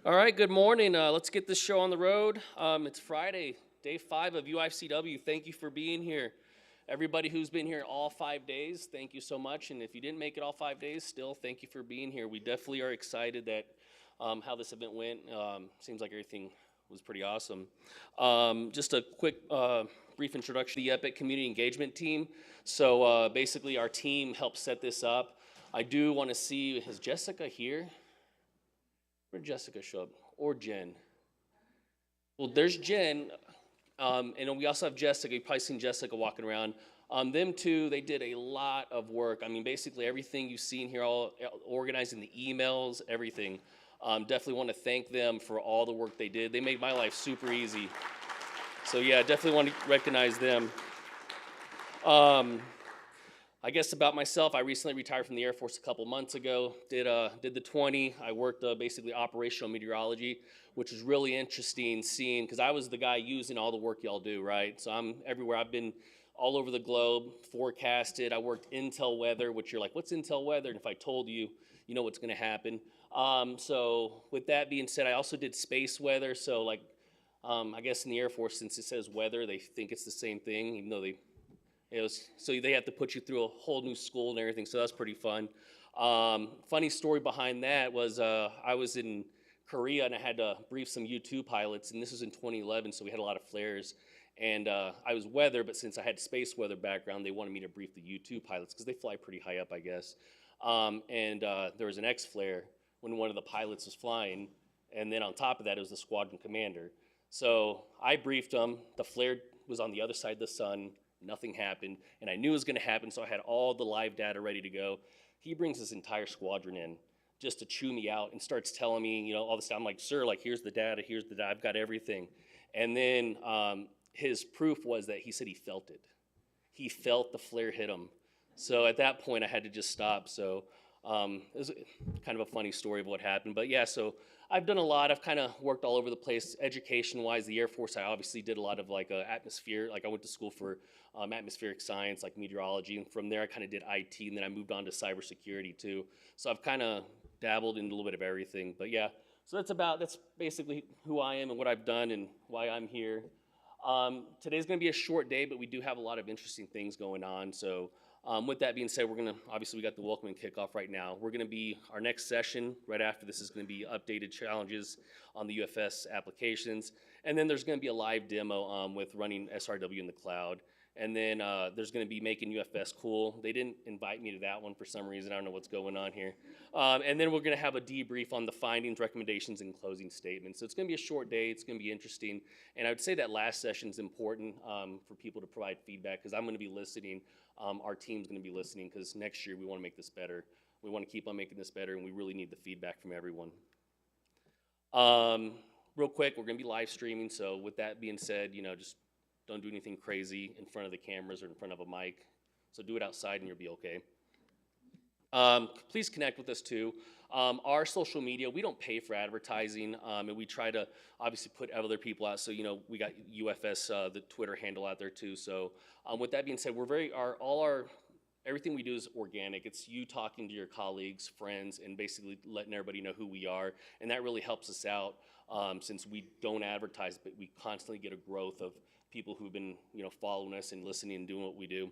All right, good morning. Let's get this show on the road. It's Friday, day 5 of UFCW. Thank you for being here. Everybody who's been here all 5 days, thank you so much. And if you didn't make it all 5 days, still thank you for being here. We definitely are excited that how this event went. Seems like everything was pretty awesome. Just a quick, brief introduction to the Epic Community Engagement Team. So basically, our team helped set this up. I do want to see, is Jessica here? Where'd Jessica show up? Or Jen? Well, there's Jen, and we also have Jessica. You've probably seen Jessica walking around. Them two, they did a lot of work. I mean, basically everything you've seen here, all organizing the emails, everything. Definitely want to thank them for all the work they did. They made my life super easy. So yeah, definitely want to recognize them. I guess about myself, I recently retired from the Air Force a couple months ago, did the 20. I worked basically operational meteorology, which is really interesting seeing, because I was the guy using all the work y'all do, right? So I'm everywhere. I've been all over the globe, forecasted. I worked intel weather, which you're like, what's intel weather? And if I told you, you know what's gonna happen. So with that being said, I also did space weather. So like, I guess in the Air Force, since it says weather, they think it's the same thing, even though so they have to put you through a whole new school and everything, so that's pretty fun. Funny story behind that was I was in Korea and I had to brief some U2 pilots, and this was in 2011, so we had a lot of flares. And I was weather, but since I had space weather background, they wanted me to brief the U2 pilots because they fly pretty high up, I guess. And there was an X flare when one of the pilots was flying, and then on top of that, it was the squadron commander. So I briefed them. The flare was on the other side of the sun. Nothing happened, and I knew it was going to happen, so I had all the live data ready to go. He brings his entire squadron in just to chew me out and starts telling me, you know, all this stuff. I'm like, sir, like, here's the data, I've got everything. And then his proof was that he said he felt it. He felt the flare hit him. So at that point, I had to just stop. So it was kind of a funny story of what happened. But yeah, so I've done a lot. I've kind of worked all over the place, education-wise. The Air Force, I obviously did a lot of like atmosphere. Like I went to school for atmospheric science, like meteorology. And from there, I kind of did IT, and then I moved on to cybersecurity too. So I've kind of dabbled in a little bit of everything. But yeah, so that's basically who I am and what I've done and why I'm here. Today's going to be a short day, but we do have a lot of interesting things going on. So with that being said, obviously we got the welcome and kickoff right now. Our next session right after this is going to be updated challenges on the UFS applications. And then there's going to be a live demo with running SRW in the cloud. And then there's going to be making UFS cool. They didn't invite me to that one for some reason. I don't know what's going on here. And then we're going to have a debrief on the findings, recommendations, and closing statements. So it's going to be a short day. It's going to be interesting. And I would say that last session is important for people to provide feedback because I'm going to be listening. Our team's going to be listening because next year we want to make this better. We want to keep on making this better, and we really need the feedback from everyone. Real quick, we're going to be live streaming. So with that being said, you know, just don't do anything crazy in front of the cameras or in front of a mic. So do it outside and you'll be okay. Please connect with us too. Our social media, we don't pay for advertising, and we try to obviously put other people out. So, you know, we got UFS, the Twitter handle out there too. So with that being said, everything we do is organic. It's you talking to your colleagues, friends, and basically letting everybody know who we are. And that really helps us out since we don't advertise, but we constantly get a growth of people who've been, you know, following us and listening and doing what we do.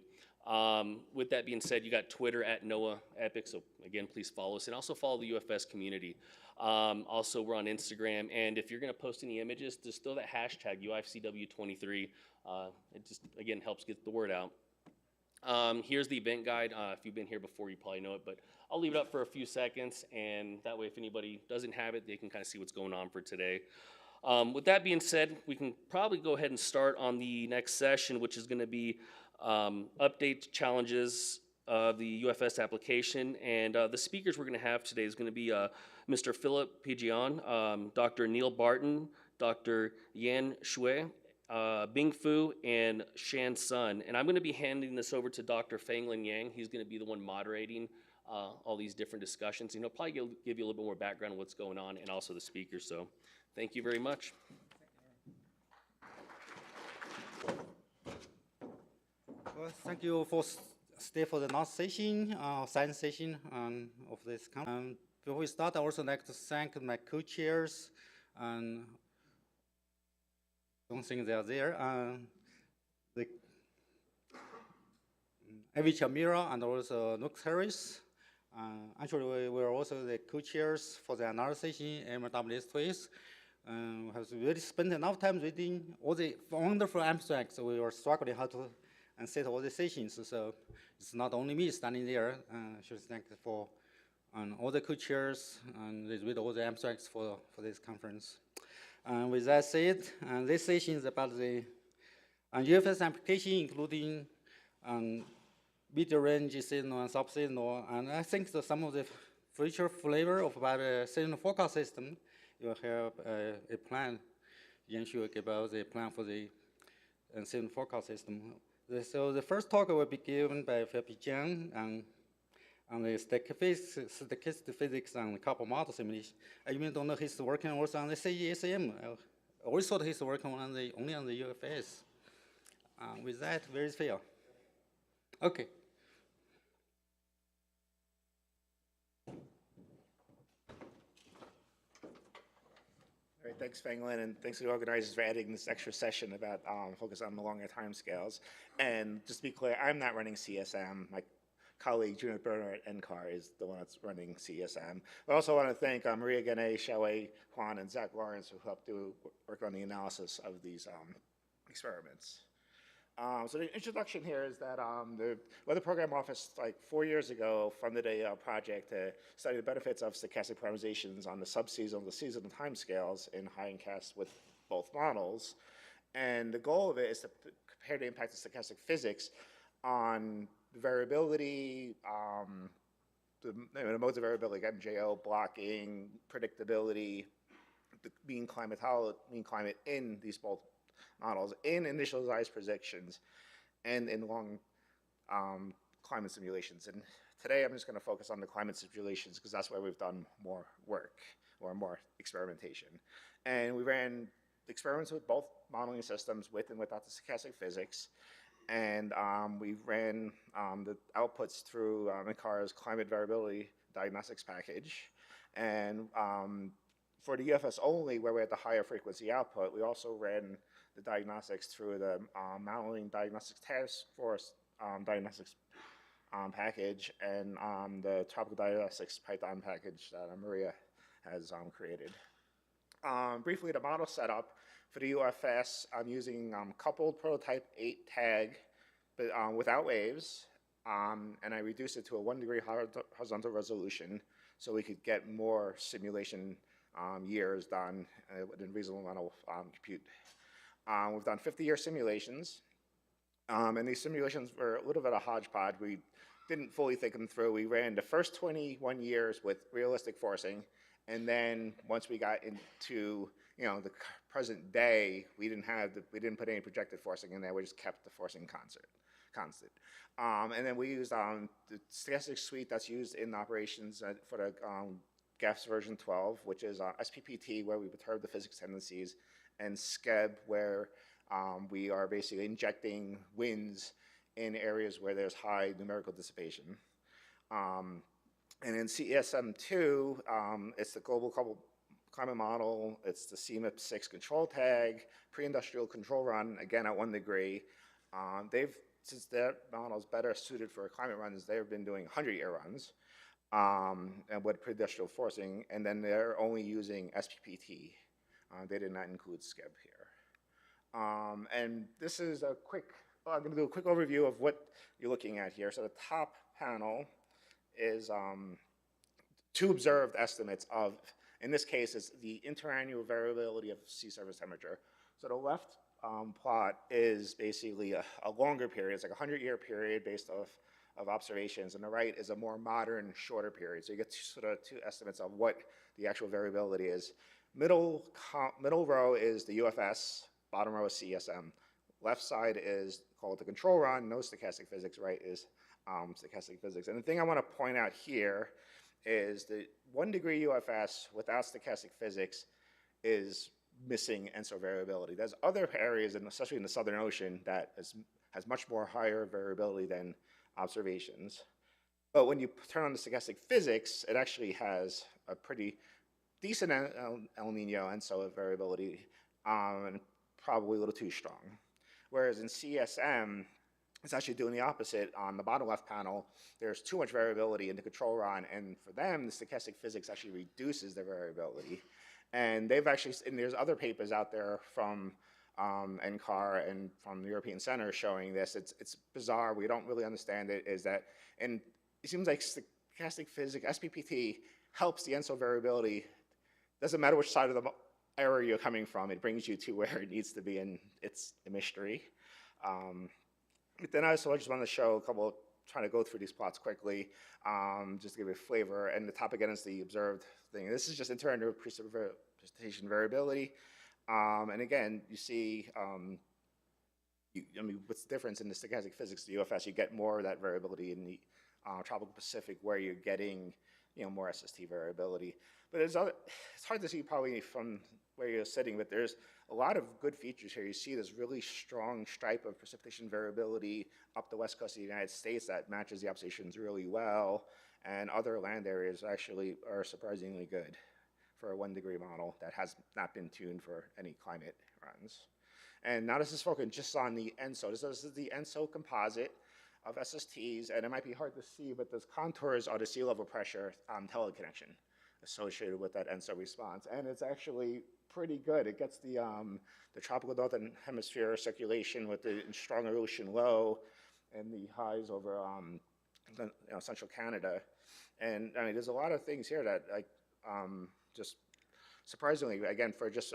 With that being said, you got Twitter at NOAA-EPIC, so again, please follow us, and also follow the UFS community. Also, we're on Instagram, and if you're going to post any images, just throw that hashtag UFCW23. It just, again, helps get the word out. Here's the event guide. If you've been here before, you probably know it, but I'll leave it up for a few seconds, and that way, if anybody doesn't have it, they can kind of see what's going on for today. With that being said, we can probably go ahead and start on the next session, which is going to be update challenges of the UFS application. And the speakers we're going to have today is going to be Mr. Philip Pijian, Dr. Neil Barton, Dr. Yan Shui, Bing Fu, and Shan Sun. And I'm going to be handing this over to Dr. Fanglin Yang. He's going to be the one moderating all these different discussions. And he'll probably give you a little bit more background on what's going on and also the speakers. So thank you very much. Well, thank you for stay for the last session, science session of this conference. before we start, I also like to thank my co-chairs, and don't think they are there. The Avi Chamira and also Luke Harris. Actually, we were also the co-chairs for the another session, MWS Twist. We have really spent enough time reading all the wonderful abstracts. We were struggling how to set all the sessions. So it's not only me standing there. I should thank for all the co-chairs and read all the abstracts for this conference. With that said, this session is about the UFS application, including mid-range signal and sub-signal. And I think that some of the future flavor of about a signal forecast system, you have a plan. Yan should give out the plan for the signal forecast system. So the first talk will be given by Philip Jiang on the stochastic physics and couple model simulation. I even don't know he's working also on the CG1. I always thought he's working only on the UFS. With that, where is Phil? Okay. All right, thanks, Fenglin, and thanks to the organizers for adding this extra session about focus on the longer timescales. And just to be clear, I'm not running CSM. My colleague, Judith Berner at NCAR, is the one that's running CSM. I also want to thank Maria Gane, Xiaowei Huan, and Zach Lawrence, who helped do work on the analysis of these experiments. So the introduction here is that the Weather Program Office, like 4 years ago, funded a project to study the benefits of stochastic parameterizations on the subseasonal, the seasonal timescales in hindcast with both models. And the goal of it is to compare the impact of stochastic physics on the variability, the modes of variability, like MJO, blocking, predictability, the mean climate in these both models, in initialized predictions, and in long climate simulations. And today I'm just going to focus on the climate simulations because that's where we've done more work or more experimentation. And we ran experiments with both modeling systems with and without the stochastic physics. And we ran the outputs through NCAR's climate variability diagnostics package. And for the UFS only, where we had the higher frequency output, we also ran the diagnostics through the modeling diagnostics task force diagnostics package and the tropical diagnostics Python package that Maria has created. Briefly, the model setup for the UFS, I'm using coupled prototype 8 tag, but without waves, and I reduced it to a 1 degree horizontal resolution so we could get more simulation years done within reasonable amount of compute. We've done 50-year simulations, and these simulations were a little bit of hodgepodge. We didn't fully think them through. We ran the first 21 years with realistic forcing, and then once we got into the present day, we didn't put any projected forcing in there. We just kept the forcing constant. And then we used the stochastic suite that's used in operations for the GAFS version 12, which is SPPT, where we perturb the physics tendencies, and SCEB, where we are basically injecting winds in areas where there's high numerical dissipation. And in CSM2, it's the global climate model, it's the CMIP6 control tag, pre-industrial control run, again at 1 degree. Since their model is better suited for climate runs, they've been doing 100-year runs and with pre-industrial forcing, and then they're only using SPPT. They did not include SCEB here. And this is a quick, I'm going to do a quick overview of what you're looking at here. So the top panel is 2 observed estimates of, in this case, is the interannual variability of sea surface temperature. So the left plot is basically a longer period. It's like a 100-year period based off of observations, and the right is a more modern, shorter period. So you get sort of 2 estimates of what the actual variability is. Middle row is the UFS, bottom row is CSM. Left side is called the control run, no stochastic physics, right is stochastic physics. And the thing I want to point out here is the 1 degree UFS without stochastic physics is missing ENSO variability. There's other areas, and especially in the Southern Ocean, that has much more higher variability than observations. But when you turn on the stochastic physics, it actually has a pretty decent El Nino ENSO variability, and probably a little too strong. Whereas in CSM, it's actually doing the opposite. On the bottom left panel, there's too much variability in the control run, and for them, the stochastic physics actually reduces their variability. And they've actually, and there's other papers out there from NCAR and from the European Center showing this. It's bizarre. We don't really understand it. Is that, and it seems like stochastic physics, SPPT, helps the ENSO variability. Doesn't matter which side of the error you're coming from, it brings you to where it needs to be, and it's a mystery. But then I just want to show a couple, trying to go through these plots quickly, just to give you a flavor. And the top again is the observed thing. This is just internal precipitation variability. And again, you see, I mean, what's the difference in the stochastic physics, the UFS, you get more of that variability in the tropical Pacific where you're getting, more SST variability. But it's hard to see probably from where you're sitting, but there's a lot of good features here. You see this really strong stripe of precipitation variability up the west coast of the United States that matches the observations really well, and other land areas actually are surprisingly good for a 1 degree model that has not been tuned for any climate runs. And now this is focused just on the ENSO. This is the ENSO composite of SSTs, and it might be hard to see, but those contours are the sea level pressure teleconnection associated with that ENSO response. And it's actually pretty good. It gets the tropical northern hemisphere circulation with the stronger ocean low and the highs over central Canada. And I mean, there's a lot of things here that just surprisingly, again, for just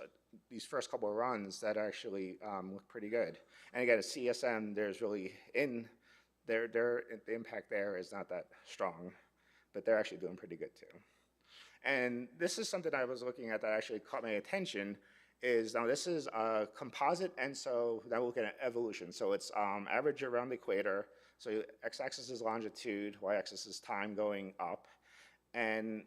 these first couple of runs that actually look pretty good. And again, at CSM, there's really the impact there is not that strong, but they're actually doing pretty good too. And this is something I was looking at that actually caught my attention. Is now this is a composite ENSO that we're looking at evolution. So it's average around the equator. So x-axis is longitude, y-axis is time going up. And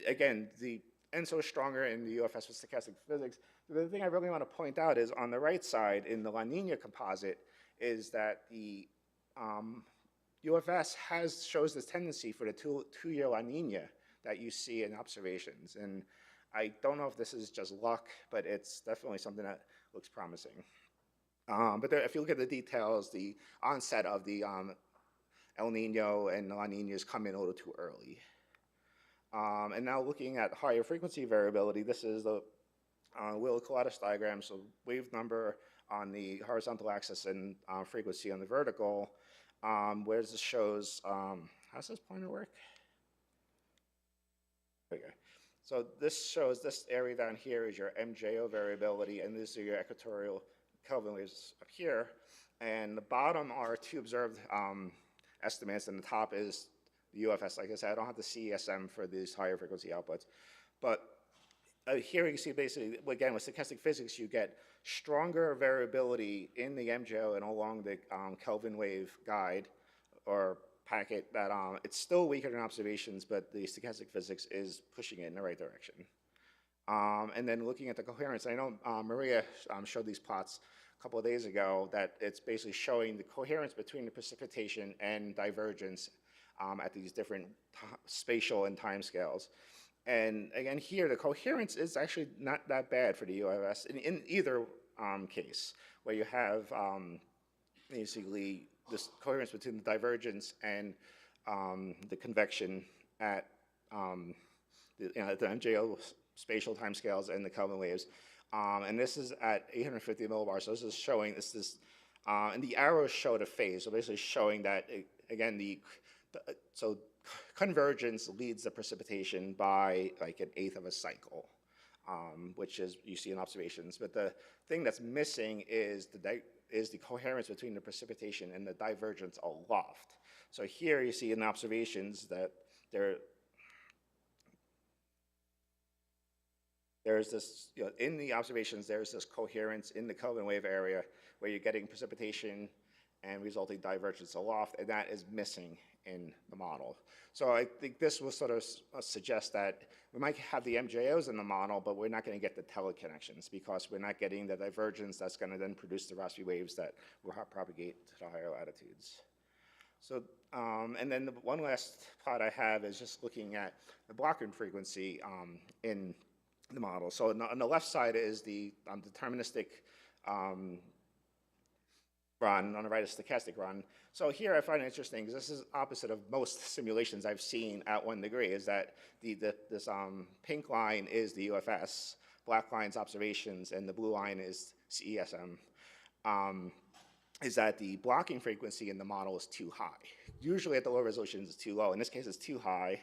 again, the ENSO is stronger in the UFS with stochastic physics. The thing I really want to point out is on the right side in the La Nina composite is that the UFS shows this tendency for the two-year La Nina that you see in observations. And I don't know if this is just luck, but it's definitely something that looks promising. But there, if you look at the details, the onset of the El Nino and La Ninas come in a little too early. And now looking at higher frequency variability, this is the Wheeler-Coladas diagram, so wave number on the horizontal axis and frequency on the vertical, where this shows, how's this pointer work? Okay. So this shows this area down here is your MJO variability, and these are your equatorial Kelvin waves up here. And the bottom are two observed estimates, and the top is the UFS. Like I said, I don't have the CSM for these higher frequency outputs. But here you see basically, again, with stochastic physics, you get stronger variability in the MJO and along the Kelvin wave guide or packet that it's still weaker than observations, but the stochastic physics is pushing it in the right direction. And then looking at the coherence, I know Maria showed these plots a couple of days ago that it's basically showing the coherence between the precipitation and divergence at these different spatial and time scales. And again, here, the coherence is actually not that bad for the UFS in either case, where you have basically this coherence between the divergence and the convection at the MJO spatial timescales and the Kelvin waves. And this is at 850 millibars. So this is showing and the arrows show the phase. So basically showing that, again, so convergence leads the precipitation by like 1/8 of a cycle, which is you see in observations. But the thing that's missing is the coherence between the precipitation and the divergence aloft. So here you see in observations that there's this, in the observations, there's this coherence in the Kelvin wave area where you're getting precipitation and resulting divergence aloft, and that is missing in the model. So I think this will sort of suggest that we might have the MJOs in the model, but we're not going to get the teleconnections because we're not getting the divergence that's going to then produce the Rossby waves that will propagate to the higher latitudes. So, and then the one last plot I have is just looking at the blocking frequency in the model. So on the left side is the deterministic run, on the right is stochastic run. So here I find it interesting, because this is opposite of most simulations I've seen at 1 degree, is that this pink line is the UFS, black line's observations, and the blue line is CESM. Is that the blocking frequency in the model is too high. Usually at the low resolutions it's too low. In this case it's too high,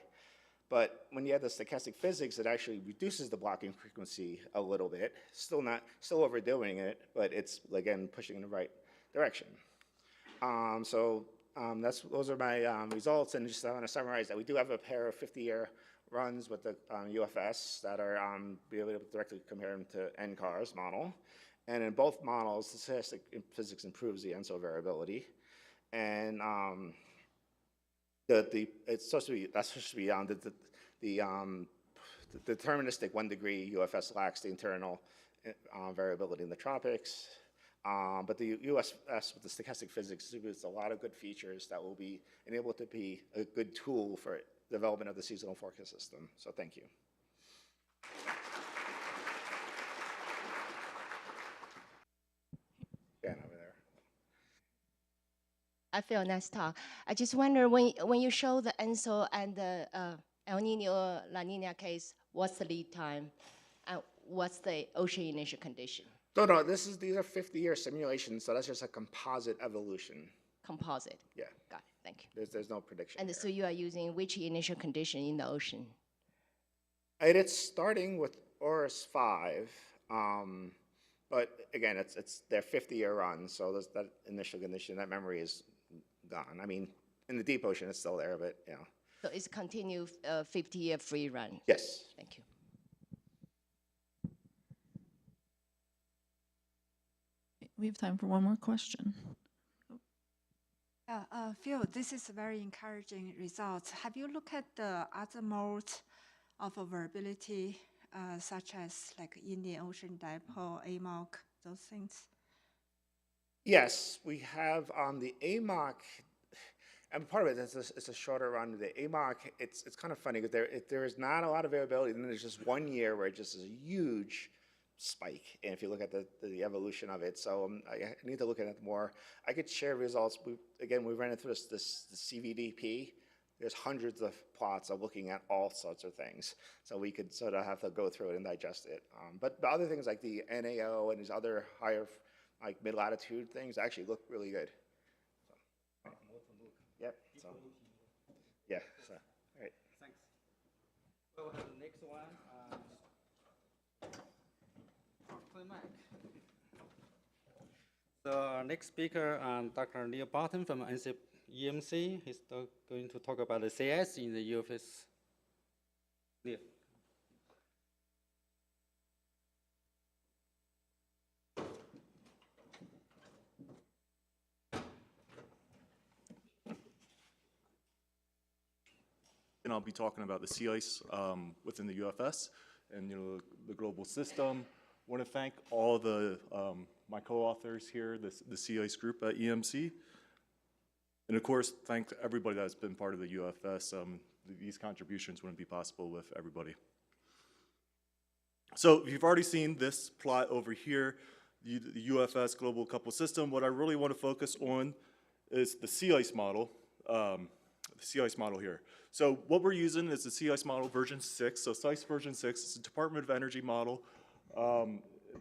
but when you add the stochastic physics, it actually reduces the blocking frequency a little bit. Still overdoing it, but it's, again, pushing in the right direction. Those are my results, and just I want to summarize that we do have a pair of 50-year runs with the UFS that are be able to directly compare them to NCAR's model. And in both models, the stochastic physics improves the ENSO variability. And it's supposed to be, the deterministic 1 degree UFS lacks the internal variability in the tropics. But the UFS with the stochastic physics exhibits a lot of good features that will be enabled to be a good tool for development of the seasonal forecast system. So thank you. Dan over there. I feel nice talk. I just wonder, when you show the ENSO and the El Nino La Nina case, what's the lead time? And what's the ocean initial condition? No, these are 50-year simulations, so that's just a composite evolution. Composite. Yeah. Got it. Thank you. There's no prediction. And here. so you are using which initial condition in the ocean? It's starting with ORIS 5, but again, it's their 50-year run, so that initial condition, that memory is gone. I mean, in the deep ocean, it's still there, but you know. So it's continued 50-year free run? Yes. Thank you. We have time for one more question. Phil, this is very encouraging results. Have you looked at the other modes of variability, such as like Indian Ocean Dipole, AMOC, those things? Yes, we have the AMOC, and part of it is a shorter run. The AMOC, it's kind of funny because there is not a lot of variability, and then there's just 1 year where it just is a huge spike, and if you look at the evolution of it, so I need to look at it more. I could share results. We ran it through this CVDP. There's hundreds of plots of looking at all sorts of things, so we could sort of have to go through it and digest it. But the other things like the NAO and these other higher, like mid-latitude things, actually look really good. So, yep. So, yeah. So, all right. Thanks. We'll have the next one. So our next speaker, Dr. Neil Barton from NC EMC, he's going to talk about the CS in the UFS. Neil. And I'll be talking about the sea ice within the UFS and the global system. I want to thank all the my co-authors here, the sea ice group at EMC, and of course thank everybody that's been part of the UFS. These contributions wouldn't be possible with everybody. So you've already seen this plot over here, the UFS global coupled system. What I really want to focus on is the sea ice model. The sea ice model here. So what we're using is the sea ice model version 6. So SICE version 6 is a Department of Energy model,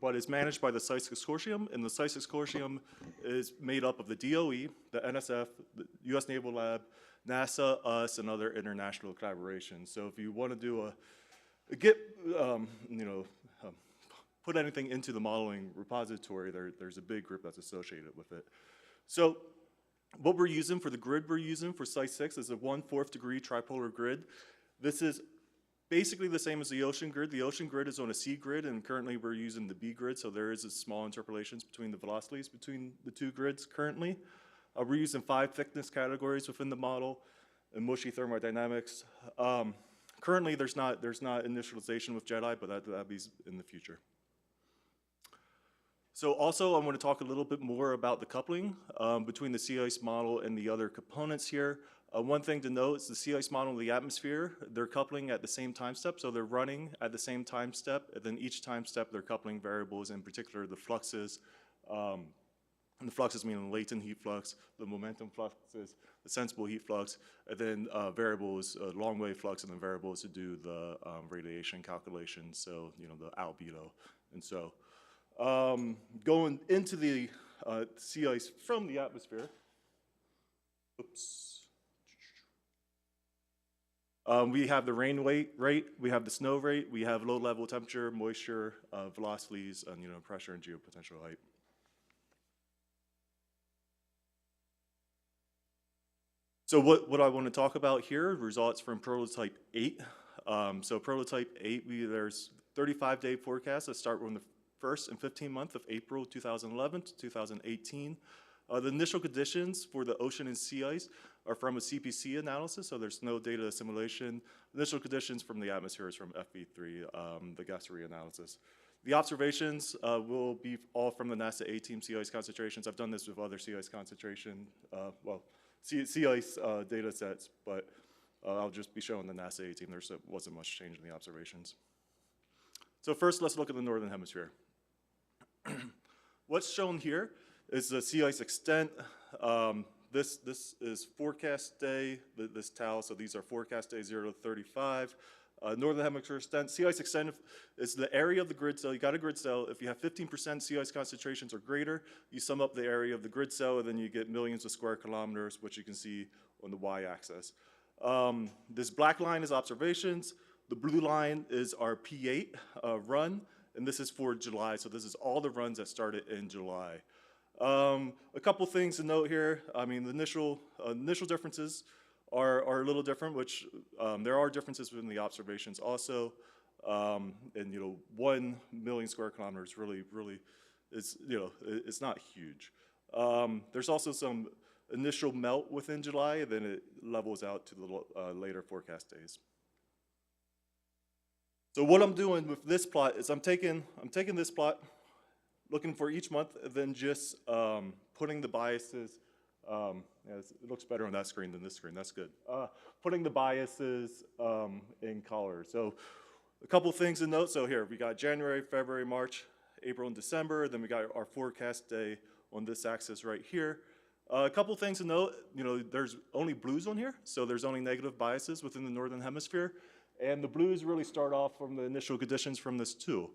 but it's managed by the SICE Consortium, and the SICE Consortium is made up of the DOE, the NSF, the US Naval Lab, NASA, us, and other international collaborations. So if you want to do put anything into the modeling repository, there's a big group that's associated with it. So what we're using for the grid we're using for SICE 6 is a 1/4 degree tripolar grid. This is basically the same as the ocean grid. The ocean grid is on a C grid, and currently we're using the B grid, so there is a small interpolations between the velocities between the two grids currently. We're using 5 thickness categories within the model and mushy thermodynamics. Currently there's not initialization with JEDI, but that'll be in the future. So also, I want to talk a little bit more about the coupling between the sea ice model and the other components here. One thing to note is the sea ice model and the atmosphere, they're coupling at the same time step, so they're running at the same time step, and then each time step they're coupling variables, in particular the fluxes. And the fluxes meaning latent heat flux, the momentum fluxes, the sensible heat flux, and then variables, long wave flux, and then variables to do the radiation calculations, so the albedo. And so going into the sea ice from the atmosphere, oops. We have the rain rate, we have the snow rate, we have low level temperature, moisture, velocities, and pressure and geopotential height. So what I want to talk about here, results from prototype 8. So prototype 8, there's 35-day forecasts that start from the 1st and 15th month of April 2011 to 2018. The initial conditions for the ocean and sea ice are from a CPC analysis, so there's no data assimilation. Initial conditions from the atmosphere is from FV3, the Gassery analysis. The observations will be all from the NASA A-Team sea ice concentrations. I've done this with other sea ice concentration, sea ice data sets, but I'll just be showing the NASA A-Team. There wasn't much change in the observations. So first, let's look at the Northern Hemisphere. What's shown here is the sea ice extent. This is forecast day, this tau, so these are forecast days 0 to 35. Northern Hemisphere extent, sea ice extent is the area of the grid cell. You got a grid cell. If you have 15% sea ice concentrations or greater, you sum up the area of the grid cell, and then you get millions of square kilometers, which you can see on the y-axis. This black line is observations. The blue line is our P8 run, and this is for July, so this is all the runs that started in July. A couple things to note here. I mean, the initial differences are a little different, which there are differences within the observations also. And 1 million square kilometers really is, it's not huge. There's also some initial melt within July, and then it levels out to the later forecast days. So what I'm doing with this plot is I'm taking this plot, looking for each month, and then just putting the biases. It looks better on that screen than this screen. That's good. Putting the biases in color. So a couple things to note. So here we got January, February, March, April, and December. Then we got our forecast day on this axis right here. A couple things to note. There's only blues on here, so there's only negative biases within the Northern Hemisphere. And the blues really start off from the initial conditions from this too.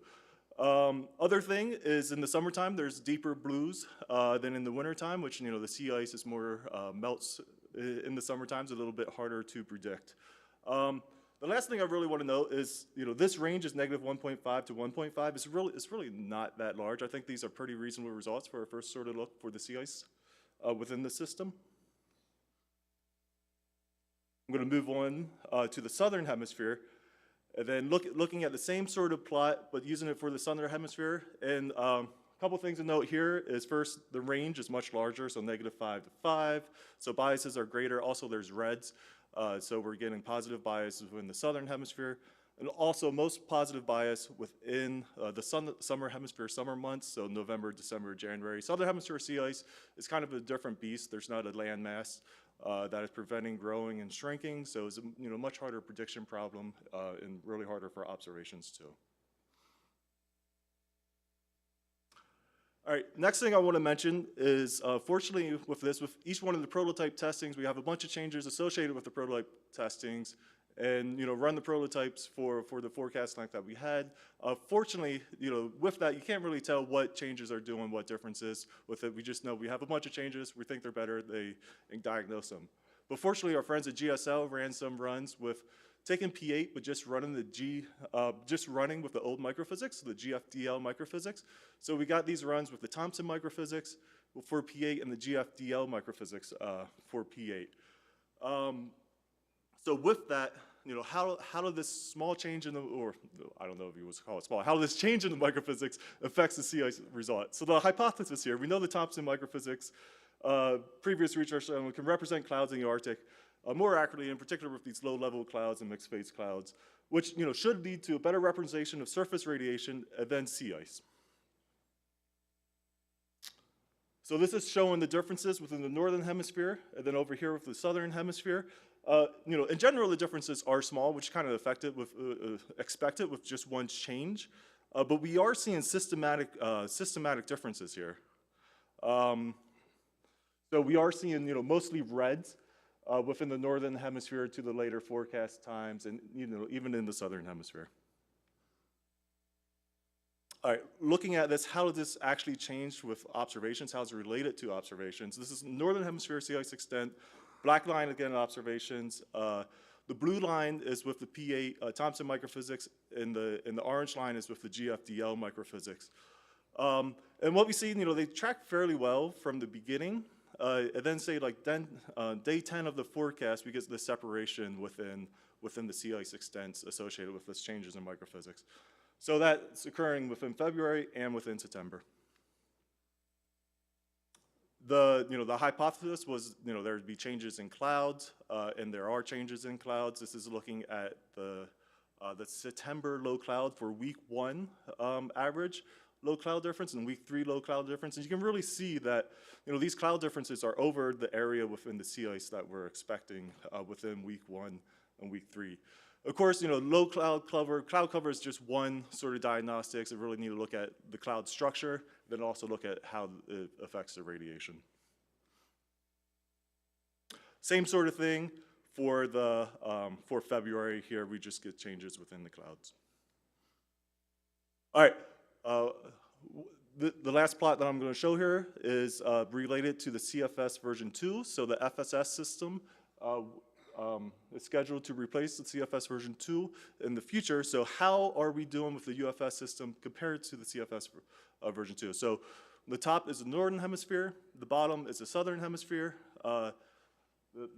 Other thing is in the summertime, there's deeper blues than in the wintertime, which, the sea ice is more melts in the summertime, it's a little bit harder to predict. The last thing I really want to note is, this range is negative 1.5 to 1.5. It's really not that large. I think these are pretty reasonable results for our first sort of look for the sea ice within the system. I'm going to move on to the Southern Hemisphere. And then looking at the same sort of plot, but using it for the Southern Hemisphere. And a couple things to note here is first, the range is much larger, so negative 5 to 5. So biases are greater. Also, there's reds. So we're getting positive biases within the Southern Hemisphere. And also, most positive bias within the Summer Hemisphere summer months, so November, December, January. Southern Hemisphere sea ice is kind of a different beast. There's not a land mass that is preventing growing and shrinking, so it's a much harder prediction problem and really harder for observations too. All right, next thing I want to mention is, fortunately with each one of the prototype testings, we have a bunch of changes associated with the prototype testings, and run the prototypes for the forecast length that we had. Fortunately, with that, you can't really tell what changes are doing what differences with it. We just know we have a bunch of changes. We think they're better. They diagnose them. But fortunately, our friends at GSL ran some runs with taking P8, but just running with the old microphysics, the GFDL microphysics. So we got these runs with the Thomson microphysics for P8 and the GFDL microphysics for P8. So with that, how did this small change in the, or I don't know if you would call it small, how this change in the microphysics affects the sea ice result? So the hypothesis here, we know the Thomson microphysics, previous research can represent clouds in the Arctic more accurately, in particular with these low-level clouds and mixed-phase clouds, which should lead to a better representation of surface radiation than sea ice. So this is showing the differences within the northern hemisphere, and then over here with the southern hemisphere. In general, the differences are small, which kind of expected with just one change. But we are seeing systematic differences here. So we are seeing, mostly reds within the northern hemisphere to the later forecast times, and even in the southern hemisphere. All right, looking at this, how did this actually change with observations? How is it related to observations? This is northern hemisphere sea ice extent. Black line, again, observations. The blue line is with the P8 Thomson microphysics, and the orange line is with the GFDL microphysics. And what we see, they track fairly well from the beginning. And then say day 10 of the forecast, we get the separation within the sea ice extents associated with this changes in microphysics. So that's occurring within February and within September. The hypothesis was, there would be changes in clouds, and there are changes in clouds. This is looking at the September low cloud for week 1 average low cloud difference and week 3 low cloud difference. And you can really see that, these cloud differences are over the area within the sea ice that we're expecting within week 1 and week 3. Of course, low cloud cover is just one sort of diagnostics. We really need to look at the cloud structure, then also look at how it affects the radiation. Same sort of thing for February here. We just get changes within the clouds. All right. The last plot that I'm going to show here is related to the CFS version 2. So the FSS system is scheduled to replace the CFS version 2 in the future. So how are we doing with the UFS system compared to the CFS version 2? So the top is the northern hemisphere. The bottom is the southern hemisphere. The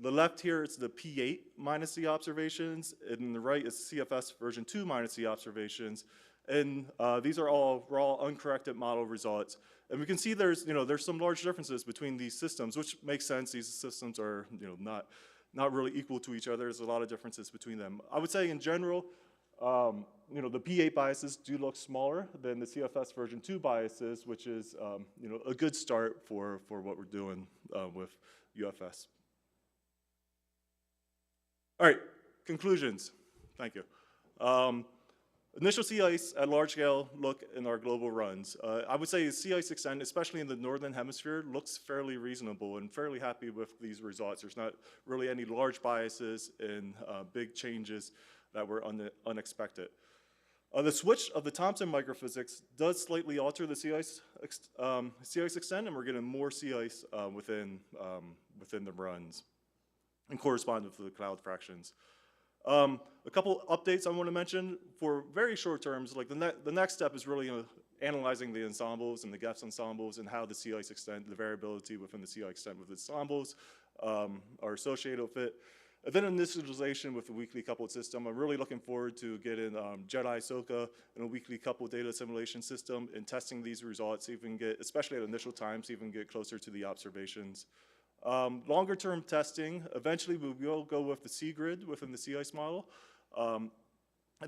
left here is the P8 minus the observations, and the right is CFS version 2 minus the observations. And these are all raw, uncorrected model results. And we can see there's some large differences between these systems, which makes sense. These systems are not really equal to each other. There's a lot of differences between them. I would say in general, the P8 biases do look smaller than the CFS version 2 biases, which is a good start for what we're doing with UFS. All right, conclusions. Thank you. Initial sea ice at large scale look in our global runs. I would say sea ice extent, especially in the northern hemisphere, looks fairly reasonable and fairly happy with these results. There's not really any large biases and big changes that were unexpected. The switch of the Thomson microphysics does slightly alter the sea ice extent, and we're getting more sea ice within the runs and corresponding to the cloud fractions. A couple updates I want to mention for very short terms. Like the next step is really analyzing the ensembles and the GEFS ensembles and how the sea ice extent, the variability within the sea ice extent with the ensembles are associated with it. And then initialization with the weakly coupled system. I'm really looking forward to getting JEDI SOCA and a weakly coupled data assimilation system and testing these results, so you can get, especially at initial times, so you can get closer to the observations. Longer term testing, eventually we will go with the sea grid within the sea ice model, and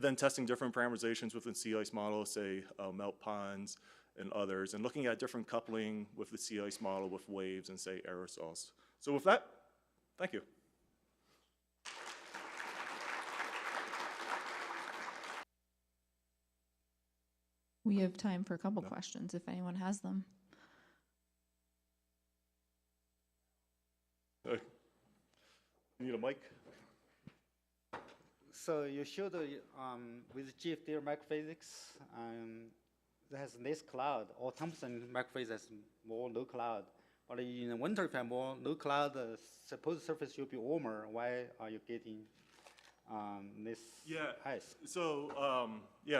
then testing different parameterizations within sea ice model, say melt ponds and others, and looking at different coupling with the sea ice model with waves and say aerosols. So with that, thank you. We have time for a couple questions if anyone has them. You need a mic? So you showed with GFDL microphysics, it has less cloud, or Thomson microphysics has more low cloud. But in the winter time, more low cloud, suppose surface should be warmer. Why are you getting this ice? So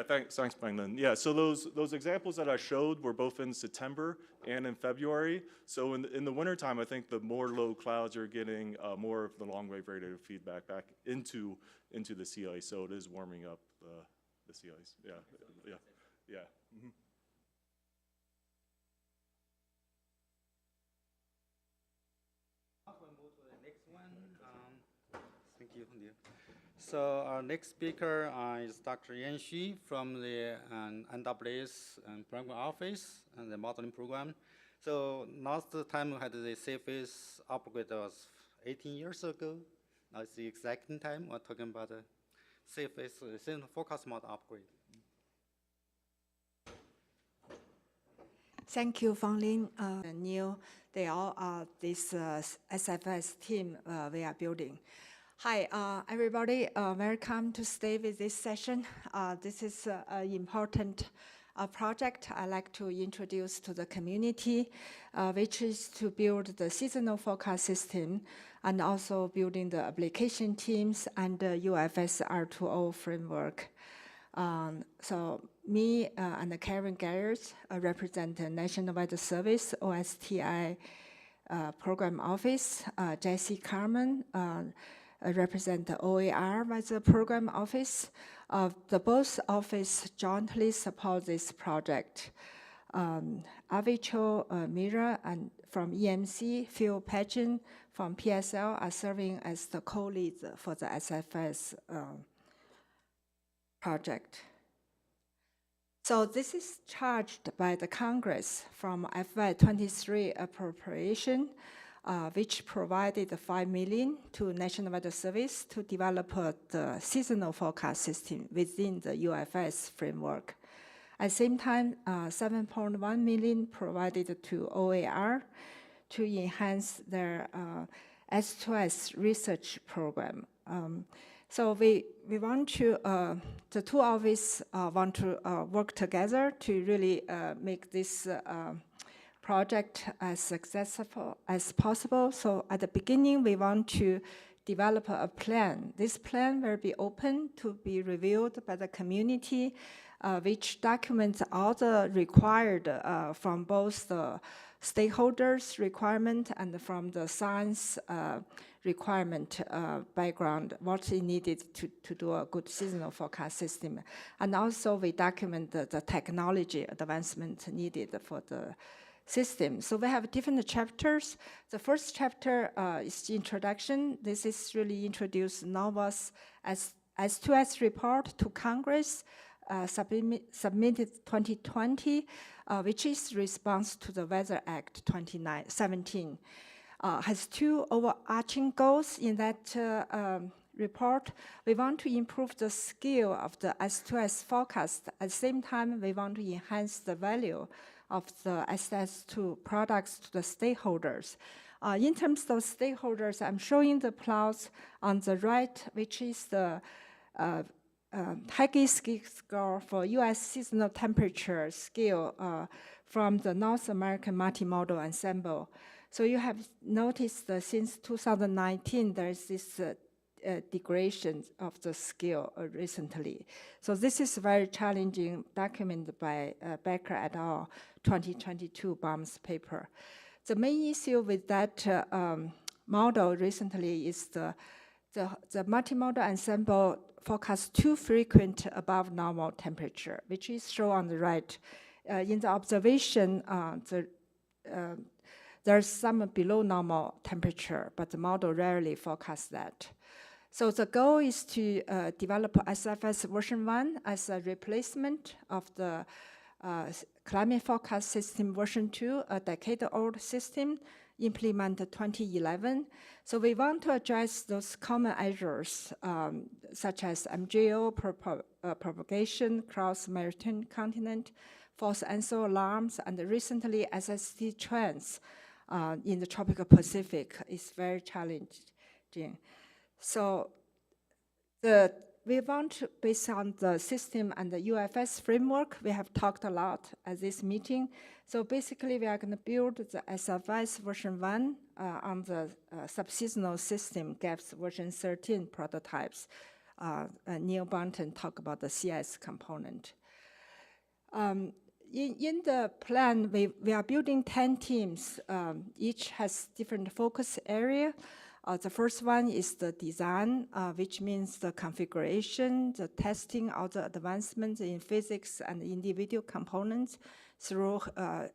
thanks, Brandon. Yeah, so those examples that I showed were both in September and in February. So in the wintertime, I think the more low clouds are getting more of the long wave radiative feedback back into the sea ice. So it is warming up the sea ice. Yeah. Mm-hmm. We'll move to the next one. Thank you. So our next speaker is Dr. Yan Xu from the NWS program office and the modeling program. So last time we had the CFS upgrade was 18 years ago. Now it's the exact time we're talking about the CFS seasonal forecast model upgrade. Thank you, Fang Lin. Neil, they all are this SFS team we are building. Hi, everybody. Welcome to stay with this session. This is an important project I'd like to introduce to the community, which is to build the seasonal forecast system and also building the application teams and the UFS R2O framework. So me and Karen Garrett represent the National Weather Service, OSTI Program Office. Jesse Carmen represent the OAR Weather Program Office. The both office jointly support this project. Avicho Mira and from EMC, Phil Pagin from PSL are serving as the co-leads for the SFS project. So this is charged by the Congress from FY23 appropriation, which provided $5 million to National Weather Service to develop the seasonal forecast system within the UFS framework. At the same time, $7.1 million provided to OAR to enhance their S2S research program. So we want to, the two offices want to work together to really make this project as successful as possible. So at the beginning, we want to develop a plan. This plan will be open to be reviewed by the community, which documents all the required from both the stakeholders requirement and from the science requirement background, what is needed to do a good seasonal forecast system. And also we document the technology advancement needed for the system. So we have different chapters. The first chapter is the introduction. This is really introduce NOVA's S2S report to Congress, submitted 2020, which is response to the Weather Act 2017. Has two overarching goals in that report. We want to improve the scale of the S2S forecast. At the same time, we want to enhance the value of the SS2 products to the stakeholders. In terms of stakeholders, I'm showing the plots on the right, which is the High score for U.S. seasonal temperature scale from the North American multimodal ensemble. So you have noticed that since 2019, there is this degradation of the scale recently. So this is very challenging, documented by Becker et al. 2022 BOMS paper. The main issue with that model recently is the multimodal ensemble forecast too frequent above normal temperature, which is shown on the right. In the observation, there's some below normal temperature, but the model rarely forecasts that. So the goal is to develop SFS version 1 as a replacement of the climate forecast system version 2, a decade-old system implemented 2011. So we want to address those common errors, such as MJO propagation across maritime continent, false answer alarms, and recently SST trends in the tropical Pacific is very challenging. So we want to, based on the system and the UFS framework, we have talked a lot at this meeting. So basically, we are going to build the SFS version 1 on the subseasonal system, GAPS version 13 prototypes. Neil Bunton talked about the CS component. In the plan, we are building 10 teams. Each has different focus area. The first one is the design, which means the configuration, the testing of the advancements in physics and individual components through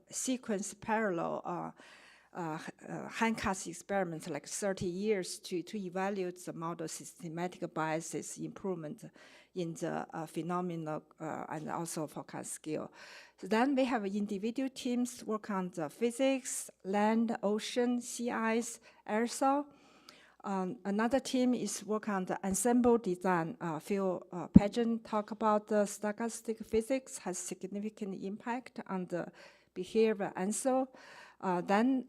sequence parallel handcast experiments, like 30 years, to evaluate the model systematic biases improvement in the phenomenal and also forecast skill. So then we have individual teams work on the physics, land, ocean, sea ice, aerosol. Another team is work on the ensemble design. Phil Pageant talk about the stochastic physics has significant impact on the behavior ensemble. Then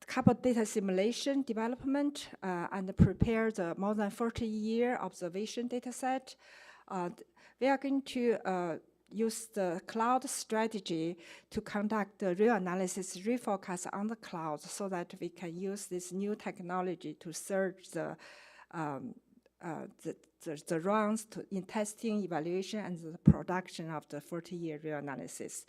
couple data simulation development and prepare the more than 40-year observation data set. We are going to use the cloud strategy to conduct the real analysis reforecast on the cloud so that we can use this new technology to search the runs in testing, evaluation, and the production of the 40-year real analysis.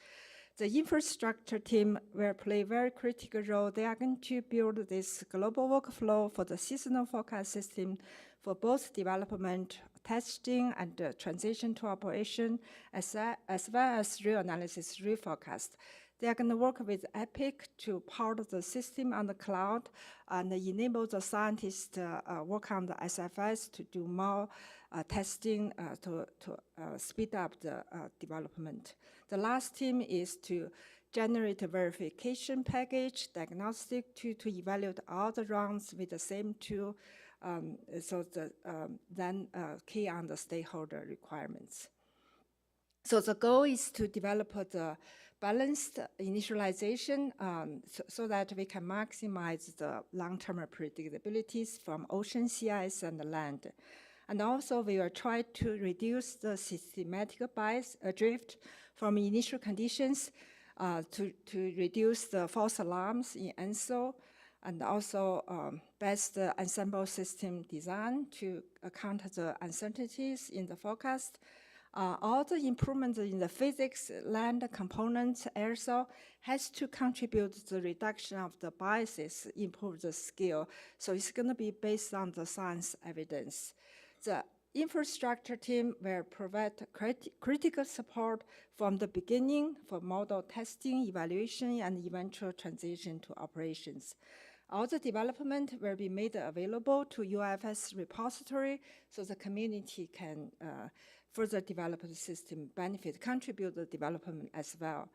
The infrastructure team will play a very critical role. They are going to build this global workflow for the seasonal forecast system for both development, testing, and transition to operation, as well as real analysis reforecast. They are going to work with EPIC to power the system on the cloud and enable the scientists to work on the SFS to do more testing to speed up the development. The last team is to generate a verification package, diagnostic to evaluate all the runs with the same tool, then key on the stakeholder requirements. So the goal is to develop the balanced initialization so that we can maximize the long-term predictabilities from ocean, sea ice, and land. And also we will try to reduce the systematic bias drift from initial conditions to reduce the false alarms in ENSO, and also best ensemble system design to account the uncertainties in the forecast. All the improvements in the physics, land components, aerosol has to contribute to the reduction of the biases, improve the skill. So it's going to be based on the science evidence. The infrastructure team will provide critical support from the beginning for model testing, evaluation, and eventual transition to operations. All the development will be made available to UFS repository so the community can further develop the system, benefit, contribute the development as well.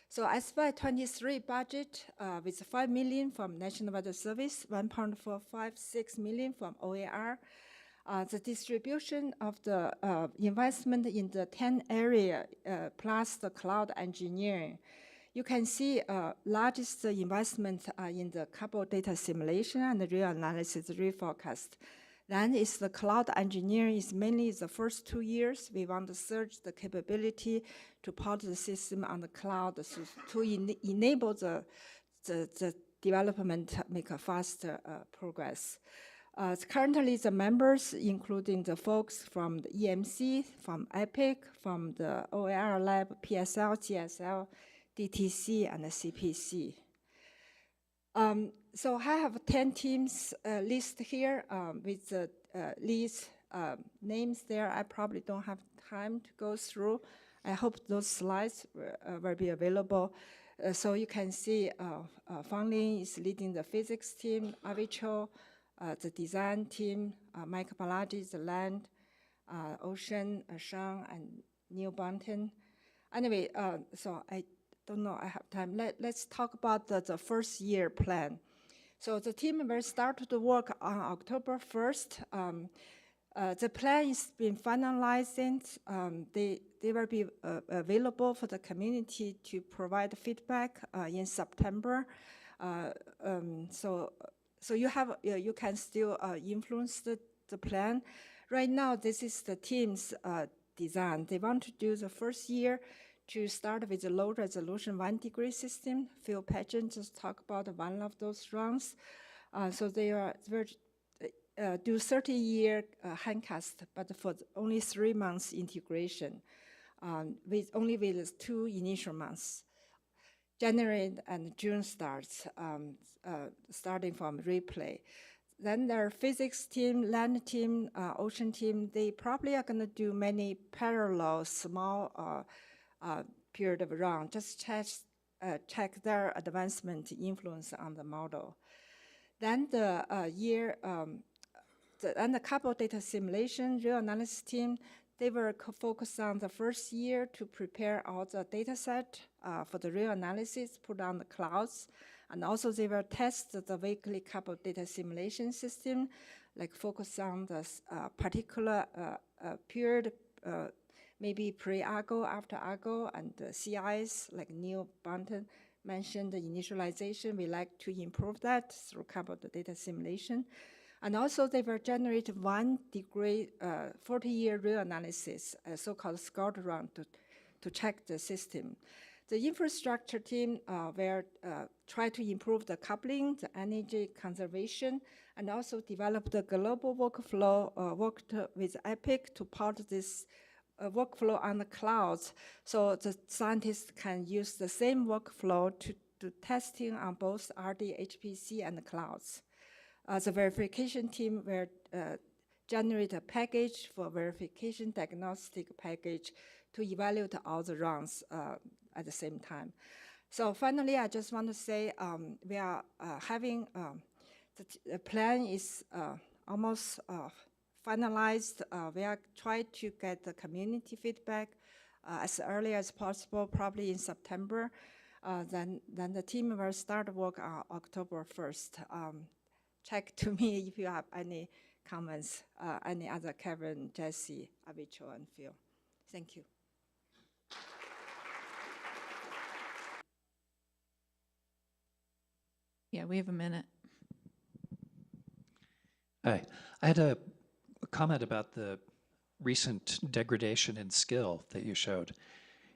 So FY23 budget with $5 million from National Weather Service, $1.456 million from OAR. The distribution of the investment in the 10 area plus the cloud engineering. You can see largest investment in the couple data simulation and the real analysis reforecast. Then is the cloud engineering is mainly the first 2 years. We want to search the capability to put the system on the cloud to enable the development, make a faster progress. Currently, the members, including the folks from the EMC, from EPIC, from the OER lab, PSL, GSL, DTC, and the CPC. So I have 10 teams listed here with the leads names there. I probably don't have time to go through. I hope those slides will be available. So you can see Fang Lin is leading the physics team, Avicho, the design team, Mike Balaji is the land, ocean, Shang, and Neil Bunton. Anyway, so I don't know, I have time. Let's talk about the first year plan. So the team will start to work on October 1st. The plan is being finalized. They will be available for the community to provide feedback in September. So you can still influence the plan. Right now, this is the team's design. They want to do the first year to start with a low resolution 1 degree system. Phil Pageant just talked about one of those runs. So they do 30-year handcast, but for only 3 months integration, with 2 initial months. January and June starts, starting from replay. Then their physics team, land team, ocean team, they probably are going to do many parallel small period of run, just check their advancement influence on the model. Then the and the couple data simulation real analysis team, they were focused on the first year to prepare all the data set for the real analysis, put on the clouds. And also they will test the weekly couple data simulation system, like focus on the particular period, maybe pre-Argo, after Argo, and the CIs, like Neil Bunton mentioned, the initialization. We like to improve that through couple data simulation. And also they will generate 1 degree 40-year real analysis, a so-called scored run to check the system. The infrastructure team will try to improve the coupling, the energy conservation, and also develop the global workflow, worked with EPIC to port this workflow on the clouds, so the scientists can use the same workflow to do testing on both RD, HPC, and the clouds. The verification team will generate a package for verification diagnostic package to evaluate all the runs at the same time. So finally, I just want to say we are having, the plan is almost finalized. We are trying to get the community feedback as early as possible, probably in September. Then the team will start work on October 1st. Check to me if you have any comments, any other Kevin, Jesse, Avicho, and Phil. Thank you. Yeah, we have a minute. Hi, I had a comment about the recent degradation in skill that you showed.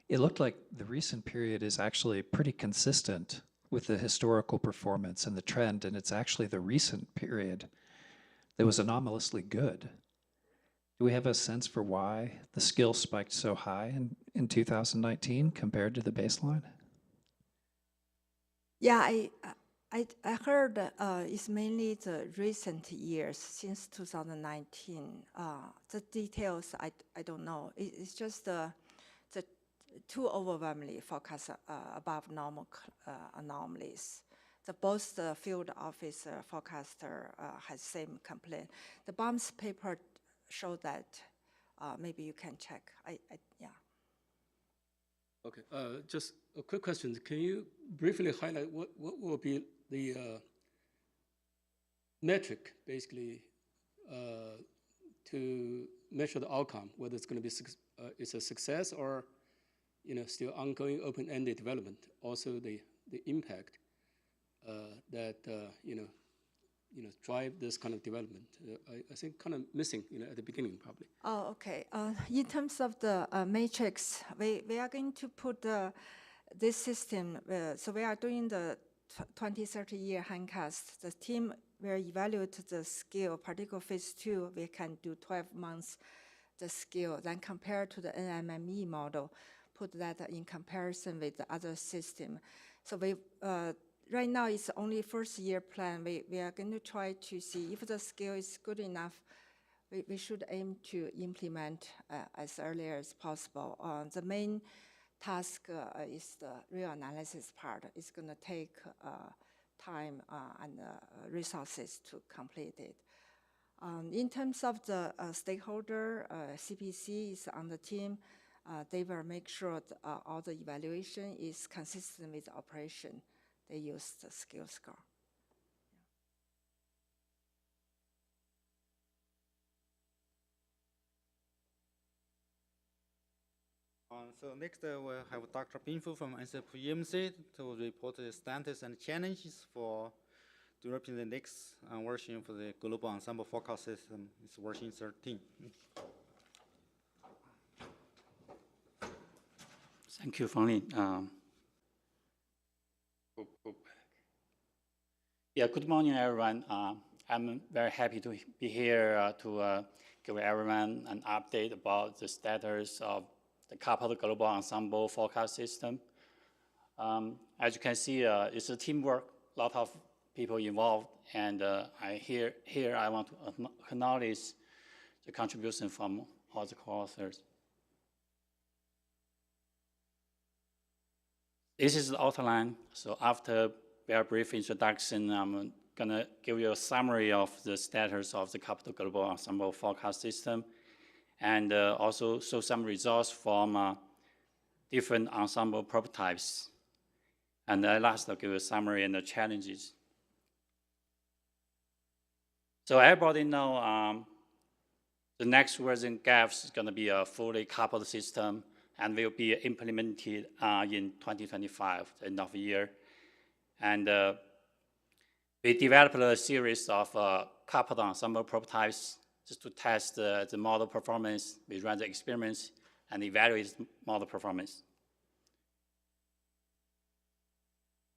It looked like the recent period is actually pretty consistent with the historical performance and the trend, and it's actually the recent period that was anomalously good. Do we have a sense for why the skill spiked so high in 2019 compared to the baseline? Yeah, I heard it's mainly the recent years since 2019. The details I don't know. It's just the too overwhelmingly focus above normal anomalies. Both the field office forecaster has same complaint. The BOMS paper showed that. Maybe you can check. Yeah. Okay, just a quick question. Can you briefly highlight what will be the metric, basically, to measure the outcome, whether it's going to be it's a success or still ongoing open-ended development? Also, the impact that drive this kind of development. I think kind of missing at the beginning probably. Oh, okay. In terms of the matrix, we are going to put this system. So we are doing the 20-30 year handcast. The team will evaluate the skill, particular phase 2. We can do 12 months the skill, then compare to the NMME model, put that in comparison with the other system. So we right now it's only first year plan. We are going to try to see if the skill is good enough. We should aim to implement as early as possible. The main task is the real analysis part. It's going to take time and resources to complete it. In terms of the stakeholder, CPC is on the team. They will make sure that, all the evaluation is consistent with the operation. They use the skill score. So next we'll have Dr. Binfu from NCPMC to report the status and challenges for developing the next version for the global ensemble forecast system. It's version 13. Thank you, Feng Lin. Yeah, good morning, everyone. I'm very happy to be here to give everyone an update about the status of the coupled global ensemble forecast system. As you can see, it's a teamwork, a lot of people involved, and here I want to acknowledge the contribution from all the co-authors. this is the outline. So after very brief introduction, I'm gonna give you a summary of the status of the Capital Global Ensemble forecast system, and also show some results from different ensemble prototypes. And last, I'll give you a summary and the challenges. So everybody know the next version GAFS is gonna be a fully coupled system and will be implemented in 2025, the end of the year. And we developed a series of coupled ensemble prototypes just to test the model performance. We ran the experiments and evaluate model performance.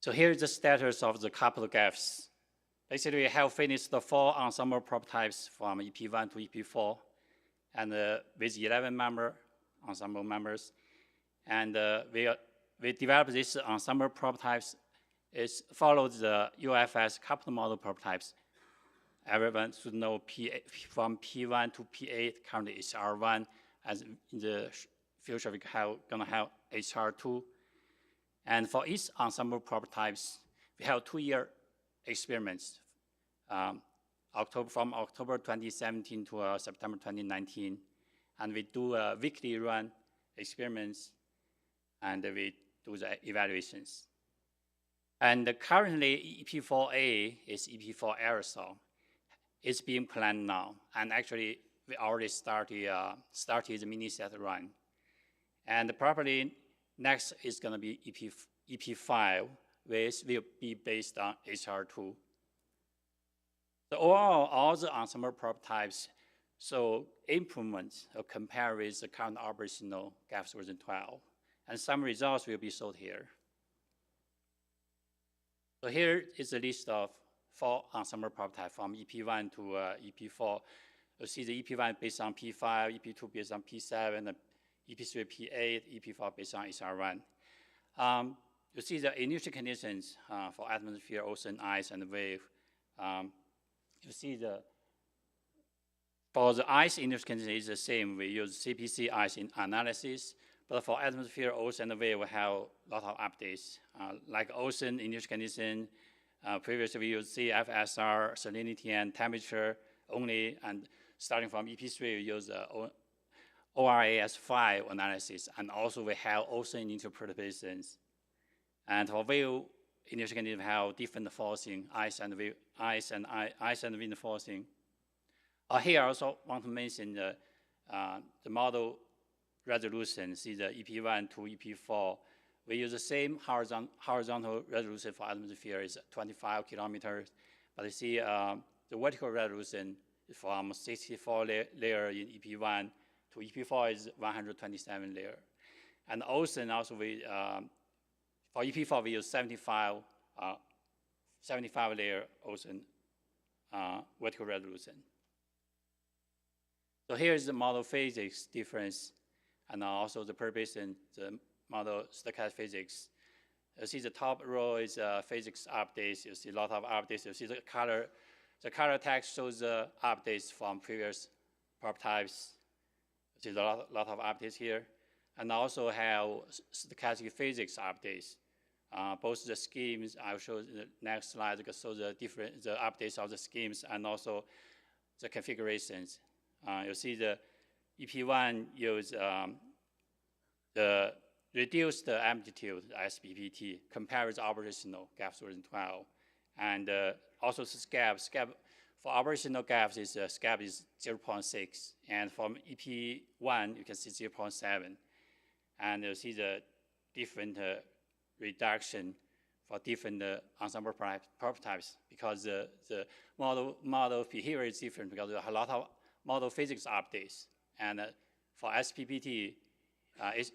So here's the status of the coupled GAFs. Basically, we have finished the 4 ensemble prototypes from EP1 to EP4, and with 11 ensemble members. And we developed these ensemble prototypes. It follows the UFS coupled model prototypes. Everyone should know from P1 to P8 currently is R1, as in the future we gonna have HR2. And for each ensemble prototypes, we have 2-year experiments, from October 2017 to September 2019. And we do weekly run experiments, and we do the evaluations. And currently, EP4A is EP4 aerosol. It's being planned now, and actually, we already started the mini set run. And probably next is gonna be EP5, which will be based on HR2. So overall, all the ensemble prototypes show improvements compared with the current operational GAFS version 12. And some results will be shown here. So here is a list of 4 ensemble prototypes from EP1 to EP4. You see the EP1 based on P5, EP2 based on P7, EP3 P8, EP4 based on HR1. You see the initial conditions for atmosphere, ocean, ice, and wave. You see for the ice initial condition is the same. We use CPC ice in analysis, but for atmosphere, ocean, and wave, we have a lot of updates. Like ocean initial condition, previously we used CFSR, salinity, and temperature only, and starting from EP3, we use ORAS5 analysis, and also we have ocean interpretations. And for wave initial condition, we have different forcing, ice and wind forcing. Here I also want to mention the model resolution. See the EP1 to EP4. We use the same horizontal resolution for atmosphere is 25 kilometers, but you see the vertical resolution from 64 layer in EP1 to EP4 is 127 layer. And ocean also for EP4 we use 75 layer ocean vertical resolution. So here is the model physics difference, and also the perturbation, the model stochastic physics. You see the top row is physics updates. You see a lot of updates. You see the color text shows the updates from previous prototypes. You see a lot of updates here. And also have stochastic physics updates. Both the schemes, I'll show the next slide, show the updates of the schemes and also the configurations. You see the EP1 use the reduced amplitude SPPT compared with operational GAFS version 12. And also the SCAP for operational GAFS is SCAP is 0.6. And from EP1, you can see 0.7. And you see the different reduction for different ensemble prototypes because the model behavior is different because there are a lot of model physics updates. And for SPPT, it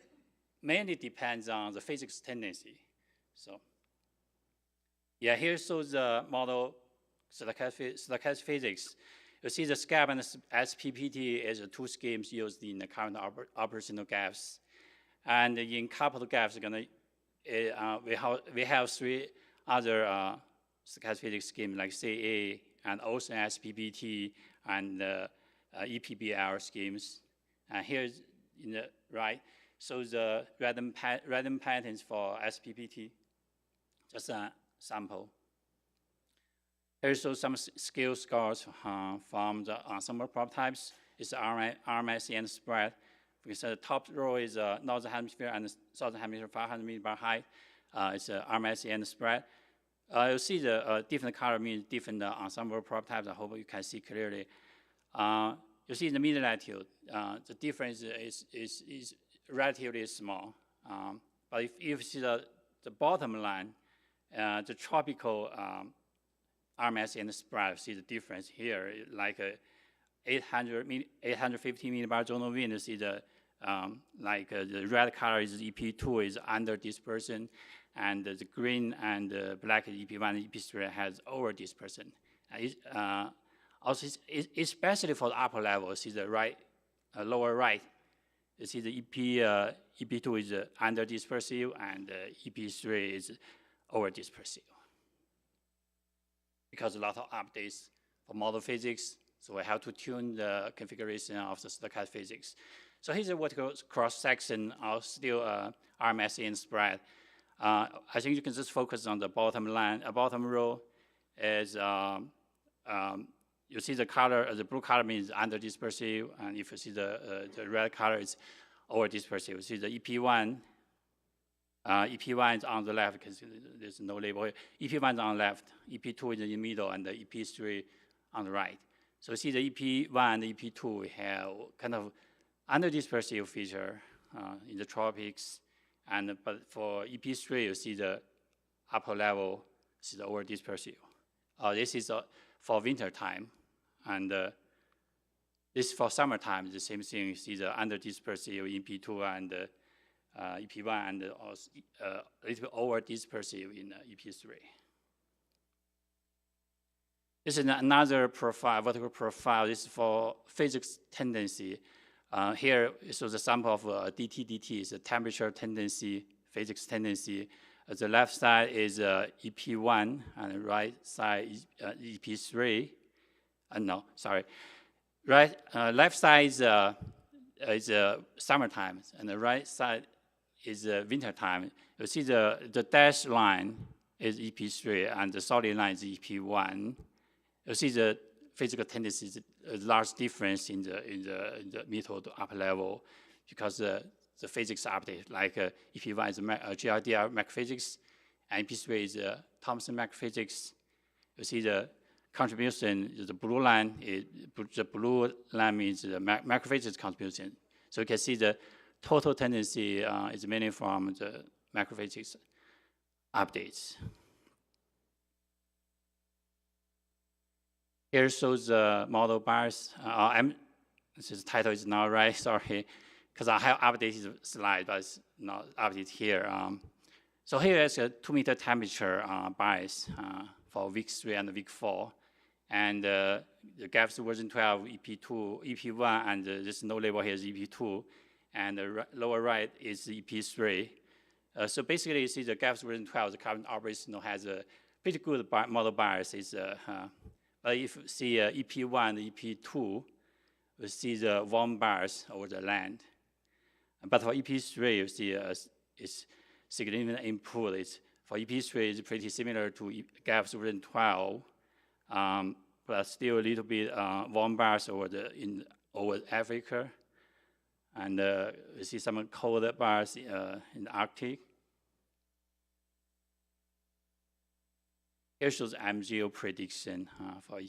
mainly depends on the physics tendency. So yeah, here shows the model stochastic physics. You see the SCAP and SPPT is the 2 schemes used in the current operational GAFs. And in coupled GAFs, we have 3 other stochastic physics schemes like CA and ocean SPPT and EPBL schemes. And here's in the right, shows the random patterns for SPPT, just a sample. Here shows some scale scores from the ensemble prototypes. It's RMSE spread. Because the top row is northern hemisphere and southern hemisphere 500 millibar height. It's RMSE spread. You see the different color means different ensemble prototypes. I hope you can see clearly. You see in the mid latitude, the difference is relatively small. But if you see the bottom line, the tropical RMSE spread, see the difference here, like 850 millibar zonal wind. You see the the red color is EP2 is under dispersion, and the green and black is EP1, EP3 has over dispersion. Also, especially for the upper level, see the lower right. You see the EP2 is under dispersive, and EP3 is over dispersive. Because a lot of updates for model physics, so we have to tune the configuration of the stochastic physics. So here's a vertical cross-section of still RMSE spread. I think you can just focus on the bottom line. Bottom row is, you see the color, the blue color means under dispersive, and if you see the red color, it's over dispersive. You see the EP1. EP1 is on the left because there's no label here. EP1 is on the left, EP2 is in the middle, and the EP3 on the right. So you see the EP1 and the EP2, we have kind of under dispersive feature in the tropics, but for EP3, you see the upper level, see the over dispersive. This is for winter time, and this for summertime, the same thing. You see the under dispersive EP2 and EP1, and also a little bit over dispersive in EP3. This is another profile, vertical profile. This is for physics tendency. Here is the sample of DT is a temperature tendency, physics tendency. The left side is EP1, and the right side is EP3. No, sorry. Left side is summertime, and the right side is winter time. You see the dashed line is EP3, and the solid line is EP1. You see the physical tendency is a large difference in the middle to upper level because the physics update, like EP1 is GRDR macrophysics, and EP3 is Thomson macrophysics. You see the contribution, the blue line means the macrophysics contribution. So you can see the total tendency is mainly from the macrophysics updates. Here shows the model bars. This title is not right, sorry, because I have updated slide, but it's not updated here. So here is a 2-meter temperature bias for week 3 and week 4. And the GAPS version 12, EP2, EP1, and this no label here is EP2. And the lower right is EP3. So basically, you see the GAPS version 12, the current operational has a pretty good model bias. But if you see EP1 and EP2, you see the warm bars over the land. But for EP3, you see it's significantly improved. For EP3, it's pretty similar to GAPS version 12, but still a little bit warm bars over Africa. And you see some colder bars in the Arctic. Here shows MGO prediction for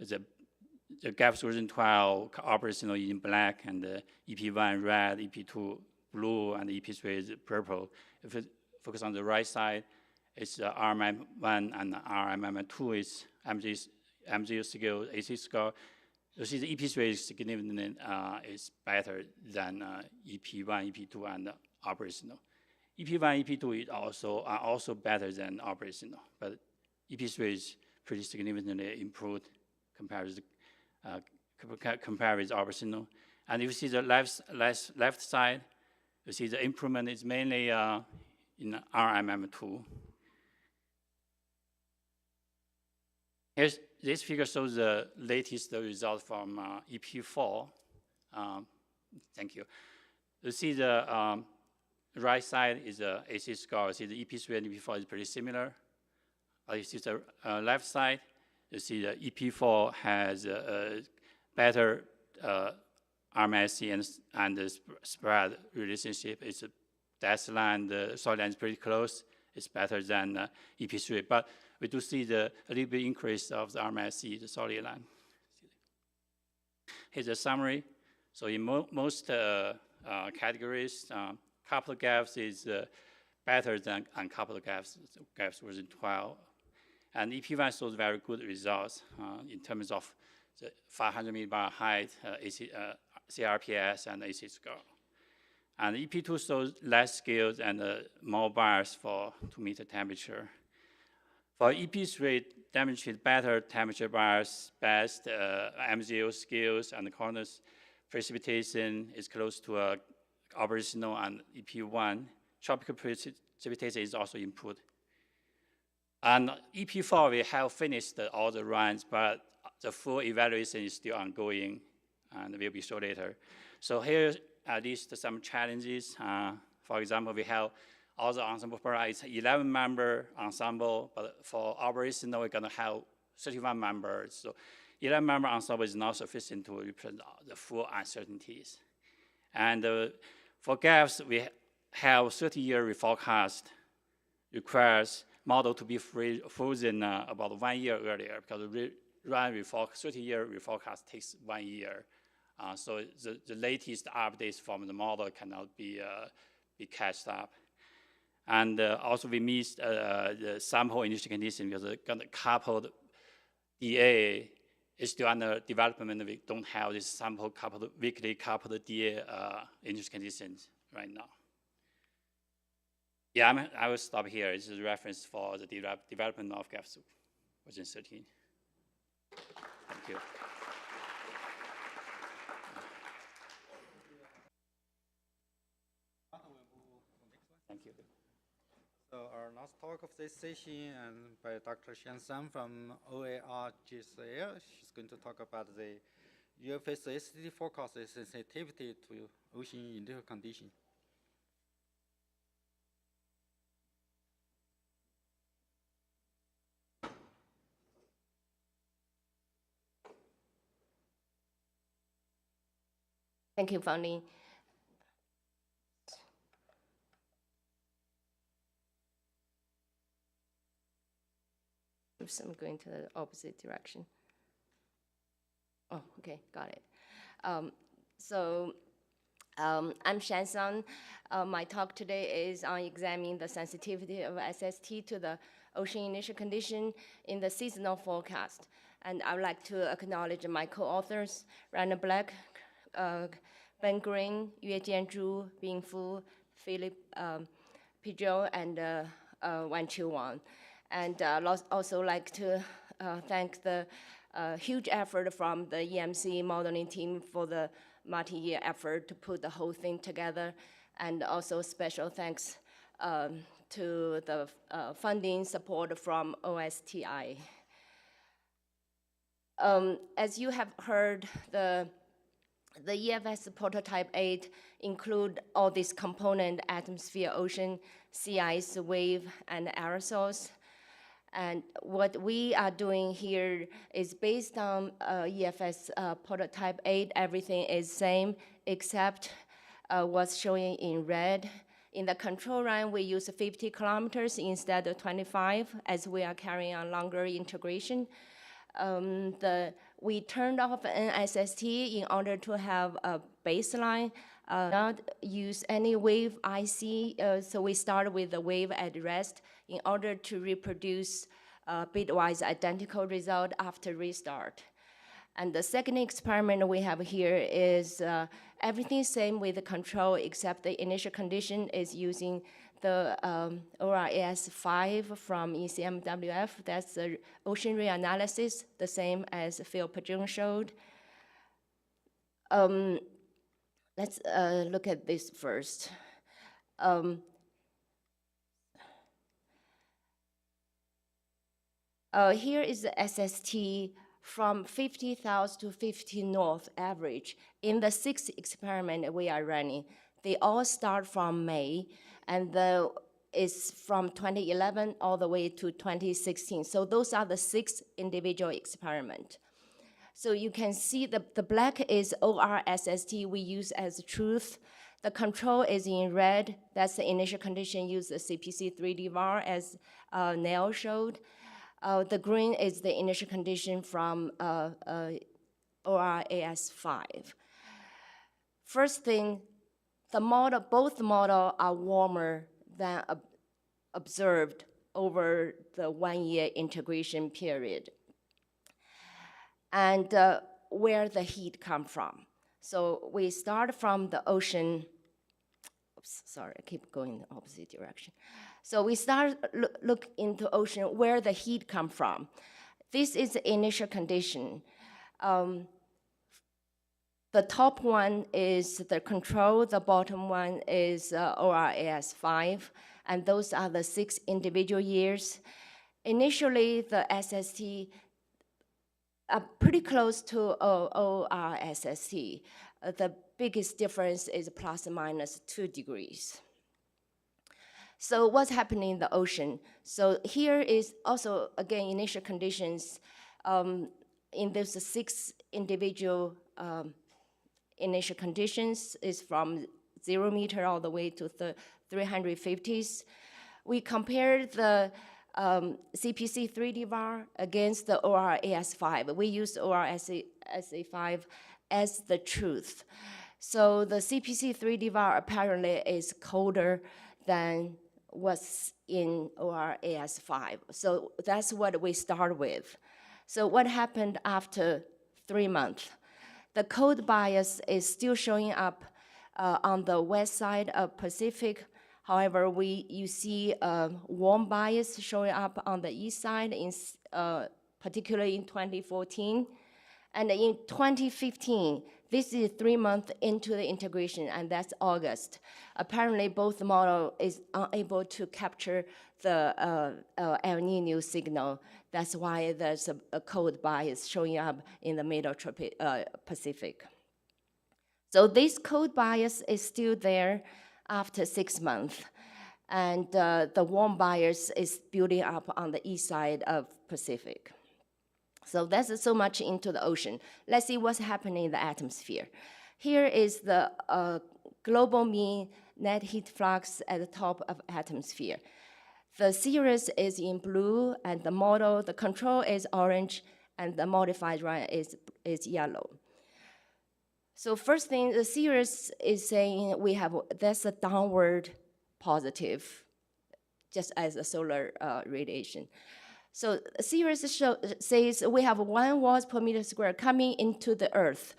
the GAPS version 12 operational in black, and the EP1 red, EP2 blue, and EP3 is purple. If you focus on the right side, it's RMM1 and RMM2 is MGO scale, AC score. You see the EP3 is significantly is better than EP1, EP2, and operational. EP1, EP2 are also better than operational, but EP3 is pretty significantly improved compared with operational. And if you see the left side, you see the improvement is mainly in RMM2. This figure shows the latest result from EP4. Thank you. You see the right side is the AC score. You see the EP3 and EP4 is pretty similar. You see the left side, you see the EP4 has a better RMSE and the spread relationship. It's a dash line, the solid line is pretty close. It's better than EP3, but we do see a little bit increase of the RMSE, the solid line. Here's a summary. So in most categories, coupled gaps is better than uncoupled gaps version 12. And EP1 shows very good results in terms of the 500 millibar height, CRPS, and AC score. And EP2 shows less scales and more bars for 2 meter temperature. For EP3, demonstrate better temperature bars, best MZO scales, and the corners precipitation is close to operational and EP1. Tropical precipitation is also improved. And EP4, we have finished all the runs, but the full evaluation is still ongoing, and will be shown later. So here, at least some challenges. For example, we have all the ensemble it's 11-member ensemble, but for operational, we're gonna have 31 members. So 11-member ensemble is not sufficient to represent the full uncertainties. And for gaps, we have 30-year reforecast requires model to be frozen about 1 year earlier, because the 30-year reforecast takes 1 year. So the latest updates from the model cannot be catched up. And also we missed the sample initial condition, because the coupled DA is still under development. We don't have this sample coupled, weekly coupled DA initial conditions right now. Yeah, I will stop here. This is a reference for the development of GAPS version 13. Thank you. Thank you. So our last talk of this session and by Dr. Xian San from OARGCL. She's going to talk about the UFS-ST forecast sensitivity to ocean industrial condition. Thank you, Fanny. Oops, I'm going to the opposite direction. Oh, okay, got it. I'm Shan San. My talk today is on examining the sensitivity of SST to the ocean initial condition in the seasonal forecast. And I would like to acknowledge my co-authors, Rana Black, Ben Green, Yuejian Zhu, Bing Fu, Philip Pijot, and Wan Qiu Wang. And also like to thank the huge effort from the EMC modeling team for the multi-year effort to put the whole thing together. And also special thanks to the funding support from OSTI. As you have heard, the UFS prototype 8 include all these components: atmosphere, ocean, sea ice, wave, and aerosols. And what we are doing here is based on UFS prototype 8. Everything is same except what's showing in red. In the control run, we use 50 kilometers instead of 25, as we are carrying on longer integration. We turned off NSST in order to have a baseline, not use any wave IC, so we start with the wave at rest in order to reproduce bitwise identical result after restart. And the second experiment we have here is everything same with the control, except the initial condition is using the ORAS5 from ECMWF. That's the ocean reanalysis, the same as Phil Pajun showed. Let's look at this first. Here is the SST from 50 south to 50 north average in the 6th experiment we are running. They all start from May, and it's from 2011 all the way to 2016. So those are the 6 individual experiments. So you can see the black is ORSST we use as truth. The control is in red. That's the initial condition, use the CPC 3D VAR as Neil showed. The green is the initial condition from ORAS5. First thing, both models are warmer than observed over the 1-year integration period. And where the heat come from. So we start from the ocean. Oops, sorry, I keep going in the opposite direction. So we start look into ocean where the heat come from. This is the initial condition. The top one is the control, the bottom one is ORAS5, and those are the 6 individual years. Initially, the SST are pretty close to ORSST. The biggest difference is plus or minus 2 degrees. So what's happening in the ocean? So here is also, again, initial conditions in those 6 individual initial conditions is from 0 meter all the way to the 350s. We compared the CPC 3D VAR against the ORAS5. We use ORAS5 as the truth. So the CPC 3D VAR apparently is colder than what's in ORAS5. So that's what we start with. So what happened after 3 months? The cold bias is still showing up on the west side of Pacific. However, you see warm bias showing up on the east side, particularly in 2014. And in 2015, this is 3 months into the integration, and that's August. Apparently, both model is unable to capture the El Nino signal. That's why there's a cold bias showing up in the middle Pacific. So this cold bias is still there after 6 months. And the warm bias is building up on the east side of Pacific. So that's so much into the ocean. Let's see what's happening in the atmosphere. Here is the global mean net heat flux at the top of atmosphere. The series is in blue, and the model, the control is orange, and the modified run is yellow. So first thing, the series is saying that's a downward positive, just as a solar radiation. So the series says we have 1 watts per meter square coming into the Earth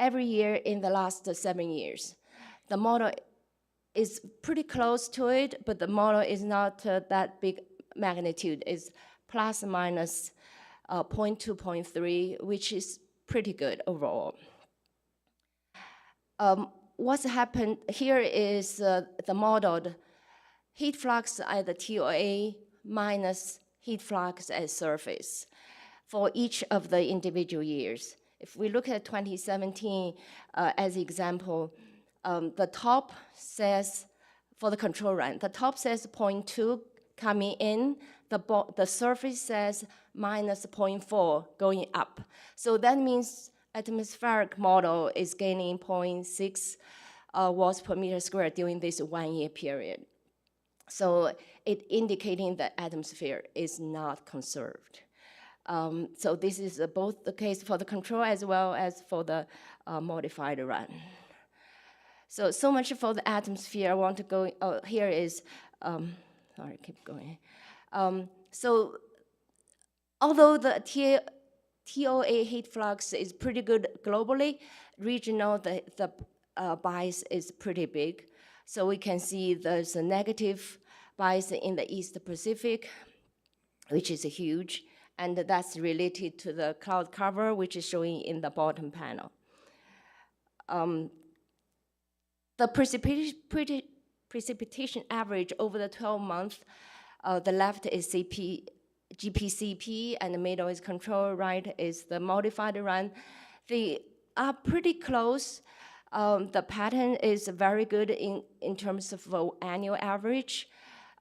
every year in the last 7 years. The model is pretty close to it, but the model is not that big magnitude. It's plus or minus 0.2, 0.3, which is pretty good overall. What's happened here is the modeled heat flux at the TOA minus heat flux at surface for each of the individual years. If we look at 2017 as example, the top says, for the control run, the top says 0.2 coming in, the surface says minus 0.4 going up. So that means atmospheric model is gaining 0.6 watts per meter square during this 1 year period. So it indicating that atmosphere is not conserved. So this is both the case for the control as well as for the modified run. So much for the atmosphere. I want to go, here is, sorry, keep going. So although the TOA heat flux is pretty good globally, regional, the bias is pretty big. So we can see there's a negative bias in the East Pacific, which is huge, and that's related to the cloud cover, which is showing in the bottom panel. The precipitation average over the 12 months, the left is GPCP, and the middle is control, right is the modified run. They are pretty close. The pattern is very good in terms of annual average.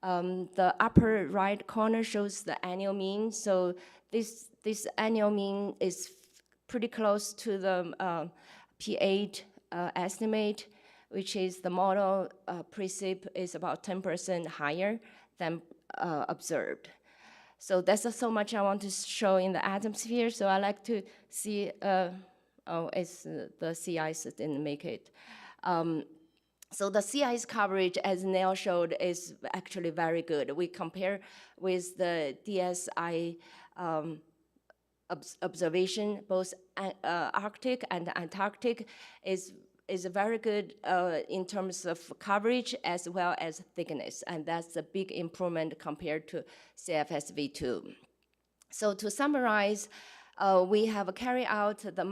The upper right corner shows the annual mean. So this annual mean is pretty close to the P8 estimate, which is the model precip is about 10% higher than observed. So that's so much I want to show in the atmosphere. So I like to see, it's the sea ice didn't make it. So the sea ice coverage, as Neil showed, is actually very good. We compare with the DSI observation, both Arctic and Antarctic is very good in terms of coverage as well as thickness, and that's a big improvement compared to CFS-V2. So to summarize, we have carried out the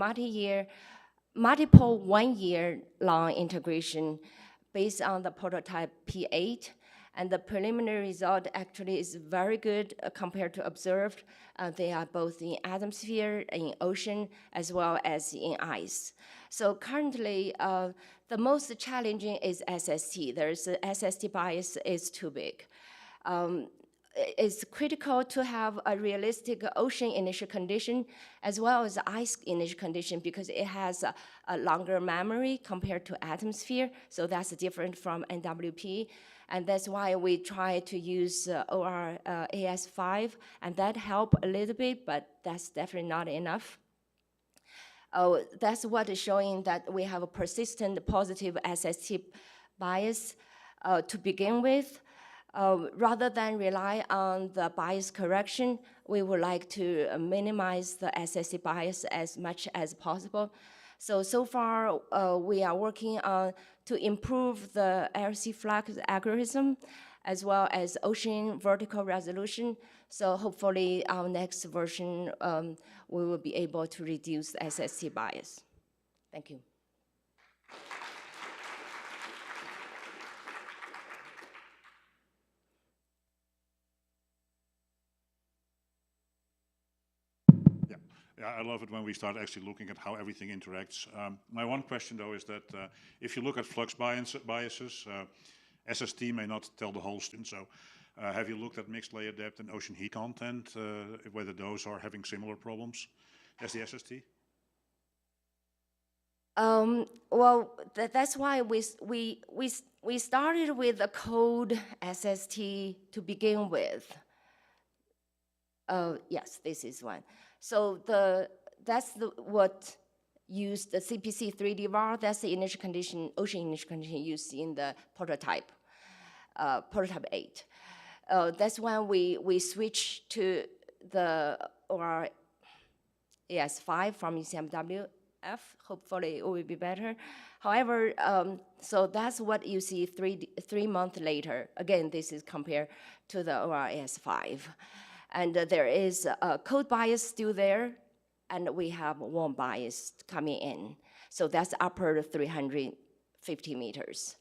multiple one-year-long integration based on the prototype P8, and the preliminary result actually is very good compared to observed. They are both in atmosphere, in ocean, as well as in ice. So currently, the most challenging is SST. There's SST bias is too big. It's critical to have a realistic ocean initial condition as well as ice initial condition because it has a longer memory compared to atmosphere. So that's different from NWP. And that's why we try to use OR AS5, and that helped a little bit, but that's definitely not enough. That's what is showing that we have a persistent positive SST bias to begin with. Rather than rely on the bias correction, we would like to minimize the SST bias as much as possible. So far, we are working on to improve the LC flux algorithm as well as ocean vertical resolution. So hopefully our next version, we will be able to reduce the SST bias. Thank you. Yeah, I love it when we start actually looking at how everything interacts. My one question, though, is that if you look at flux biases, SST may not tell the whole story. So have you looked at mixed layer depth and ocean heat content, whether those are having similar problems as the SST? Well, that's why we started with a cold SST to begin with. Yes, this is one. So that's what used the CPC 3D VAR. That's the initial condition, ocean initial condition used in the prototype 8. That's when we switched to the OR AS5 from UCMWF. Hopefully it will be better. However, so that's what you see 3 months later. Again, this is compared to the OR AS5. And there is a cold bias still there, and we have warm bias coming in. So that's upper 350 meters.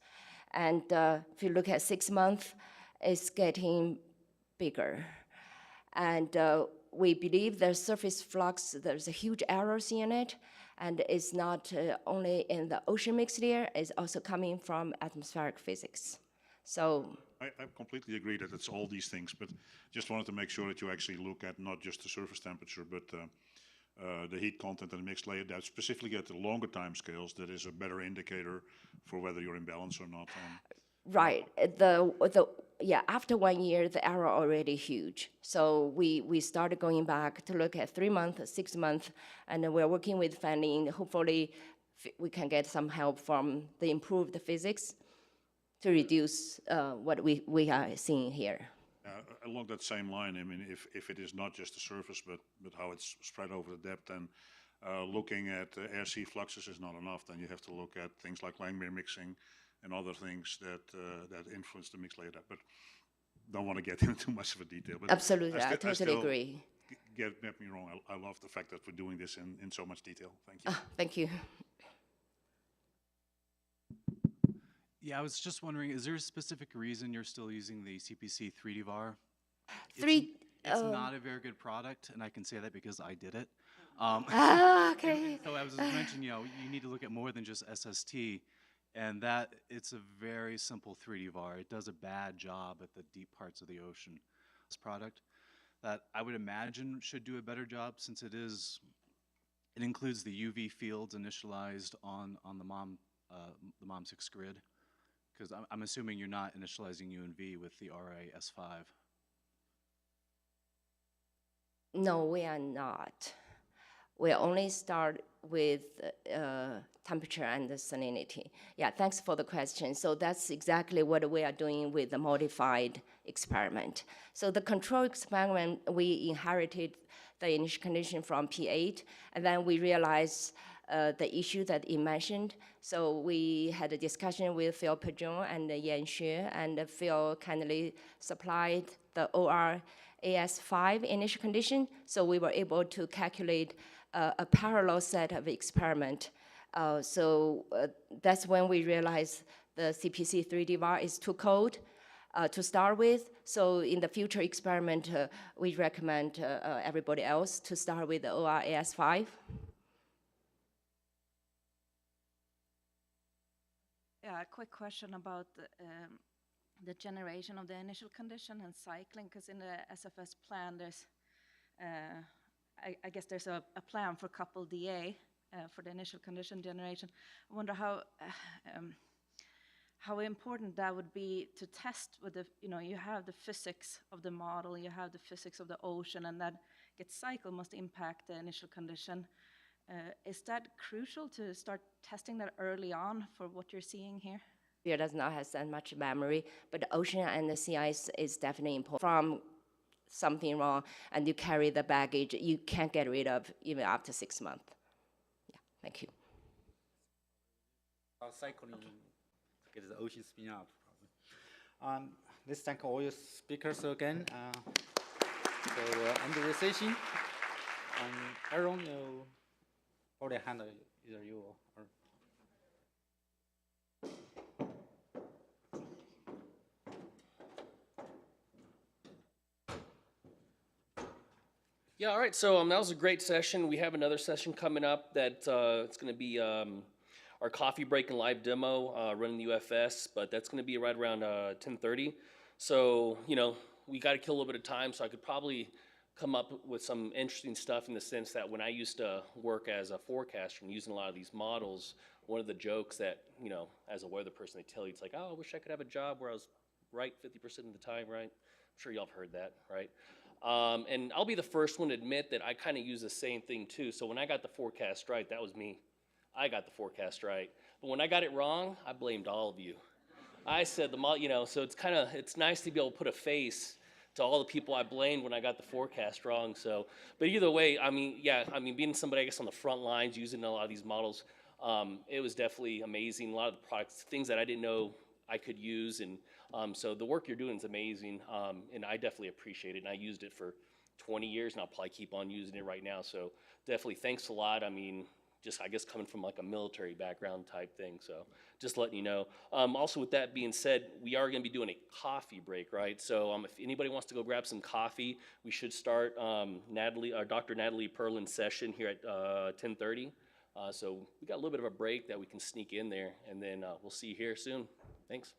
And if you look at 6 months, it's getting bigger. And we believe the surface flux, there's a huge errors in it, and it's not only in the ocean mixed layer, it's also coming from atmospheric physics. So I completely agree that it's all these things, but just wanted to make sure that you actually look at not just the surface temperature, but the heat content and the mixed layer depth, specifically at the longer time scales. That is a better indicator for whether you're in balance or not. Right. Yeah, after 1 year, the error already huge. So we started going back to look at 3 months, 6 months, and we're working with Fanning. Hopefully, we can get some help from the improved physics to reduce what we are seeing here. Along that same line, I mean, if it is not just the surface, but how it's spread over the depth, then looking at air-sea fluxes is not enough. Then you have to look at things like Langmuir mixing and other things that influence the mixed layer depth. But don't want to get into too much of a detail. But absolutely, I totally agree. Get me wrong, I love the fact that we're doing this in so much detail. Thank you. Thank you. Yeah, I was just wondering, is there a specific reason you're still using the CPC 3D VAR? It's not a very good product, and I can say that because I did it. Okay. So I was just mentioning, you need to look at more than just SST, and that it's a very simple 3D VAR. It does a bad job at the deep parts of the ocean. This product that I would imagine should do a better job since it includes the UV fields initialized on the MOM6 grid. Because I'm assuming you're not initializing UNV with the RA-S5. No, we are not. We only start with temperature and the salinity. Yeah, thanks for the question. So that's exactly what we are doing with the modified experiment. So the control experiment, we inherited the initial condition from P8, and then we realized the issue that he mentioned. So we had a discussion with Phil Perjon and Yan Xue, and Phil kindly supplied the OR-AS5 initial condition. So we were able to calculate a parallel set of experiment. That's when we realized the CPC 3D VAR is too cold to start with. So in the future experiment, we recommend everybody else to start with the OR-AS5. Yeah, a quick question about the generation of the initial condition and cycling, because in the SFS plan, there's, I guess there's a plan for coupled DA for the initial condition generation. I wonder how important that would be to test with the, you have the physics of the model, you have the physics of the ocean, and that gets cycled must impact the initial condition. Is that crucial to start testing that early on for what you're seeing here? It does not have that much memory, but the ocean and the sea ice is definitely important. From something wrong and you carry the baggage, you can't get rid of even after 6 months. Yeah, thank you. Cycling to get the ocean spin up. Let's thank all your speakers again for end the session. Aaron, you hold a hand, either you or. Yeah, all right, so that was a great session. We have another session coming up that it's going to be our coffee break and live demo running the UFS, but that's going to be right around 10:30. So, we got to kill a little bit of time, so I could probably come up with some interesting stuff in the sense that when I used to work as a forecaster and using a lot of these models, one of the jokes that, as a weather person, they tell you, it's like, oh, I wish I could have a job where I was right 50% of the time, right? I'm sure y'all have heard that, right? And I'll be the first one to admit that I kind of use the same thing too. So when I got the forecast right, that was me. I got the forecast right. But when I got it wrong, I blamed all of you. I said so it's nice to be able to put a face to all the people I blamed when I got the forecast wrong. So, but either way, being somebody, I guess, on the front lines using a lot of these models, it was definitely amazing. A lot of the products, things that I didn't know I could use, and so the work you're doing is amazing, and I definitely appreciate it. And I used it for 20 years, and I'll probably keep on using it right now. So definitely thanks a lot. I mean, just I guess coming from like a military background type thing. So just letting you know. Also, with that being said, we are going to be doing a coffee break, right? So if anybody wants to go grab some coffee, we should start Dr. Natalie Perlin's session here at 10:30. So we got a little bit of a break that we can sneak in there, and then we'll see you here soon. Thanks.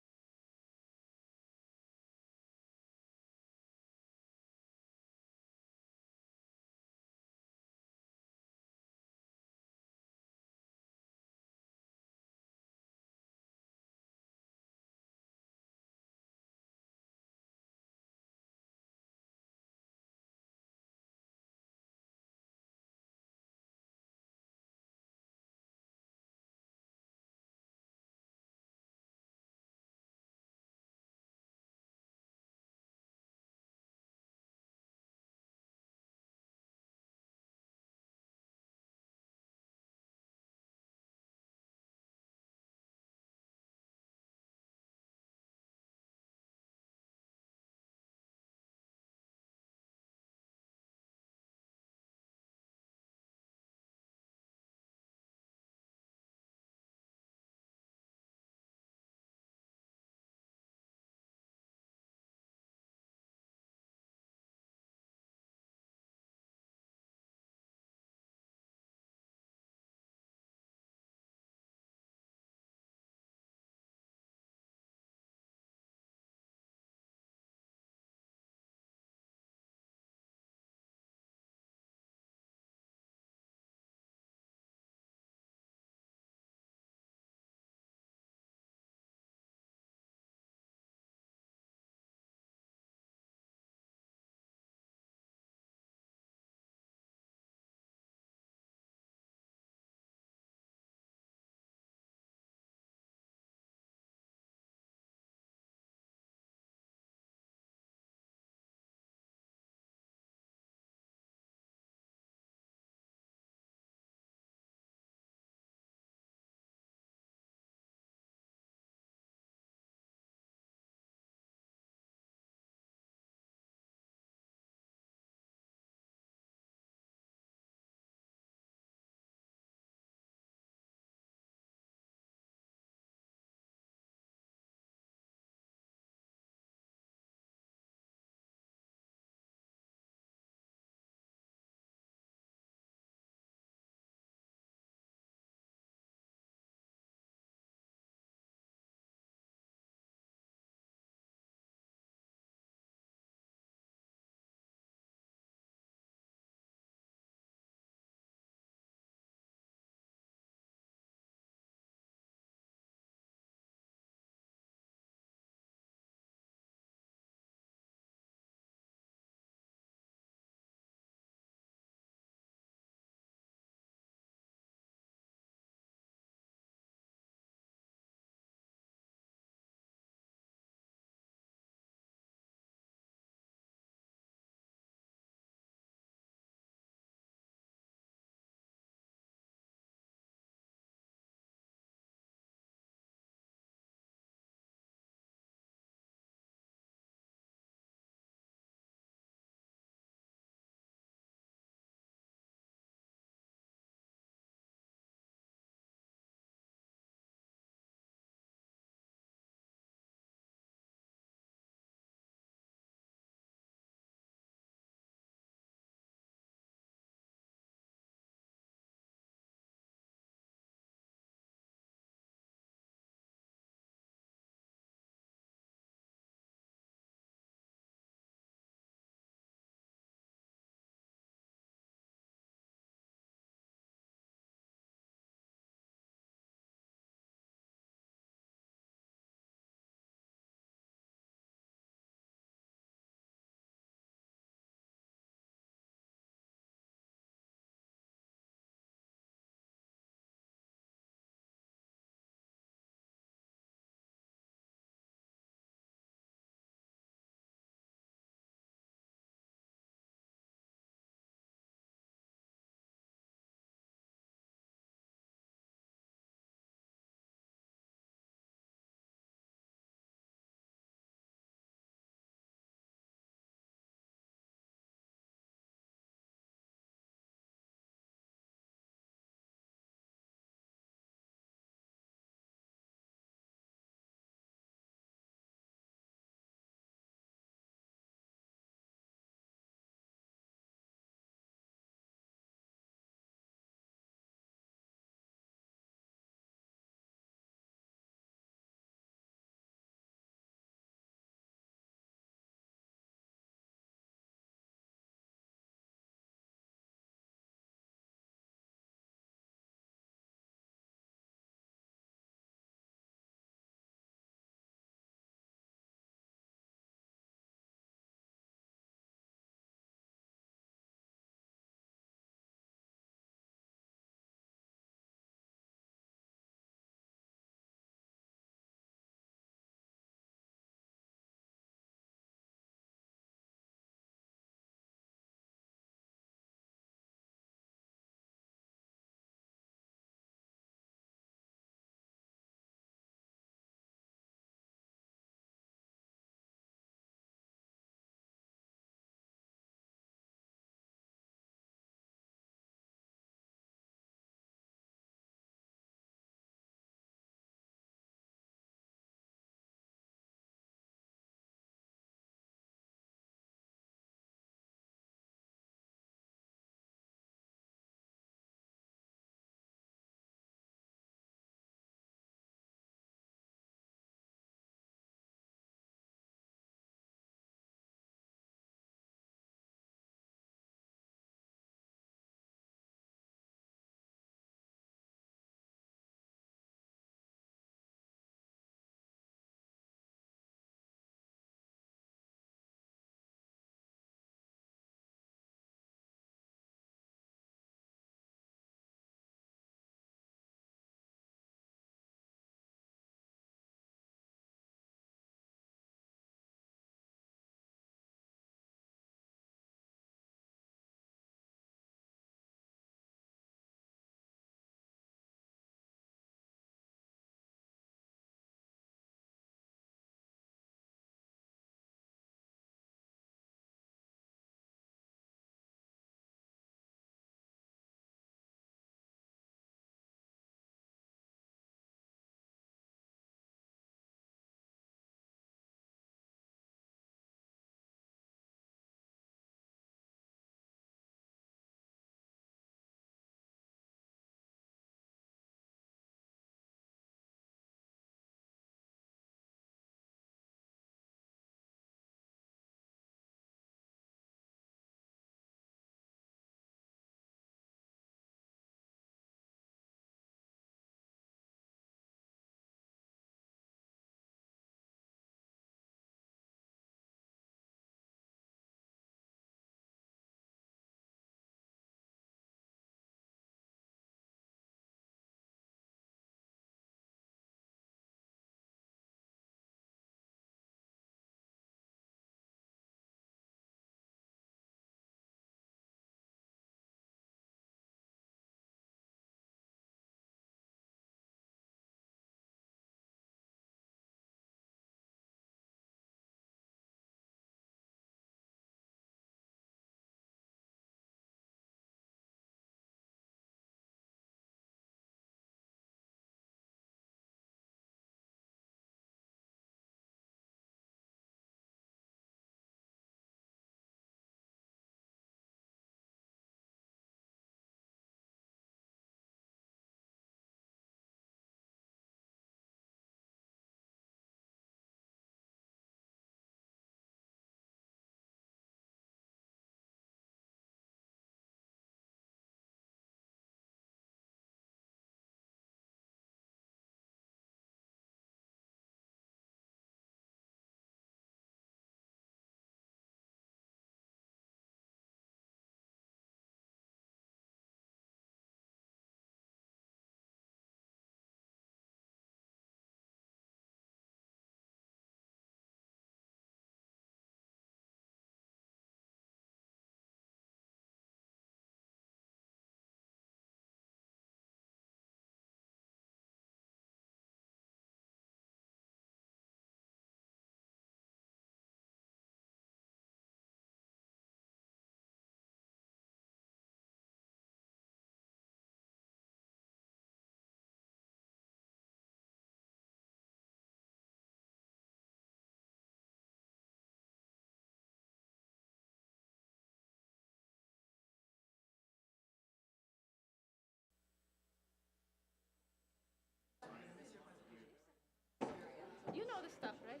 stuff, right?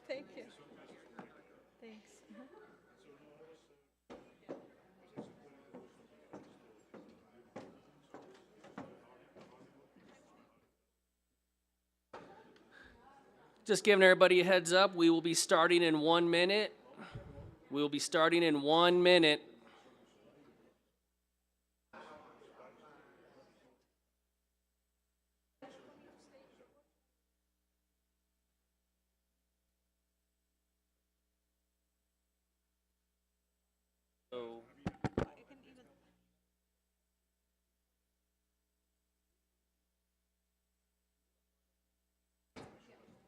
Thank you. Thanks. Just giving everybody a heads up, we will be starting in 1 minute. We will be starting in 1 minute. So,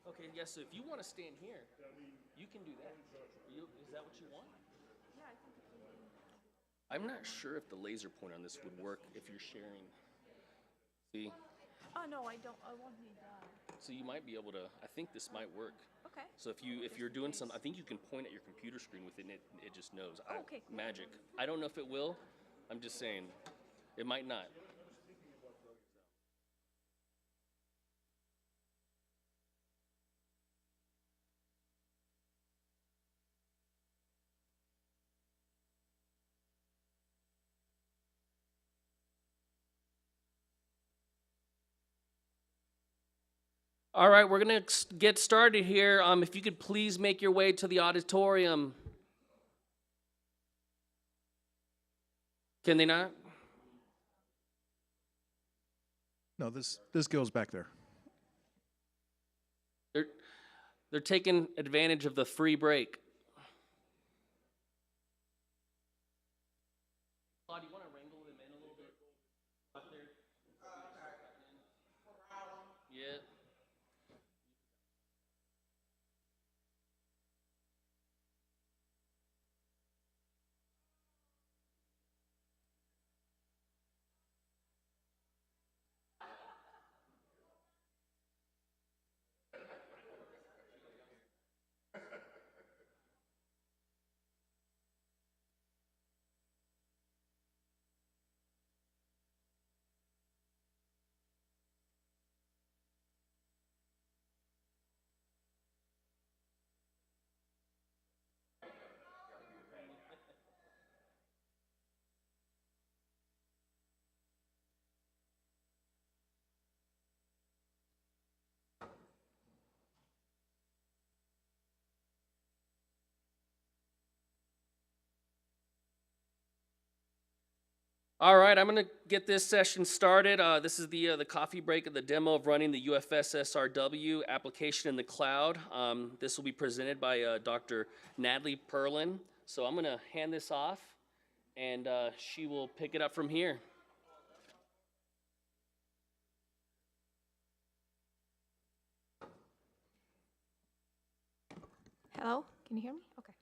okay, yes, so if you want to stand here, you can do that. Is that what you want? I'm not sure if the laser pointer on this would work if you're sharing. See? Oh, no, I don't. I won't need that. So you might be able to, I think this might work. Okay. So if you're doing some, I think you can point at your computer screen with it and it just knows. Okay, cool. Magic. I don't know if it will. I'm just saying, it might not. All right, we're gonna get started here. If you could please make your way to the auditorium. Can they not? No, this goes back there. They're taking advantage of the free break. Claude, you want to wrangle them in a little bit? Up there? Yeah. All right, I'm gonna get this session started. This is the coffee break of the demo of running the UFS SRW application in the cloud. This will be presented by Dr. Natalie Perlin. So I'm gonna hand this off, and she will pick it up from here. Hello, can you hear me? Okay.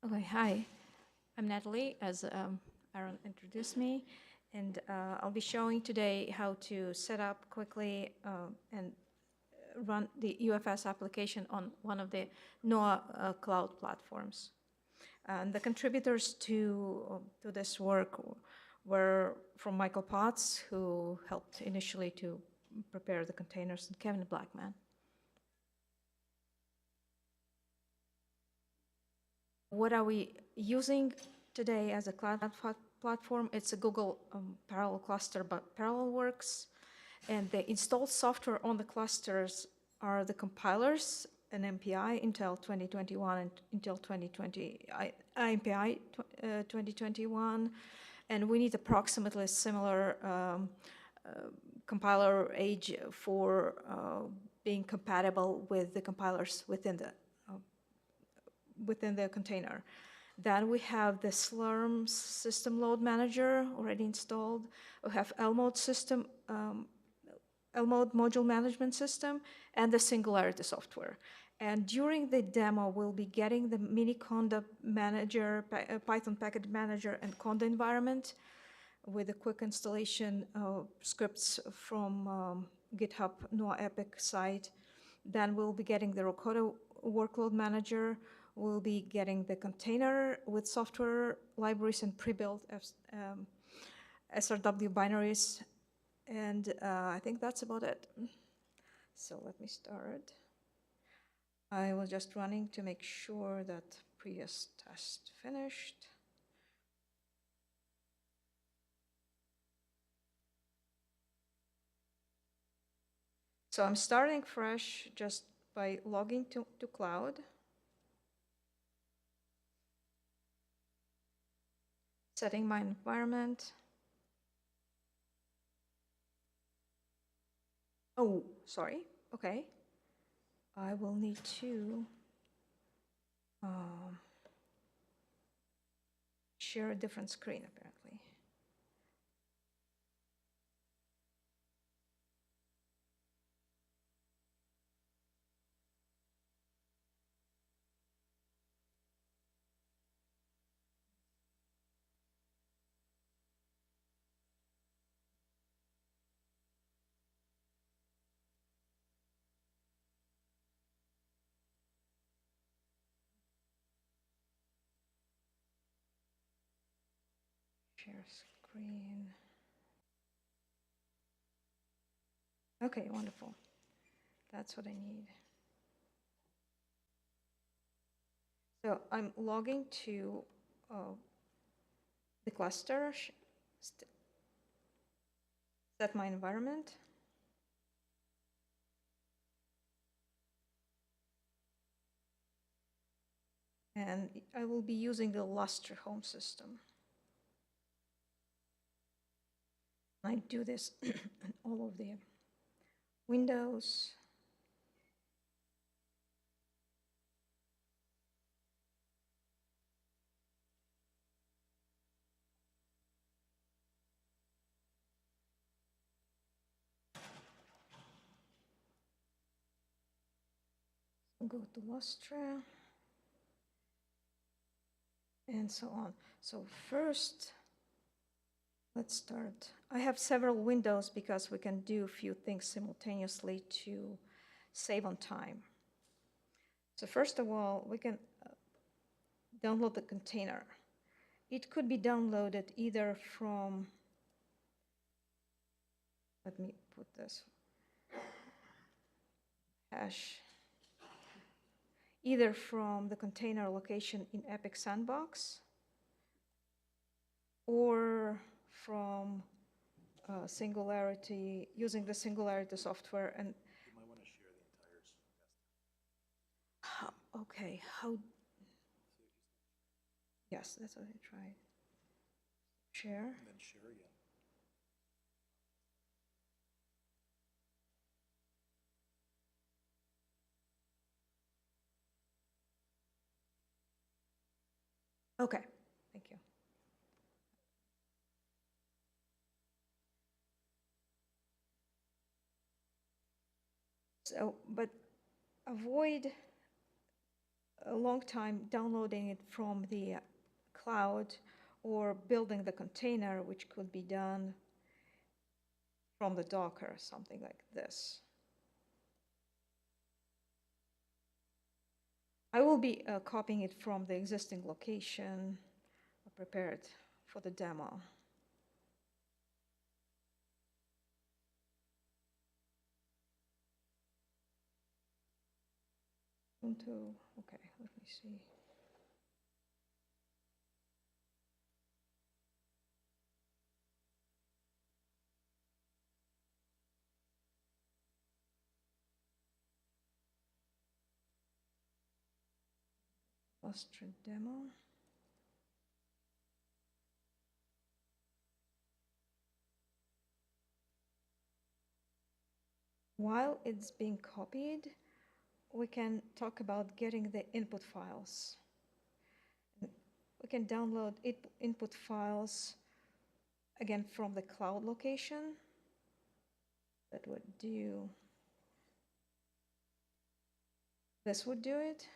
Okay, hi. I'm Natalie, as Aaron introduced me, and I'll be showing today how to set up quickly and run the UFS application on one of the NOAA cloud platforms. And the contributors to this work were from Michael Potts, who helped initially to prepare the containers, and Kevin Blackman. What are we using today as a cloud platform? It's a Google Parallel cluster, but Parallel works. And the installed software on the clusters are the compilers, an MPI, Intel 2021 and Intel 2020, IMPI 2021. And we need approximately similar compiler age for being compatible with the compilers within the container. Then we have the Slurm system load manager already installed. We have L-mode system, L-mode module management system, and the Singularity software. And during the demo, we'll be getting the mini Conda manager, Python package manager, and Conda environment with a quick installation of scripts from GitHub UFS-EPIC site. Then we'll be getting the Rokota workload manager. We'll be getting the container with software libraries and pre-built SRW binaries. And I think that's about it. So let me start. I was just running to make sure that previous test finished. So I'm starting fresh just by logging to cloud. Setting my environment. Oh, sorry. Okay. I will need to share a different screen, apparently. Share screen. Okay, wonderful. That's what I need. So I'm logging to the cluster, set my environment. And I will be using the Lustre home system. I do this on all of the windows. Go to Lustre, and so on. So first, let's start. I have several windows because we can do a few things simultaneously to save on time. So first of all, we can download the container. It could be downloaded either from, let me put this hash, either from the container location in Epic Sandbox or from Singularity, using the Singularity software. And You might want to share the entire desktop. Okay, how? Yes, that's what I tried. Share. And then share again. Okay, thank you. So, but avoid a long time downloading it from the cloud or building the container, which could be done from the Docker, something like this. I will be copying it from the existing location prepared for the demo. Okay, let me see. Lustre demo. While it's being copied, we can talk about getting the input files. we can download input files, again, from the cloud location. That would do, this would do it.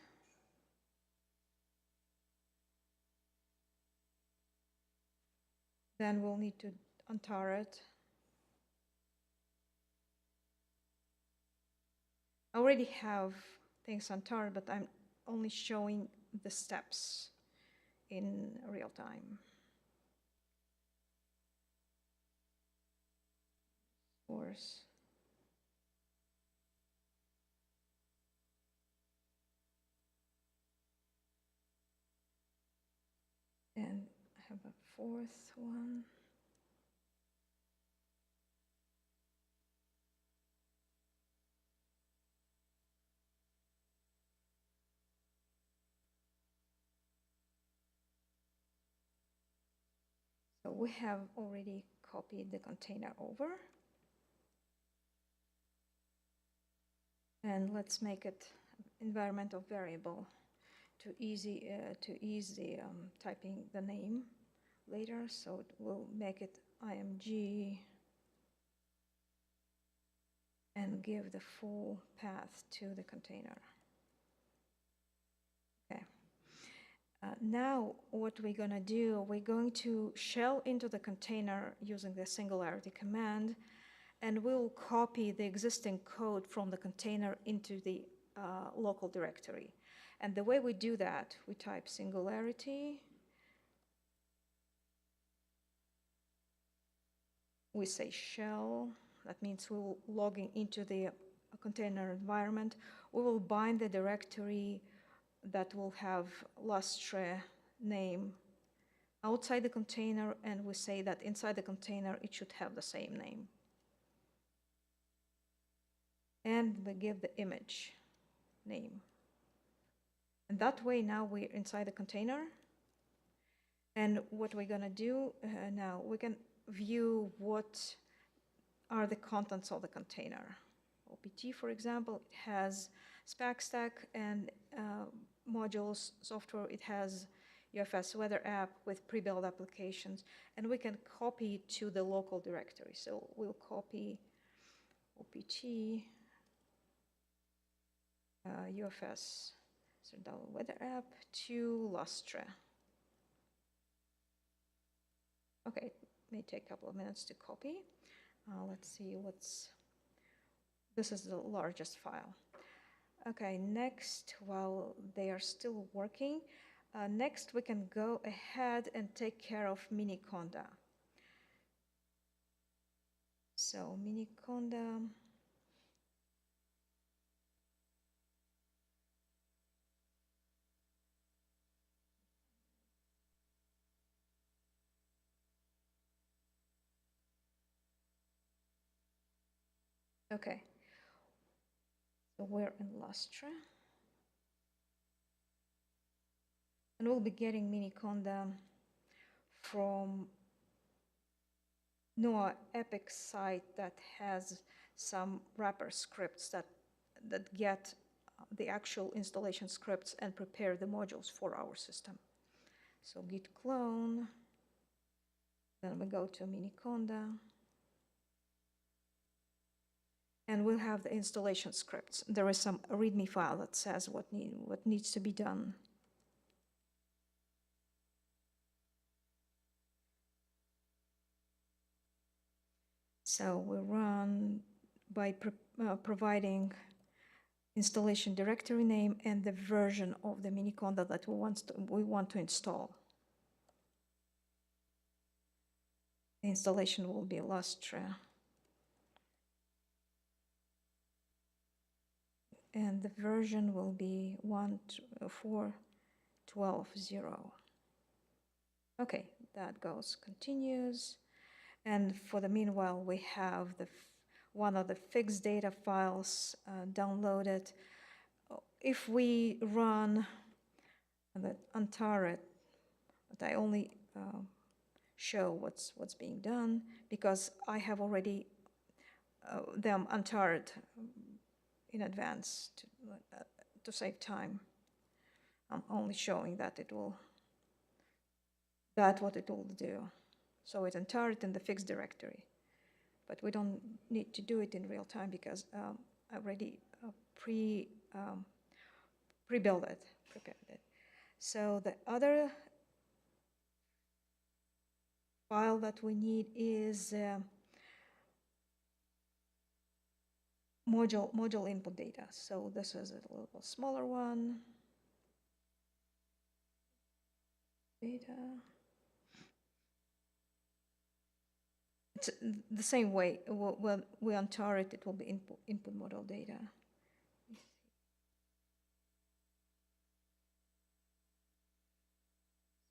Then we'll need to untar it. I already have things untarred, but I'm only showing the steps in real time. Source. And I have a fourth one. So we have already copied the container over. And let's make it environmental variable to ease the typing the name later. So we'll make it img and give the full path to the container. Okay. Now what we're going to do, we're going to shell into the container using the singularity command, and we'll copy the existing code from the container into the local directory. And the way we do that, we type singularity, we say shell, that means we'll log into the container environment. We will bind the directory that will have lustre name outside the container, and we say that inside the container it should have the same name. And we give the image name. And that way now we're inside the container. And what we're gonna do now, we can view what are the contents of the container. OPT, for example, it has spec stack and modules, software. It has UFS weather app with pre-built applications, and we can copy it to the local directory. So we'll copy OPT, UFS weather app to lustre. Okay, it may take a couple of minutes to copy. Let's see this is the largest file. Okay, next, while they are still working, next we can go ahead and take care of Miniconda. So Miniconda, okay, so we're in lustre. And we'll be getting Miniconda from UFS-EPIC site that has some wrapper scripts that get the actual installation scripts and prepare the modules for our system. So git clone, then we go to Miniconda, and we'll have the installation scripts. There is some README file that says what needs to be done. So we run by providing installation directory name and the version of the Miniconda that we want to install. The installation will be lustre. And the version will be 1.4.12.0. Okay, that continues. And for the meanwhile, we have one of the fixed data files downloaded. If we run the untar it, but I only show what's being done because I have already them untarred in advance to save time. I'm only showing that it will That's what it will do. So it enter it in the fixed directory. But we don't need to do it in real time because I already prepared it. So the other file that we need is module input data. So this is a little smaller one. Data. It's the same way. When we enter it, it will be input model data.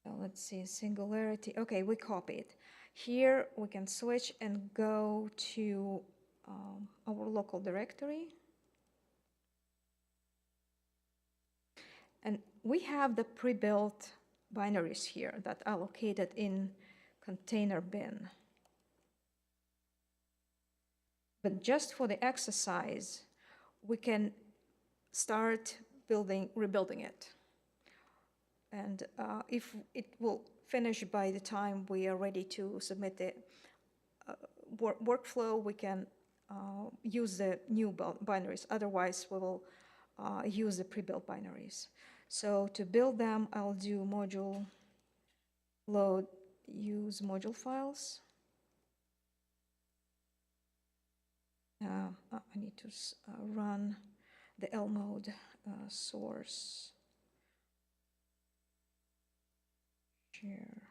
So let's see, singularity. Okay, we copy it. Here we can switch and go to our local directory. And we have the pre-built binaries here that are located in container bin. But just for the exercise, we can start rebuilding it. And if it will finish by the time we are ready to submit the workflow, we can use the new binaries. Otherwise, we will use the pre-built binaries. So to build them, I'll do module load use module files. I need to run the lmode source share.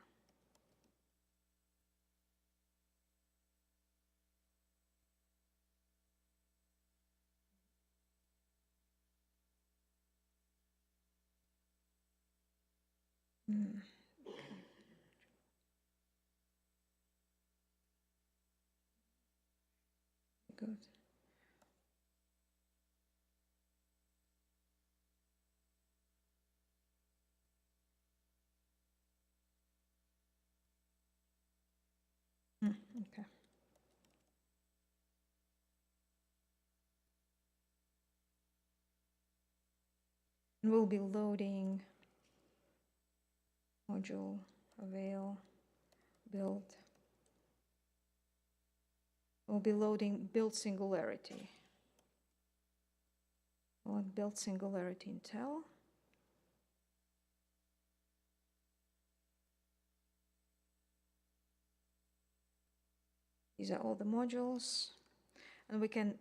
Okay. Good. Okay. And we'll be loading module avail build. We'll be loading build singularity. We'll build singularity Intel. These are all the modules, and we can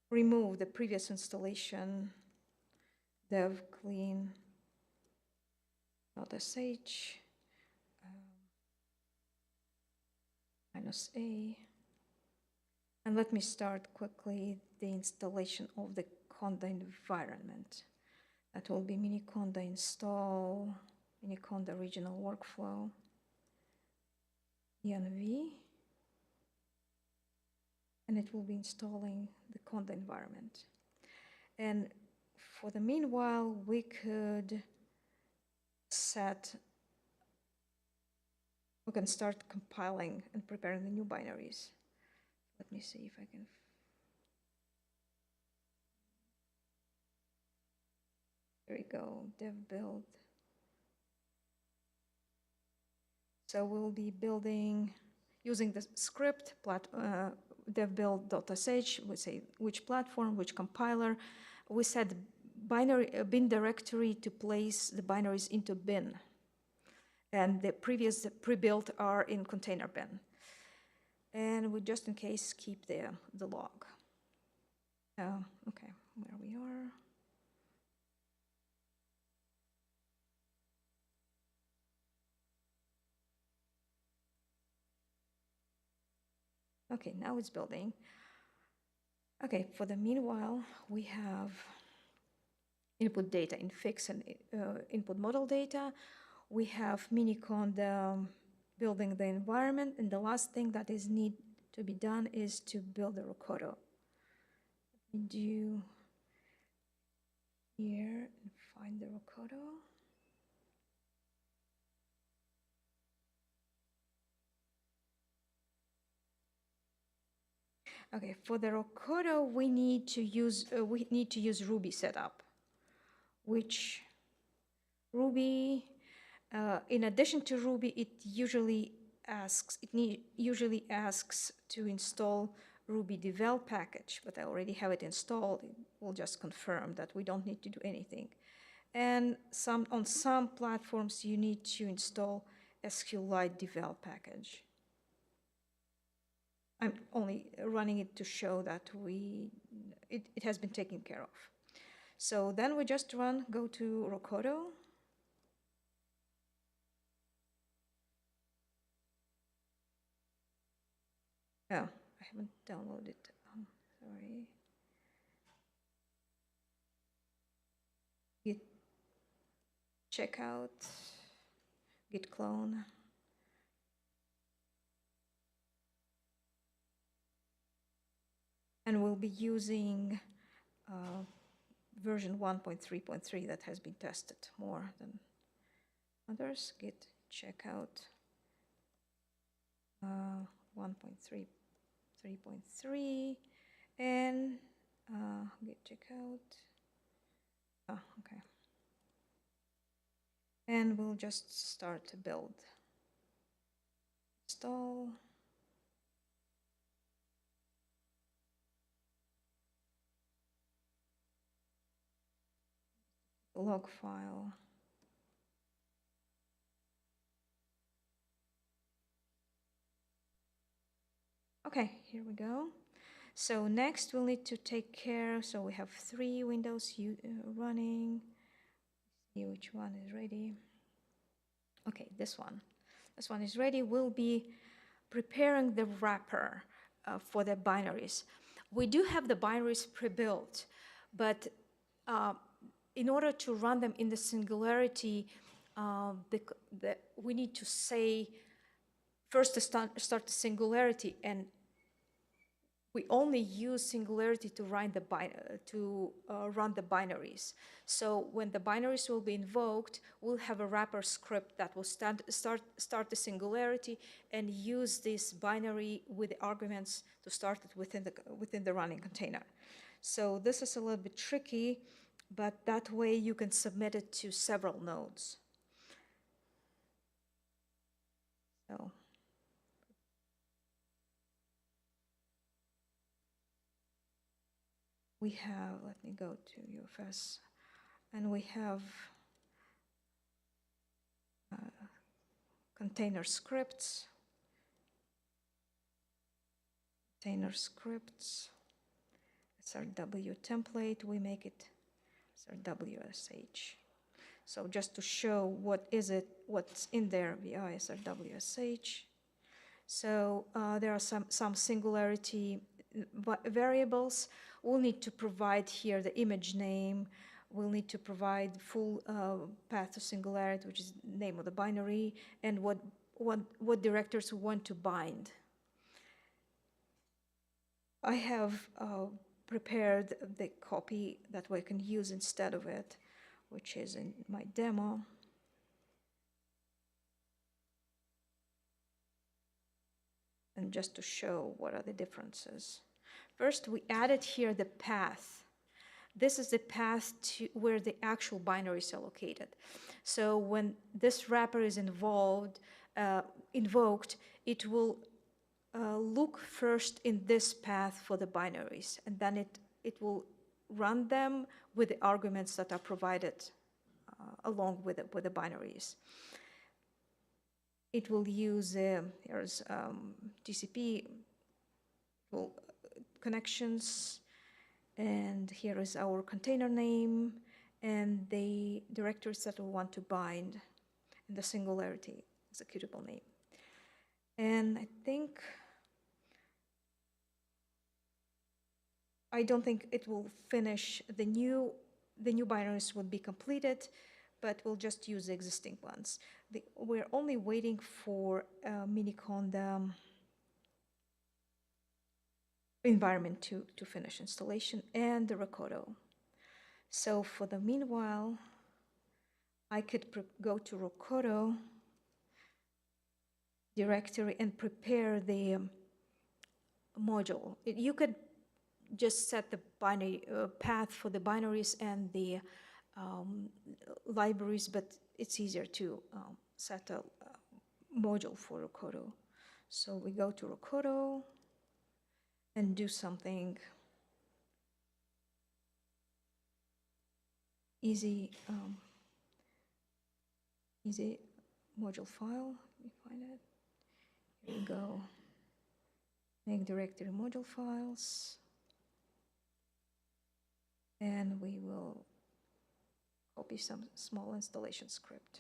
remove the previous installation dev clean .sh -a, and let me start quickly the installation of the Conda environment. That will be miniconda install, miniconda regional workflow, env, and it will be installing the Conda environment. And for the meanwhile, we could we can start compiling and preparing the new binaries. Let me see if I can. There we go, dev build. So we'll be building, using the script, dev build.sh, we say which platform, which compiler. We set bin directory to place the binaries into bin. And the previous pre-built are in container bin. And we just in case keep the log. Okay, where we are. Okay, now it's building. Okay, for the meanwhile, we have input data in fix and input model data. We have miniconda building the environment, and the last thing that is need to be done is to build the Rocoto. Let me do here and find the Rocoto. Okay, for the Rocoto, we need to use Ruby setup, which Ruby In addition to Ruby, it usually asks to install Ruby devel package, but I already have it installed. It will just confirm that we don't need to do anything. And on some platforms, you need to install SQLite devel package. I'm only running it to show that it has been taken care of. So then we just go to Rocoto. Oh, I haven't downloaded. Sorry. Git checkout, git clone. And we'll be using version 1.3.3 that has been tested more than others. Git checkout 1.3.3 and git checkout. Oh, okay. And we'll just start to build. Install. Log file. Okay, here we go. So next we'll need to take care, so we have 3 windows running. See which one is ready. Okay, this one. This one is ready. We'll be preparing the wrapper for the binaries. We do have the binaries pre-built, but in order to run them in the Singularity, we need to say first to start the Singularity, and we only use Singularity to run the binaries. So when the binaries will be invoked, we'll have a wrapper script that will start the Singularity and use this binary with the arguments to start it within the running container. So this is a little bit tricky, but that way you can submit it to several nodes. So we have, let me go to UFS, and we have container scripts. Container scripts. It's our W template. We make it SRWSH. So just to show what's in there, VI SRWSH. So there are some Singularity variables. We'll need to provide here the image name. We'll need to provide full path to Singularity, which is the name of the binary, and what directors we want to bind. I have prepared the copy that we can use instead of it, which is in my demo. And just to show what are the differences. First, we added here the path. This is the path to where the actual binaries are located. So when this wrapper is invoked, it will look first in this path for the binaries, and then it will run them with the arguments that are provided along with the binaries. It will use here's TCP connections, and here is our container name and the directories that we want to bind in the Singularity executable name. And I don't think it will finish. The new binaries will be completed, but we'll just use the existing ones. We're only waiting for Miniconda environment to finish installation and the Rocoto. So for the meanwhile, I could go to Rocoto directory and prepare the module. You could just set the binary path for the binaries and the libraries, but it's easier to set a module for Rokoto. So we go to Rokoto and do something easy, easy module file. Let me find it. Here we go. Make directory module files. And we will copy some small installation script.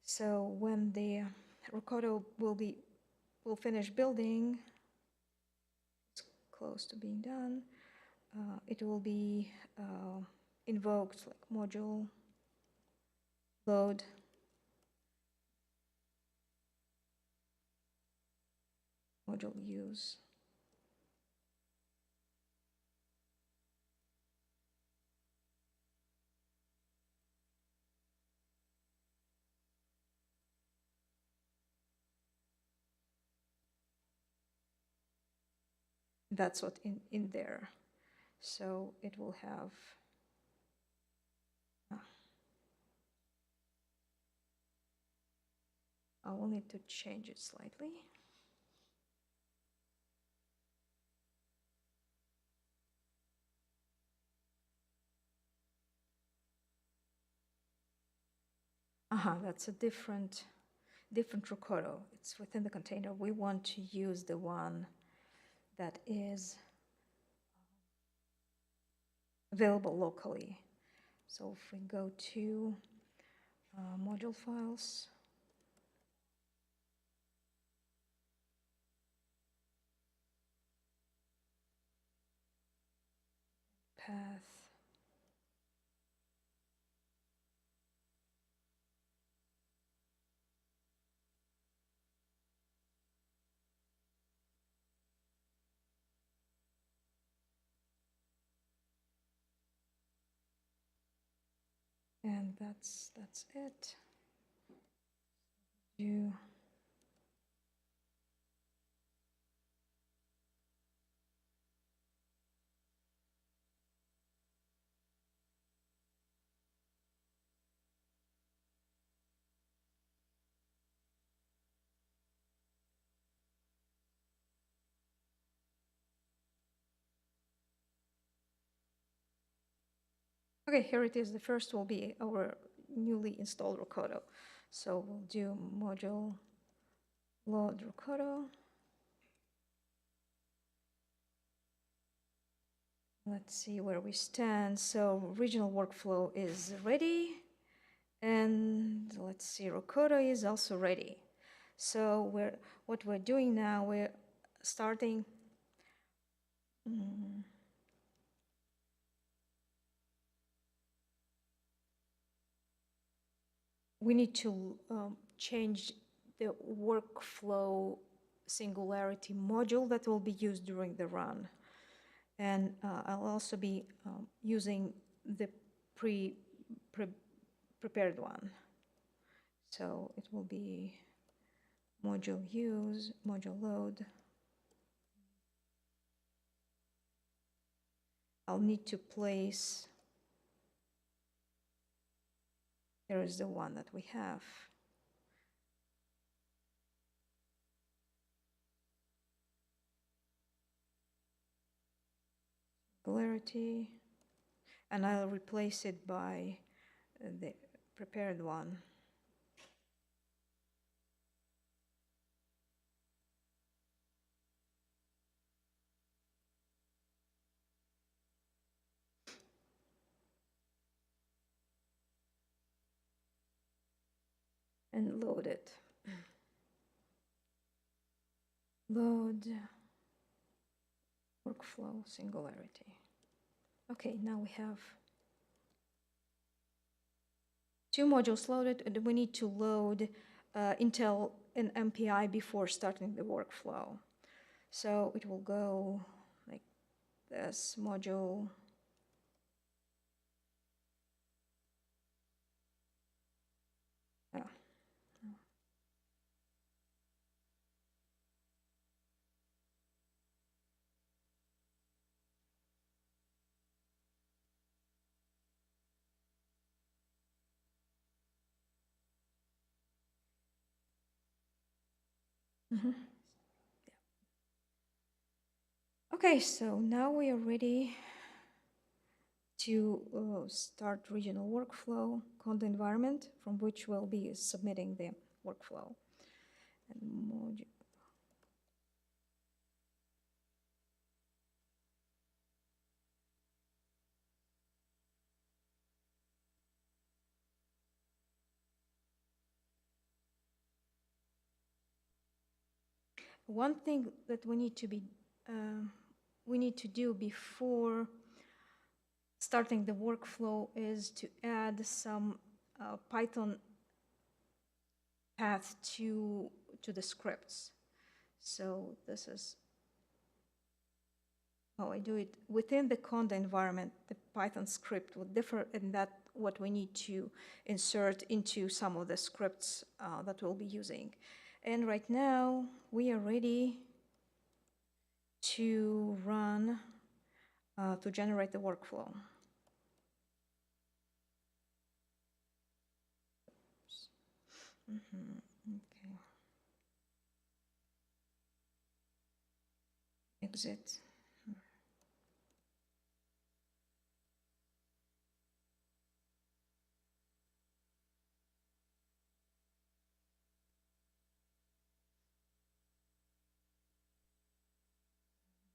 So when the Rokoto will finish building, it's close to being done, it will be invoked like module load. Module use. That's what in there. So it will have I will need to change it slightly. That's a different Rokoto. It's within the container. We want to use the one that is available locally. So if we go to module files, path, and that's it. Do Okay, here it is. The first will be our newly installed Rokoto. So we'll do module load Rokoto. Let's see where we stand. So regional workflow is ready. And let's see, Rokoto is also ready. So what we're doing now, we're starting. We need to change the workflow singularity module that will be used during the run. And I'll also be using the prepared one. So it will be module use, module load. I'll need to place, here is the one that we have. Singularity, and I'll replace it by the prepared one. And load it. Load workflow singularity. Okay, now we have two modules loaded, and we need to load Intel and MPI before starting the workflow. So it will go like this module. Okay, so now we are ready to start regional workflow content environment from which we'll be submitting the workflow. And module. One thing that we need to do before starting the workflow is to add some Python path to the scripts. So this is how I do it. Within the conda environment, the Python script will differ in that what we need to insert into some of the scripts that we'll be using. And right now, we are ready to run, to generate the workflow. Okay. Exit.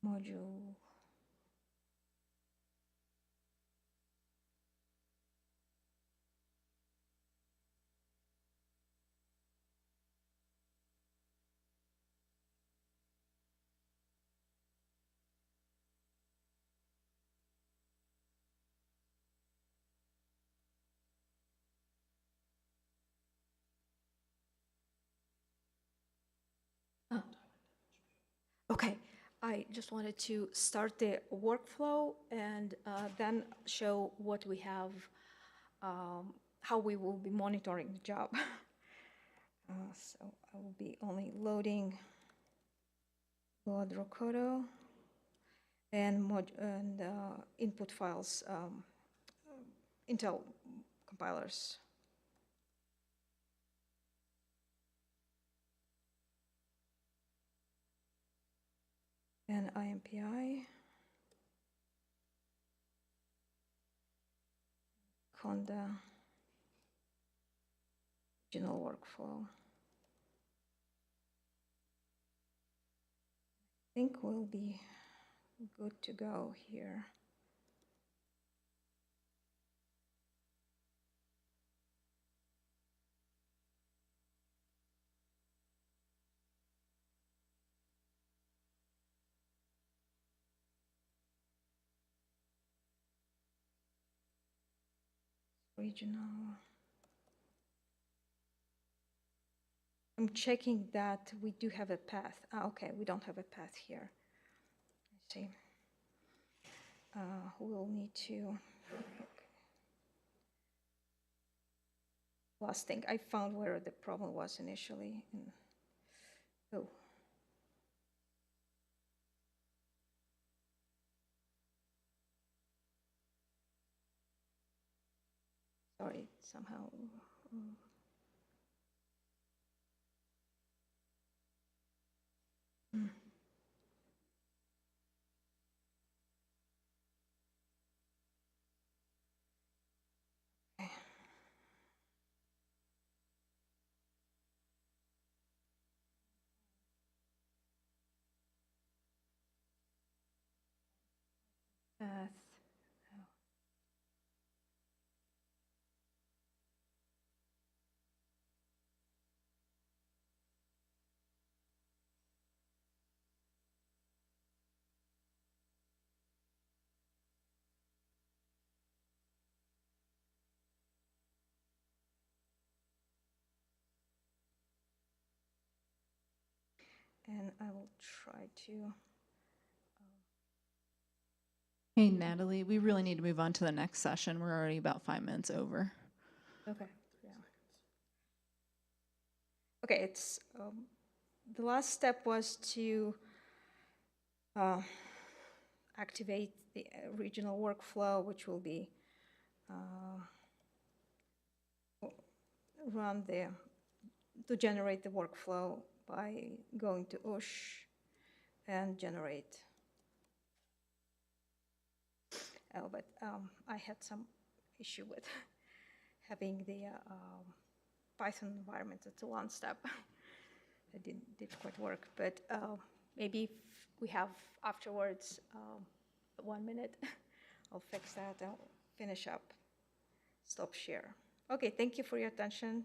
Module. Okay, I just wanted to start the workflow and then show what we have, how we will be monitoring the job. So I will be only loading Rocoto and input files, Intel compilers. And IMPI, Conda, regional workflow. I think we'll be good to go here. Regional. I'm checking that we do have a path. Okay, we don't have a path here. Let's see. We'll need to. Last thing, I found where the problem was initially. Oh. Sorry, somehow. Okay. Path. And I will try to. Hey, Natalie, we really need to move on to the next session. We're already about 5 minutes over. Okay. Yeah. Okay, it's the last step was to activate the regional workflow, which will be run to generate the workflow by going to OSH and generate. Oh, but I had some issue with having the Python environment. It's a one step. It didn't quite work, but maybe if we have afterwards 1 minute, I'll fix that. I'll finish up. Stop share. Okay, thank you for your attention.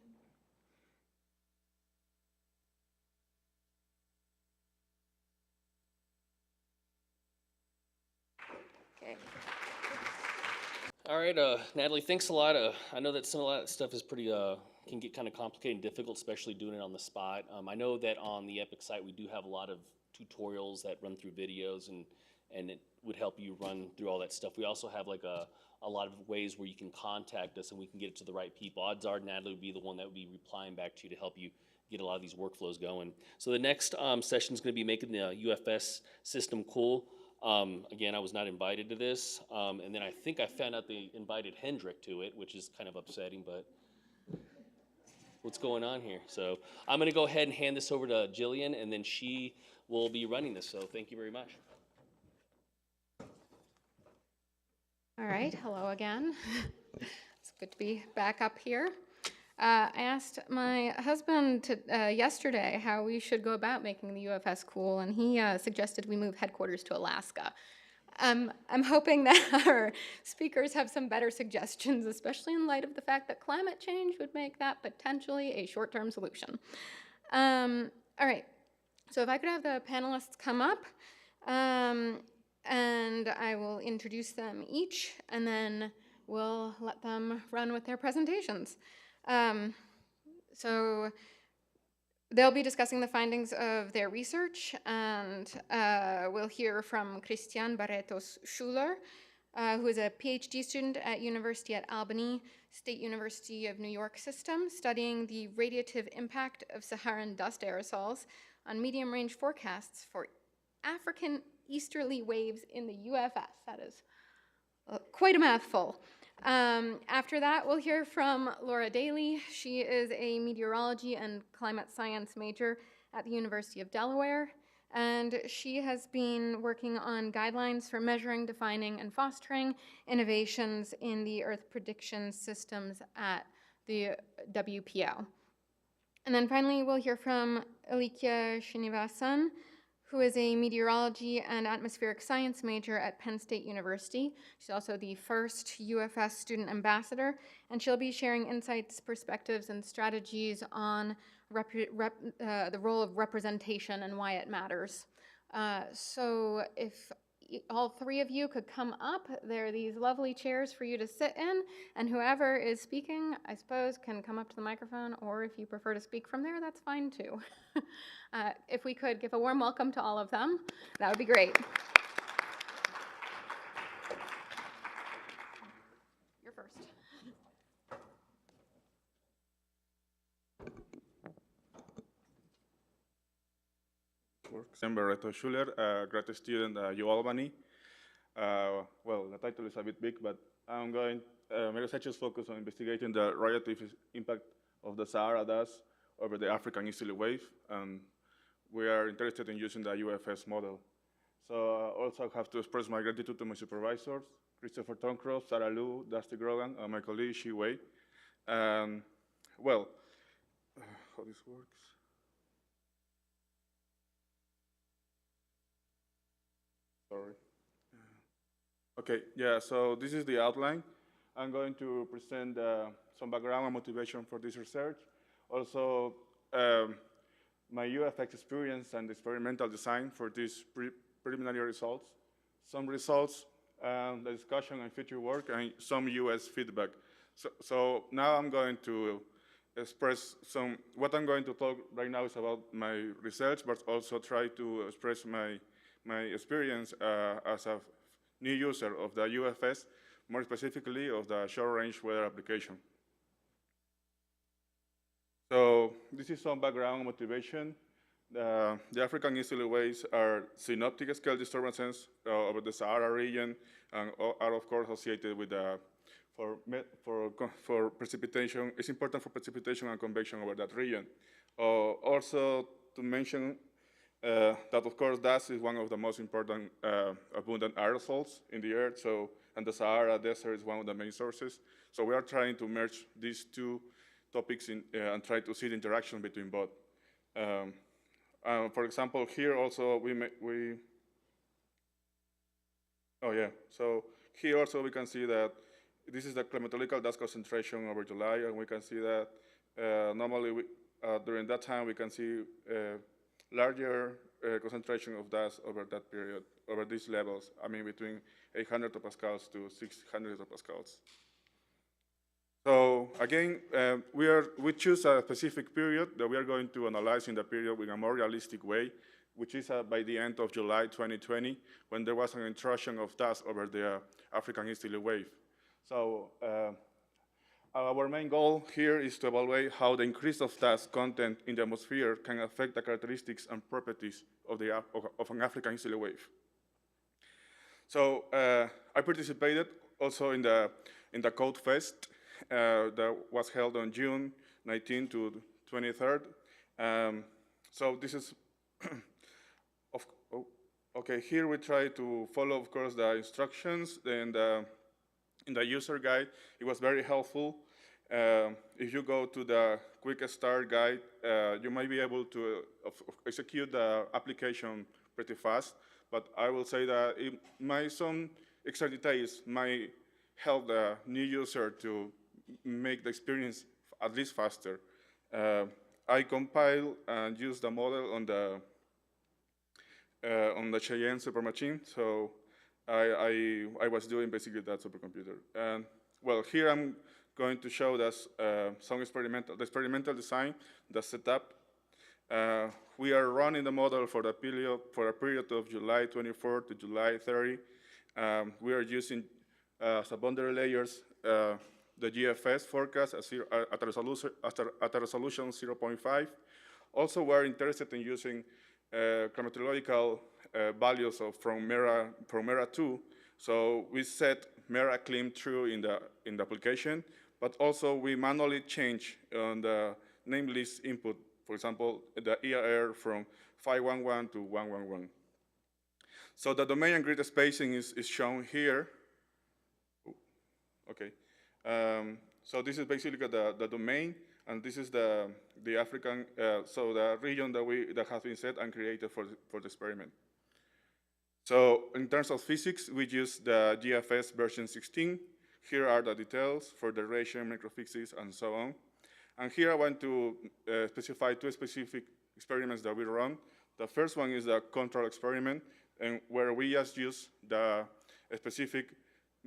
Okay. All right, Natalie, thanks a lot. I know that a lot of stuff is pretty, can get kind of complicated and difficult, especially doing it on the spot. I know that on the EPIC site, we do have a lot of tutorials that run through videos, and it would help you run through all that stuff. We also have like a lot of ways where you can contact us and we can get it to the right people. Odds are Natalie would be the one that would be replying back to you to help you get a lot of these workflows going. So the next session is going to be making the UFS system cool. Again, I was not invited to this, and then I think I found out they invited Hendrik to it, which is kind of upsetting, but what's going on here? So I'm going to go ahead and hand this over to Jillian, and then she will be running this, so thank you very much. All right, hello again. It's good to be back up here. I asked my husband yesterday how we should go about making the UFS cool, and he suggested we move headquarters to Alaska. I'm hoping that our speakers have some better suggestions, especially in light of the fact that climate change would make that potentially a short-term solution. All right, so if I could have the panelists come up, and I will introduce them each, and then we'll let them run with their presentations. So they'll be discussing the findings of their research, and we'll hear from Christian Barretos Schuler, who is a PhD student at University at Albany, State University of New York system, studying the radiative impact of Saharan dust aerosols on medium-range forecasts for African easterly waves in the UFS. That is quite a mouthful. After that, we'll hear from Laura Daly. She is a meteorology and climate science major at the University of Delaware, and she has been working on guidelines for measuring, defining, and fostering innovations in the Earth prediction systems at the WPO. And then finally, we'll hear from Alikya Srinivasan, who is a meteorology and atmospheric science major at Penn State University. She's also the first UFS student ambassador, and she'll be sharing insights, perspectives, and strategies on the role of representation and why it matters. So if all three of you could come up, there are these lovely chairs for you to sit in, and whoever is speaking, I suppose, can come up to the microphone, or if you prefer to speak from there, that's fine too. If we could give a warm welcome to all of them, that would be great. You're first. I'm Barreto Schuler, a graduate student at UAlbany. Well, the title is a bit big, but I'm going, my research is focused on investigating the radiative impact of the Sahara dust over the African easterly wave. We are interested in using the UFS model. So I also have to express my gratitude to my supervisors, Christopher Toncroft, Sarah Liu, Dusty Grogan, and my colleague, Shi Wei. Well, how this works? Sorry. Okay, yeah, so this is the outline. I'm going to present some background and motivation for this research. Also, my UFX experience and experimental design for these preliminary results. Some results, the discussion and future work, and some US feedback. So now I'm going to express what I'm going to talk right now is about my research, but also try to express my experience as a new user of the UFS, more specifically of the short-range weather application. So this is some background motivation. The African easterly waves are synoptic scale disturbances over the Sahara region and are of course associated with for precipitation. It's important for precipitation and convection over that region. Also, to mention that, of course, dust is one of the most important abundant aerosols in the Earth, and the Sahara Desert is one of the main sources. So we are trying to merge these two topics and try to see the interaction between both. For example, here also so here also we can see that this is the climatological dust concentration over July, and we can see that normally during that time we can see larger concentration of dust over that period, over these levels. I mean, between 800 hectopascals to 600 hectopascals. So again, we choose a specific period that we are going to analyze in the period in a more realistic way, which is by the end of July 2020, when there was an intrusion of dust over the African easterly wave. So our main goal here is to evaluate how the increase of dust content in the atmosphere can affect the characteristics and properties of an African easterly wave. So I participated also in the Code Fest that was held on June 19 to 23rd. So this is, okay, here we try to follow, of course, the instructions and in the user guide. It was very helpful. If you go to the quick start guide, you might be able to execute the application pretty fast, but I will say that some extra details might help the new user to make the experience at least faster. I compile and use the model on the Cheyenne supermachine, so I was doing basically that supercomputer. And well, here I'm going to show us some experimental design, the setup. We are running the model for a period of July 24 to July 30. We are using as a boundary layers the GFS forecast at a resolution 0.5. Also, we're interested in using climatological values from MERA2. So we set MERA clim true in the application, but also we manually change on the name list input, for example, the ERR from 511 to 111. So the domain and grid spacing is shown here. Okay. So this is basically the domain, and this is the African, so the region that has been set and created for the experiment. So in terms of physics, we use the GFS version 16. Here are the details for the duration, microphysics, and so on. And here I want to specify two specific experiments that we run. The first one is the control experiment, and where we just use the specific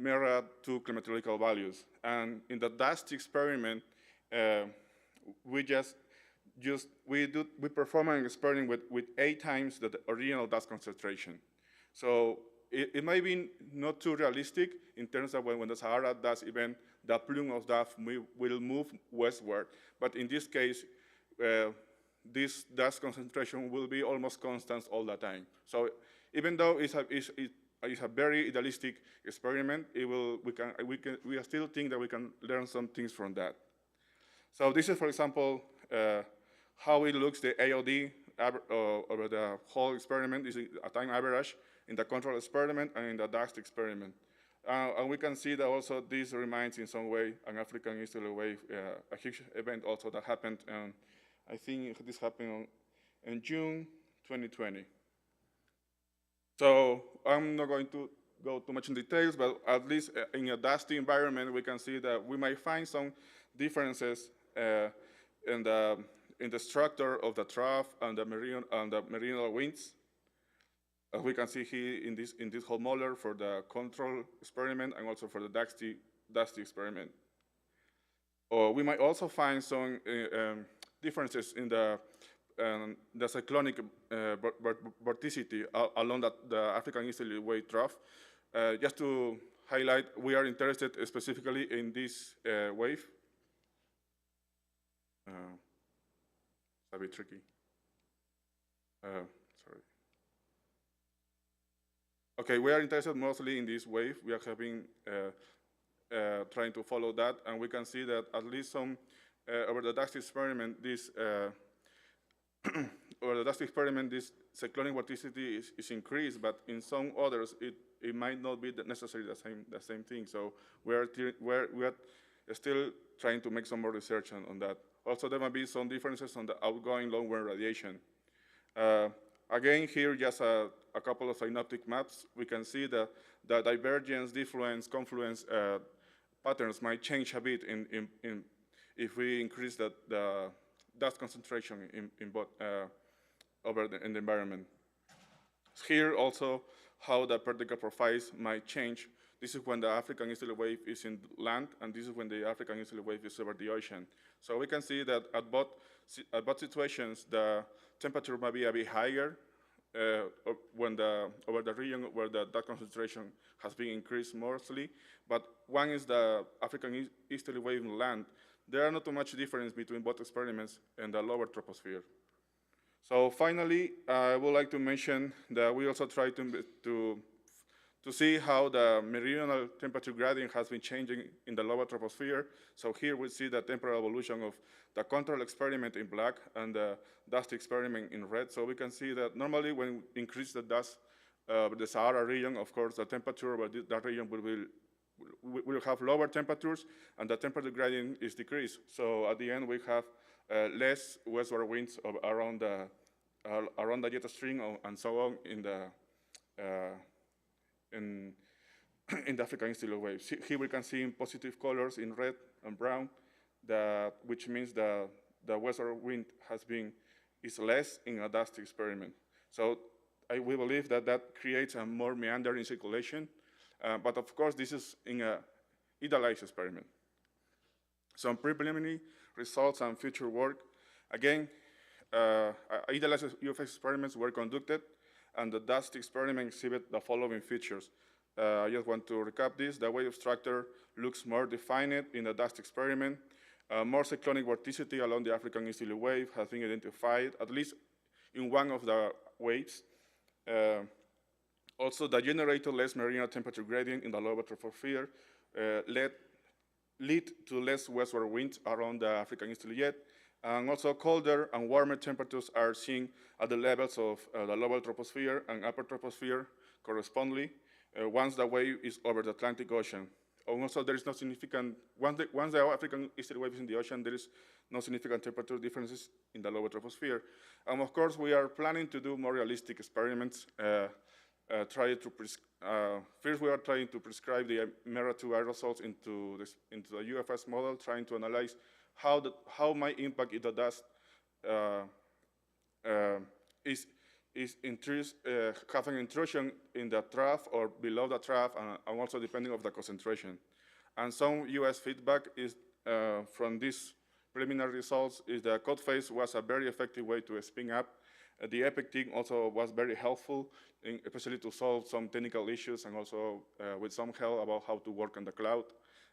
MERA2 climatological values. And in the dust experiment, we perform an experiment with 8 times the original dust concentration. So it might be not too realistic in terms of when the Sahara dust event, the plume of dust will move westward. But in this case, this dust concentration will be almost constant all the time. So even though it's a very idealistic experiment, we still think that we can learn some things from that. So this is, for example, how it looks, the AOD over the whole experiment. This is a time average in the control experiment and in the dust experiment. And we can see that also this reminds in some way an African easterly wave, a huge event also that happened, and I think this happened in June 2020. So I'm not going to go too much in details, but at least in a dusty environment, we can see that we might find some differences in the structure of the trough and the meridional winds. As we can see here in this whole model for the control experiment and also for the dusty experiment. We might also find some differences in the cyclonic vorticity along the African easterly wave trough. Just to highlight, we are interested specifically in this wave. It's a bit tricky. Sorry. Okay, we are interested mostly in this wave. We are having trying to follow that, and we can see that at least some over the dust experiment, this or the dust experiment, this cyclonic vorticity is increased, but in some others, it might not be necessarily the same thing. So we are still trying to make some more research on that. Also, there might be some differences on the outgoing long-range radiation. Again, here, just a couple of synoptic maps. We can see the divergence, diffluence, confluence patterns might change a bit if we increase the dust concentration in the environment. Here also, how the particle profiles might change. This is when the African easterly wave is in land, and this is when the African easterly wave is over the ocean. So we can see that at both situations, the temperature might be a bit higher over the region where the dust concentration has been increased mostly. But one is the African easterly wave in land. There are not too much difference between both experiments and the lower troposphere. So finally, I would like to mention that we also try to see how the meridional temperature gradient has been changing in the lower troposphere. So here we see the temporal evolution of the control experiment in black and the dust experiment in red. So we can see that normally when we increase the dust, the Sahara region, of course, the temperature over that region will have lower temperatures, and the temperature gradient is decreased. So at the end, we have less westward winds around the jet stream and so on in the African easterly wave. Here we can see in positive colors in red and brown, which means the westward wind is less in a dust experiment. So we believe that creates a more meandering circulation. But of course, this is in an idealized experiment. Some preliminary results and future work. Again, idealized UFS experiments were conducted, and the dust experiment exhibit the following features. I just want to recap this. The wave structure looks more defined in the dust experiment. More cyclonic vorticity along the African easterly wave has been identified, at least in one of the waves. Also, the generated less meridional temperature gradient in the lower troposphere lead to less westward winds around the African easterly jet. And also colder and warmer temperatures are seen at the levels of the lower troposphere and upper troposphere correspondingly once the wave is over the Atlantic Ocean. And also there is no significant, once the African easterly wave is in the ocean, there is no significant temperature differences in the lower troposphere. And of course, we are planning to do more realistic experiments. First, we are trying to prescribe the MERA2 aerosols into the UFS model, trying to analyze how my impact in the dust having intrusion in the trough or below the trough, and also depending on the concentration. And some US feedback is from these preliminary results is the code phase was a very effective way to spin up. The EPIC team also was very helpful, especially to solve some technical issues and also with some help about how to work on the cloud.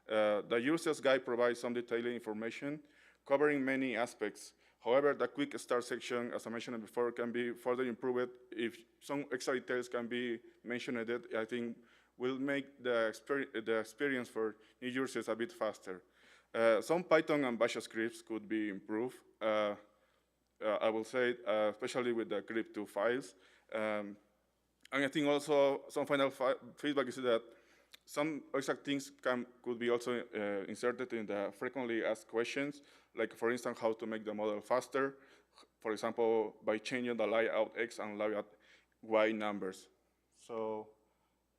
The user's guide provides some detailed information covering many aspects. However, the quick start section, as I mentioned before, can be further improved. If some extra details can be mentioned, I think will make the experience for new users a bit faster. Some Python and Bash scripts could be improved. I will say, especially with the crypto files. And I think also some final feedback is that some exact things could be also inserted in the frequently asked questions, like for instance, how to make the model faster, for example, by changing the layout X and layout Y numbers. So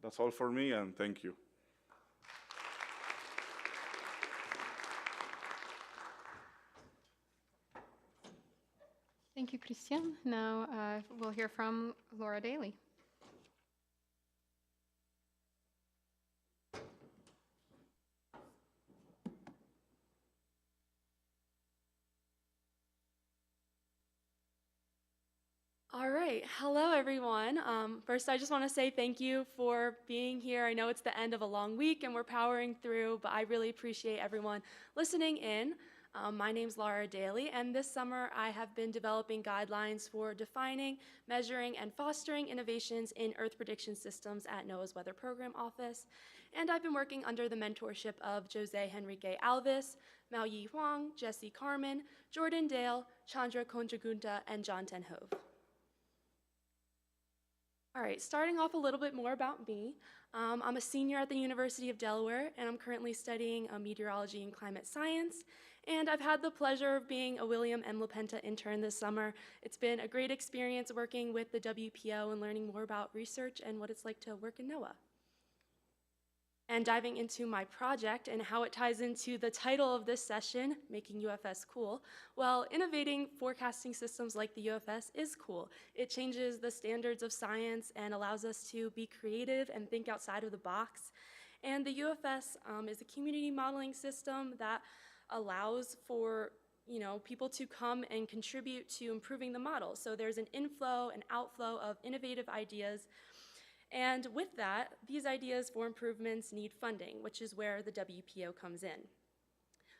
that's all for me, and thank you. Thank you, Christian. Now we'll hear from Laura Daly. All right, hello everyone. First, I just want to say thank you for being here. I know it's the end of a long week and we're powering through, but I really appreciate everyone listening in. My name's Laura Daly, and this summer I have been developing guidelines for defining, measuring, and fostering innovations in Earth prediction systems at NOAA's Weather Program Office. and I've been working under the mentorship of Jose Henrique Alves, Mao Yi Huang, Jesse Carmen, Jordan Dale, Chandra Konjagunta, and John Tenhove. All right, starting off a little bit more about me. I'm a senior at the University of Delaware, and I'm currently studying meteorology and climate science. And I've had the pleasure of being a William M. LaPenta intern this summer. It's been a great experience working with the WPO and learning more about research and what it's like to work in NOAA. And diving into my project and how it ties into the title of this session, Making UFS Cool. Well, innovating forecasting systems like the UFS is cool. It changes the standards of science and allows us to be creative and think outside of the box. And the UFS is a community modeling system that allows for people to come and contribute to improving the model. So there's an inflow and outflow of innovative ideas. And with that, these ideas for improvements need funding, which is where the WPO comes in.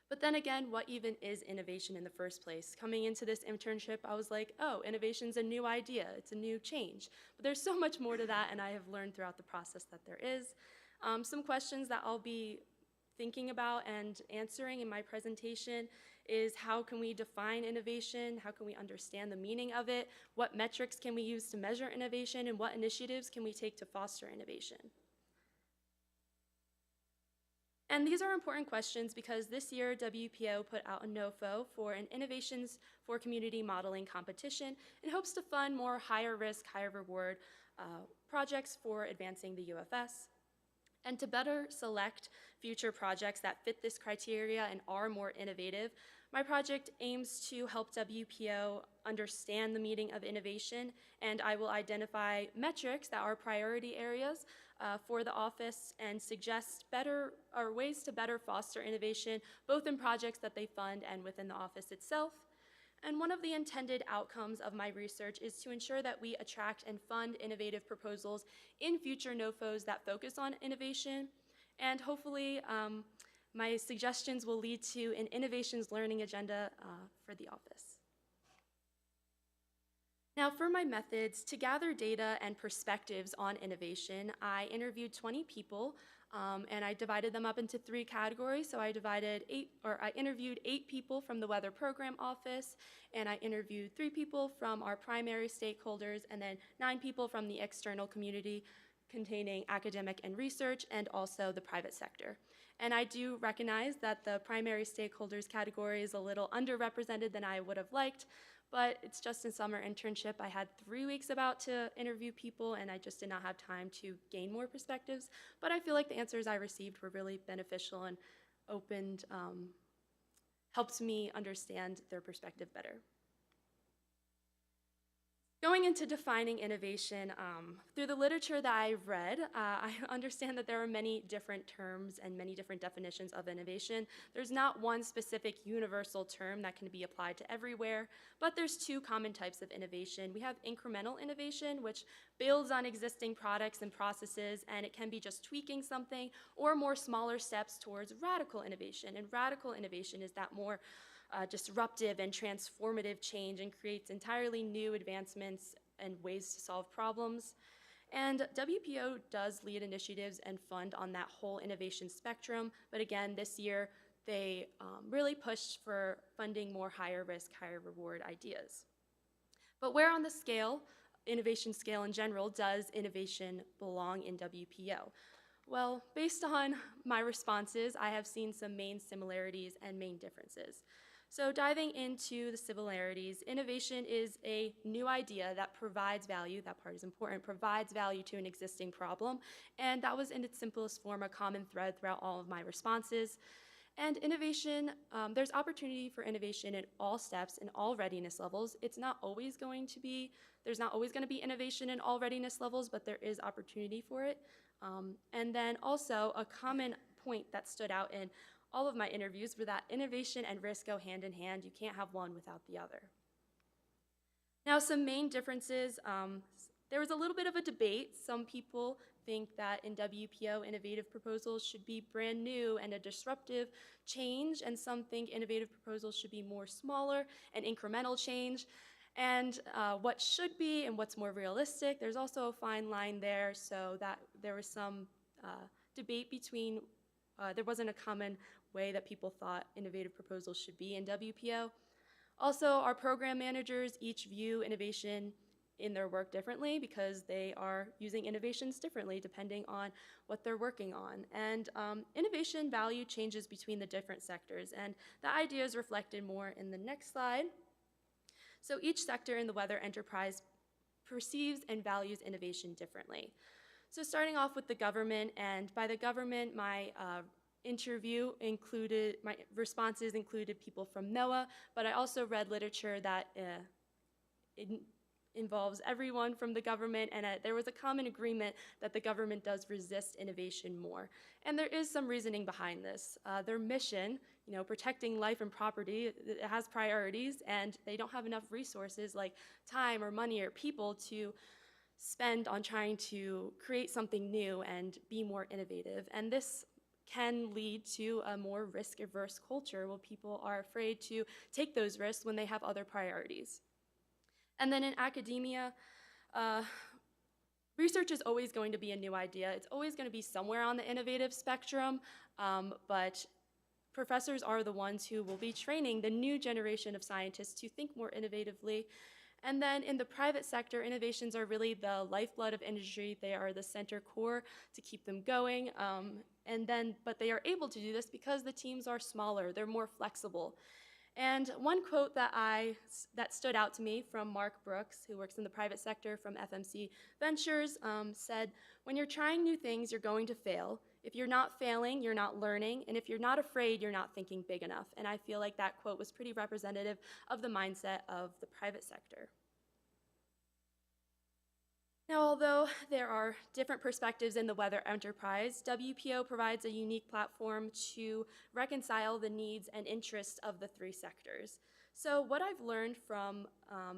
But then again, what even is innovation in the first place? Coming into this internship, I was like, oh, innovation's a new idea, it's a new change. But there's so much more to that, and I have learned throughout the process that there is. Some questions that I'll be thinking about and answering in my presentation is how can we define innovation? How can we understand the meaning of it? What metrics can we use to measure innovation? And what initiatives can we take to foster innovation? And these are important questions because this year WPO put out a NOFO for an Innovations for Community Modeling competition in hopes to fund more higher risk, higher reward projects for advancing the UFS. And to better select future projects that fit this criteria and are more innovative, my project aims to help WPO understand the meaning of innovation, and I will identify metrics that are priority areas for the office and suggest ways to better foster innovation, both in projects that they fund and within the office itself. And one of the intended outcomes of my research is to ensure that we attract and fund innovative proposals in future NOFOs that focus on innovation. And hopefully, my suggestions will lead to an innovations learning agenda for the office. Now, for my methods, to gather data and perspectives on innovation, I interviewed 20 people, and I divided them up into 3 categories. So I interviewed 8 people from the Weather Program Office, and I interviewed 3 people from our primary stakeholders, and then 9 people from the external community, containing academic and research, and also the private sector. And I do recognize that the primary stakeholders category is a little underrepresented than I would have liked, but it's just in summer internship. I had 3 weeks about to interview people, and I just did not have time to gain more perspectives. But I feel like the answers I received were really beneficial and helped me understand their perspective better. Going into defining innovation, through the literature that I've read, I understand that there are many different terms and many different definitions of innovation. There's not one specific universal term that can be applied to everywhere, but there's 2 common types of innovation. We have incremental innovation, which builds on existing products and processes, and it can be just tweaking something, or more smaller steps towards radical innovation. And radical innovation is that more disruptive and transformative change and creates entirely new advancements and ways to solve problems. And WPO does lead initiatives and fund on that whole innovation spectrum, but again, this year they really pushed for funding more higher risk, higher reward ideas. But where on the scale, innovation scale in general, does innovation belong in WPO? Well, based on my responses, I have seen some main similarities and main differences. So diving into the similarities, innovation is a new idea that provides value, that part is important, provides value to an existing problem, and that was in its simplest form a common thread throughout all of my responses. And innovation, there's opportunity for innovation at all steps and all readiness levels. There's not always going to be innovation in all readiness levels, but there is opportunity for it. And then also a common point that stood out in all of my interviews were that innovation and risk go hand in hand. You can't have one without the other. Now, some main differences. There was a little bit of a debate. Some people think that in WPO, innovative proposals should be brand new and a disruptive change, and some think innovative proposals should be more smaller and incremental change. And what should be and what's more realistic, there's also a fine line there, so that there was some debate between, there wasn't a common way that people thought innovative proposals should be in WPO. Also, our program managers each view innovation in their work differently because they are using innovations differently depending on what they're working on. And innovation value changes between the different sectors, and the idea is reflected more in the next slide. So each sector in the weather enterprise perceives and values innovation differently. So starting off with the government, and by the government, my my responses included people from NOAA, but I also read literature that involves everyone from the government, and there was a common agreement that the government does resist innovation more. And there is some reasoning behind this. Their mission, protecting life and property, it has priorities, and they don't have enough resources like time or money or people to spend on trying to create something new and be more innovative. And this can lead to a more risk-averse culture where people are afraid to take those risks when they have other priorities. And then in academia, research is always going to be a new idea. It's always going to be somewhere on the innovative spectrum, but professors are the ones who will be training the new generation of scientists to think more innovatively. And then in the private sector, innovations are really the lifeblood of industry. They are the center core to keep them going. But they are able to do this because the teams are smaller, they're more flexible. And one quote that stood out to me from Mark Brooks, who works in the private sector from FMC Ventures, said, "When you're trying new things, you're going to fail. If you're not failing, you're not learning. And if you're not afraid, you're not thinking big enough." And I feel like that quote was pretty representative of the mindset of the private sector. Now, although there are different perspectives in the weather enterprise, WPO provides a unique platform to reconcile the needs and interests of the three sectors. So what I've learned from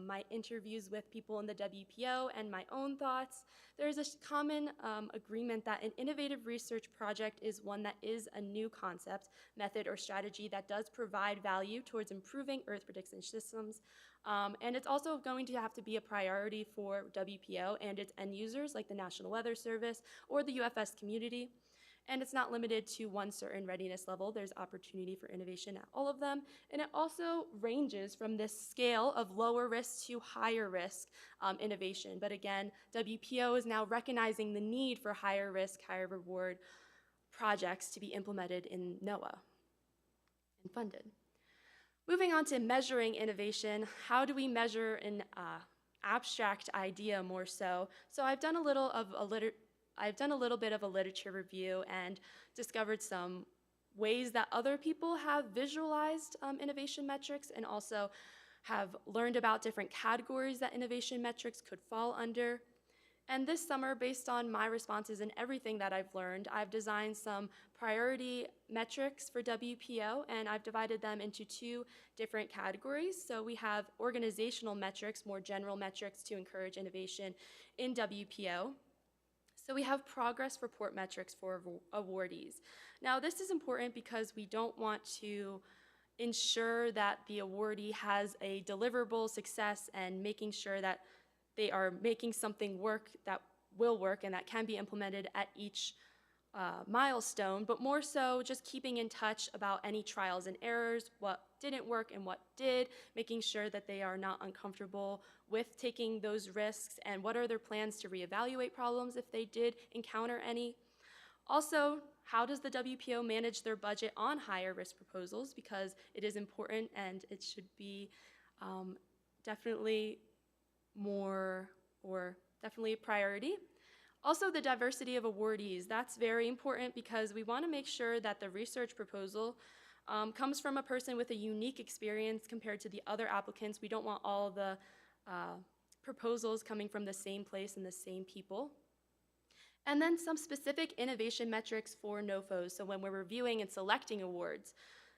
my interviews with people in the WPO and my own thoughts, there's a common agreement that an innovative research project is one that is a new concept, method, or strategy that does provide value towards improving Earth prediction systems. And it's also going to have to be a priority for WPO and its end users like the National Weather Service or the UFS community. And it's not limited to one certain readiness level. There's opportunity for innovation at all of them. And it also ranges from this scale of lower risk to higher risk innovation. But again, WPO is now recognizing the need for higher risk, higher reward projects to be implemented in NOAA and funded. Moving on to measuring innovation, how do we measure an abstract idea more so? So I've done a little bit of a literature review and discovered some ways that other people have visualized innovation metrics and also have learned about different categories that innovation metrics could fall under. And this summer, based on my responses and everything that I've learned, I've designed some priority metrics for WPO, and I've divided them into two different categories. So we have organizational metrics, more general metrics to encourage innovation in WPO. So we have progress report metrics for awardees. Now this is important because we don't want to ensure that the awardee has a deliverable success and making sure that they are making something work that will work and that can be implemented at each milestone, but more so just keeping in touch about any trials and errors, what didn't work and what did, making sure that they are not uncomfortable with taking those risks, and what are their plans to reevaluate problems if they did encounter any. Also, how does the WPO manage their budget on higher risk proposals, because it is important and it should be definitely definitely a priority. Also, the diversity of awardees, that's very important because we want to make sure that the research proposal comes from a person with a unique experience compared to the other applicants. We don't want all the proposals coming from the same place and the same people. And then some specific innovation metrics for NOFOs. So when we're reviewing and selecting awards,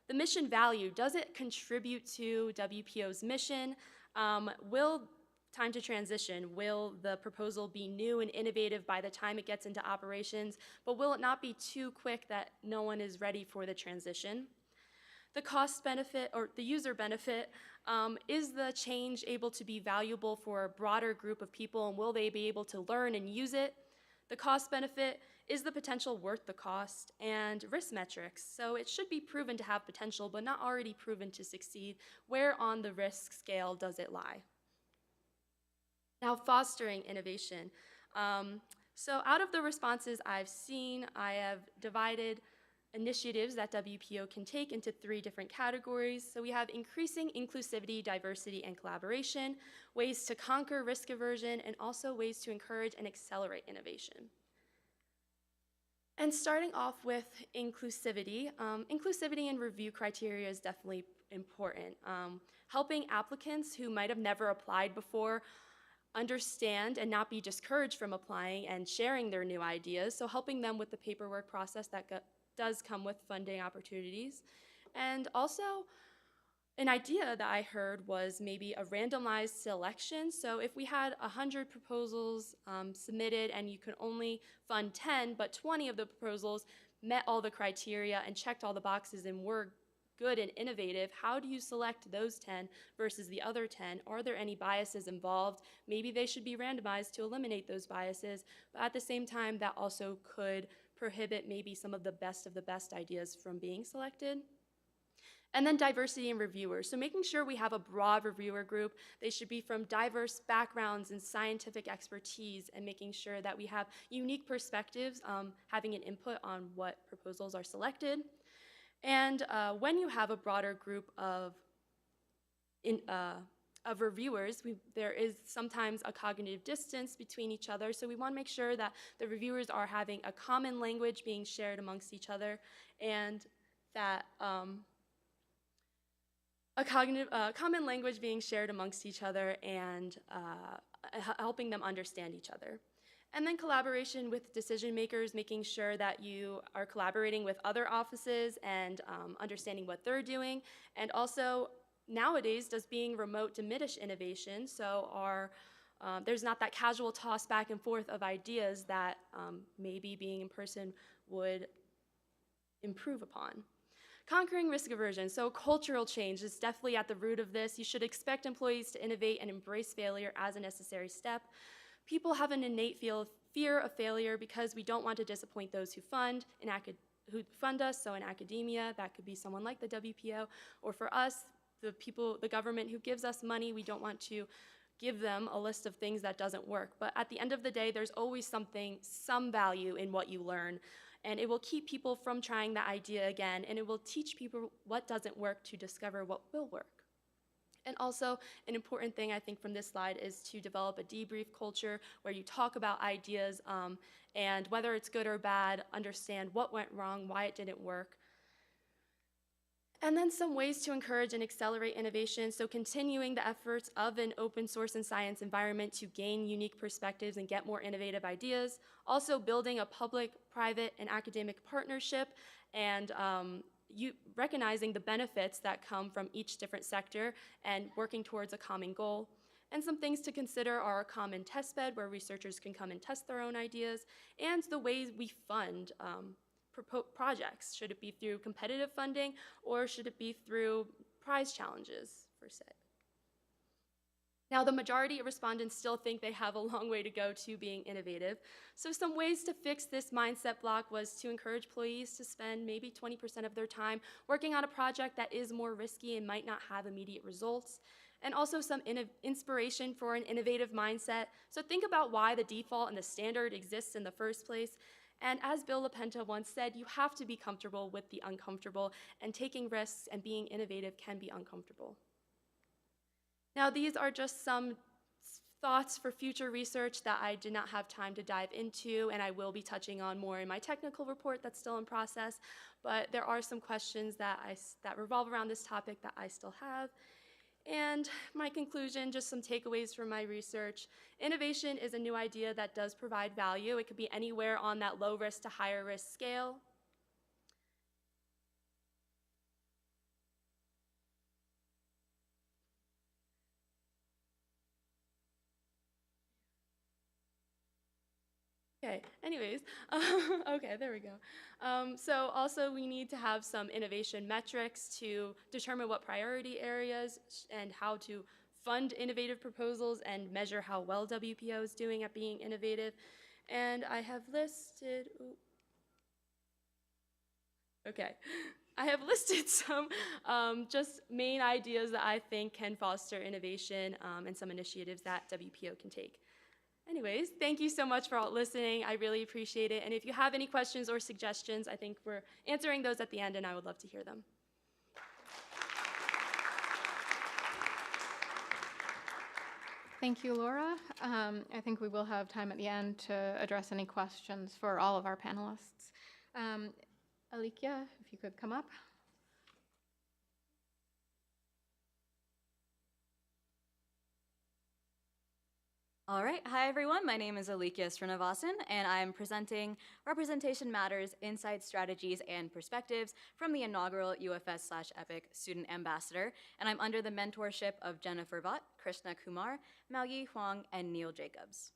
the mission value, does it contribute to WPO's mission? Time to transition, will the proposal be new and innovative by the time it gets into operations, but will it not be too quick that no one is ready for the transition? The cost benefit or the user benefit, is the change able to be valuable for a broader group of people, and will they be able to learn and use it? The cost benefit, is the potential worth the cost, and risk metrics. So it should be proven to have potential, but not already proven to succeed. Where on the risk scale does it lie? Now, fostering innovation. So out of the responses I've seen, I have divided initiatives that WPO can take into 3 different categories. So we have increasing inclusivity, diversity, and collaboration, ways to conquer risk aversion, and also ways to encourage and accelerate innovation. And starting off with inclusivity, inclusivity and review criteria is definitely important. Helping applicants who might have never applied before understand and not be discouraged from applying and sharing their new ideas, so helping them with the paperwork process that does come with funding opportunities. And also, an idea that I heard was maybe a randomized selection. So if we had 100 proposals submitted and you could only fund 10, but 20 of the proposals met all the criteria and checked all the boxes and were good and innovative, how do you select those 10 versus the other 10? Are there any biases involved? Maybe they should be randomized to eliminate those biases, but at the same time, that also could prohibit maybe some of the best ideas from being selected. And then diversity in reviewers. So making sure we have a broad reviewer group. They should be from diverse backgrounds and scientific expertise, and making sure that we have unique perspectives, having an input on what proposals are selected. And when you have a broader group of reviewers, there is sometimes a cognitive distance between each other, so we want to make sure that the reviewers are having a common language being shared amongst each other, and that common language being shared amongst each other, and helping them understand each other. And then collaboration with decision makers, making sure that you are collaborating with other offices and understanding what they're doing. And also, nowadays, does being remote diminish innovation? So there's not that casual toss back and forth of ideas that maybe being in person would improve upon. Conquering risk aversion. So cultural change is definitely at the root of this. You should expect employees to innovate and embrace failure as a necessary step. People have an innate fear of failure because we don't want to disappoint those who fund us. So in academia, that could be someone like the WPO, or for us, the government who gives us money, we don't want to give them a list of things that doesn't work. But at the end of the day, there's always some value in what you learn, and it will keep people from trying the idea again, and it will teach people what doesn't work to discover what will work. And also, an important thing I think from this slide is to develop a debrief culture where you talk about ideas and whether it's good or bad, understand what went wrong, why it didn't work. And then some ways to encourage and accelerate innovation. So continuing the efforts of an open source and science environment to gain unique perspectives and get more innovative ideas. Also building a public, private, and academic partnership, and recognizing the benefits that come from each different sector and working towards a common goal. And some things to consider are a common test bed where researchers can come and test their own ideas, and the ways we fund projects. Should it be through competitive funding, or should it be through prize challenges, per se? Now, the majority of respondents still think they have a long way to go to being innovative. So some ways to fix this mindset block was to encourage employees to spend maybe 20% of their time working on a project that is more risky and might not have immediate results. And also some inspiration for an innovative mindset. So think about why the default and the standard exists in the first place. And as Bill LaPenta once said, you have to be comfortable with the uncomfortable, and taking risks and being innovative can be uncomfortable. Now, these are just some thoughts for future research that I did not have time to dive into, and I will be touching on more in my technical report that's still in process, but there are some questions that revolve around this topic that I still have. And my conclusion, just some takeaways from my research. Innovation is a new idea that does provide value. It could be anywhere on that low risk to higher risk scale. Okay, anyways, okay, there we go. So also we need to have some innovation metrics to determine what priority areas and how to fund innovative proposals and measure how well WPO is doing at being innovative. And I have listed, okay. I have listed some just main ideas that I think can foster innovation and some initiatives that WPO can take. Anyways, thank you so much for all listening. I really appreciate it. And if you have any questions or suggestions, I think we're answering those at the end, and I would love to hear them. Thank you, Laura. I think we will have time at the end to address any questions for all of our panelists. Alikia, if you could come up. All right, hi everyone. My name is Alikia Srinivasan, and I'm presenting Representation Matters, Insights, Strategies, and Perspectives from the inaugural UFS/EPIC Student Ambassador, and I'm under the mentorship of Jennifer Vaught, Krishna Kumar, Maoyi Huang, and Neil Jacobs.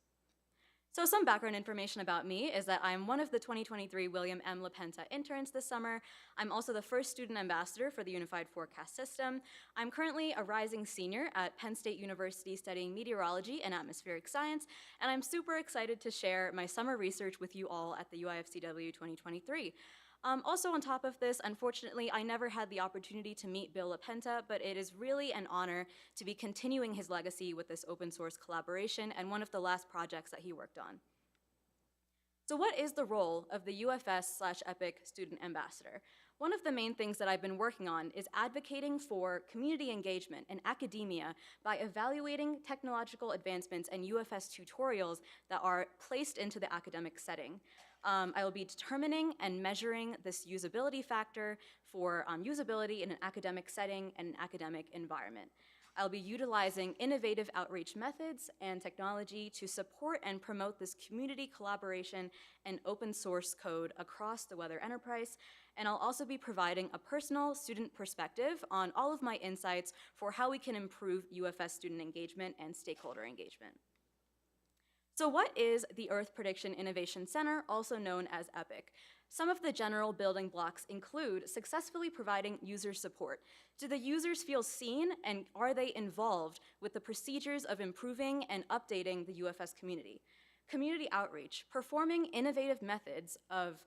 So some background information about me is that I'm one of the 2023 William M. LaPenta interns this summer. I'm also the first student ambassador for the Unified Forecast System. I'm currently a rising senior at Penn State University studying meteorology and atmospheric science, and I'm super excited to share my summer research with you all at the UIFCW 2023. Also on top of this, unfortunately, I never had the opportunity to meet Bill LaPenta, but it is really an honor to be continuing his legacy with this open source collaboration and one of the last projects that he worked on. So what is the role of the UFS/EPIC Student Ambassador? One of the main things that I've been working on is advocating for community engagement in academia by evaluating technological advancements and UFS tutorials that are placed into the academic setting. I will be determining and measuring this usability factor for usability in an academic setting and an academic environment. I'll be utilizing innovative outreach methods and technology to support and promote this community collaboration and open source code across the weather enterprise. And I'll also be providing a personal student perspective on all of my insights for how we can improve UFS student engagement and stakeholder engagement. So what is the Earth Prediction Innovation Center, also known as EPIC? Some of the general building blocks include successfully providing user support. Do the users feel seen, and are they involved with the procedures of improving and updating the UFS community? Community outreach, performing innovative methods of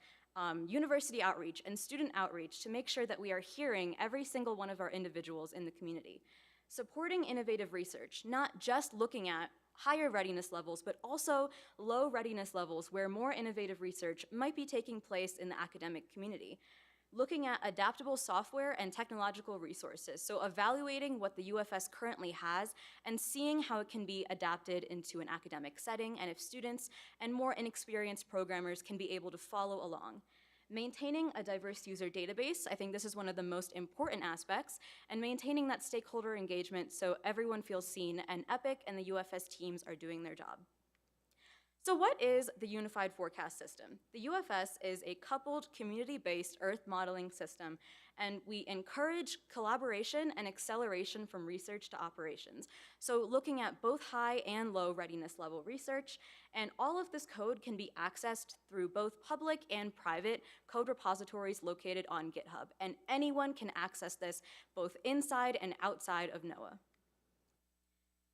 university outreach and student outreach to make sure that we are hearing every single one of our individuals in the community. Supporting innovative research, not just looking at higher readiness levels, but also low readiness levels where more innovative research might be taking place in the academic community. Looking at adaptable software and technological resources, so evaluating what the UFS currently has and seeing how it can be adapted into an academic setting, and if students and more inexperienced programmers can be able to follow along. Maintaining a diverse user database, I think this is one of the most important aspects, and maintaining that stakeholder engagement so everyone feels seen and EPIC and the UFS teams are doing their job. So what is the Unified Forecast System? The UFS is a coupled community-based Earth modeling system, and we encourage collaboration and acceleration from research to operations. So looking at both high and low readiness level research, and all of this code can be accessed through both public and private code repositories located on GitHub, and anyone can access this both inside and outside of NOAA.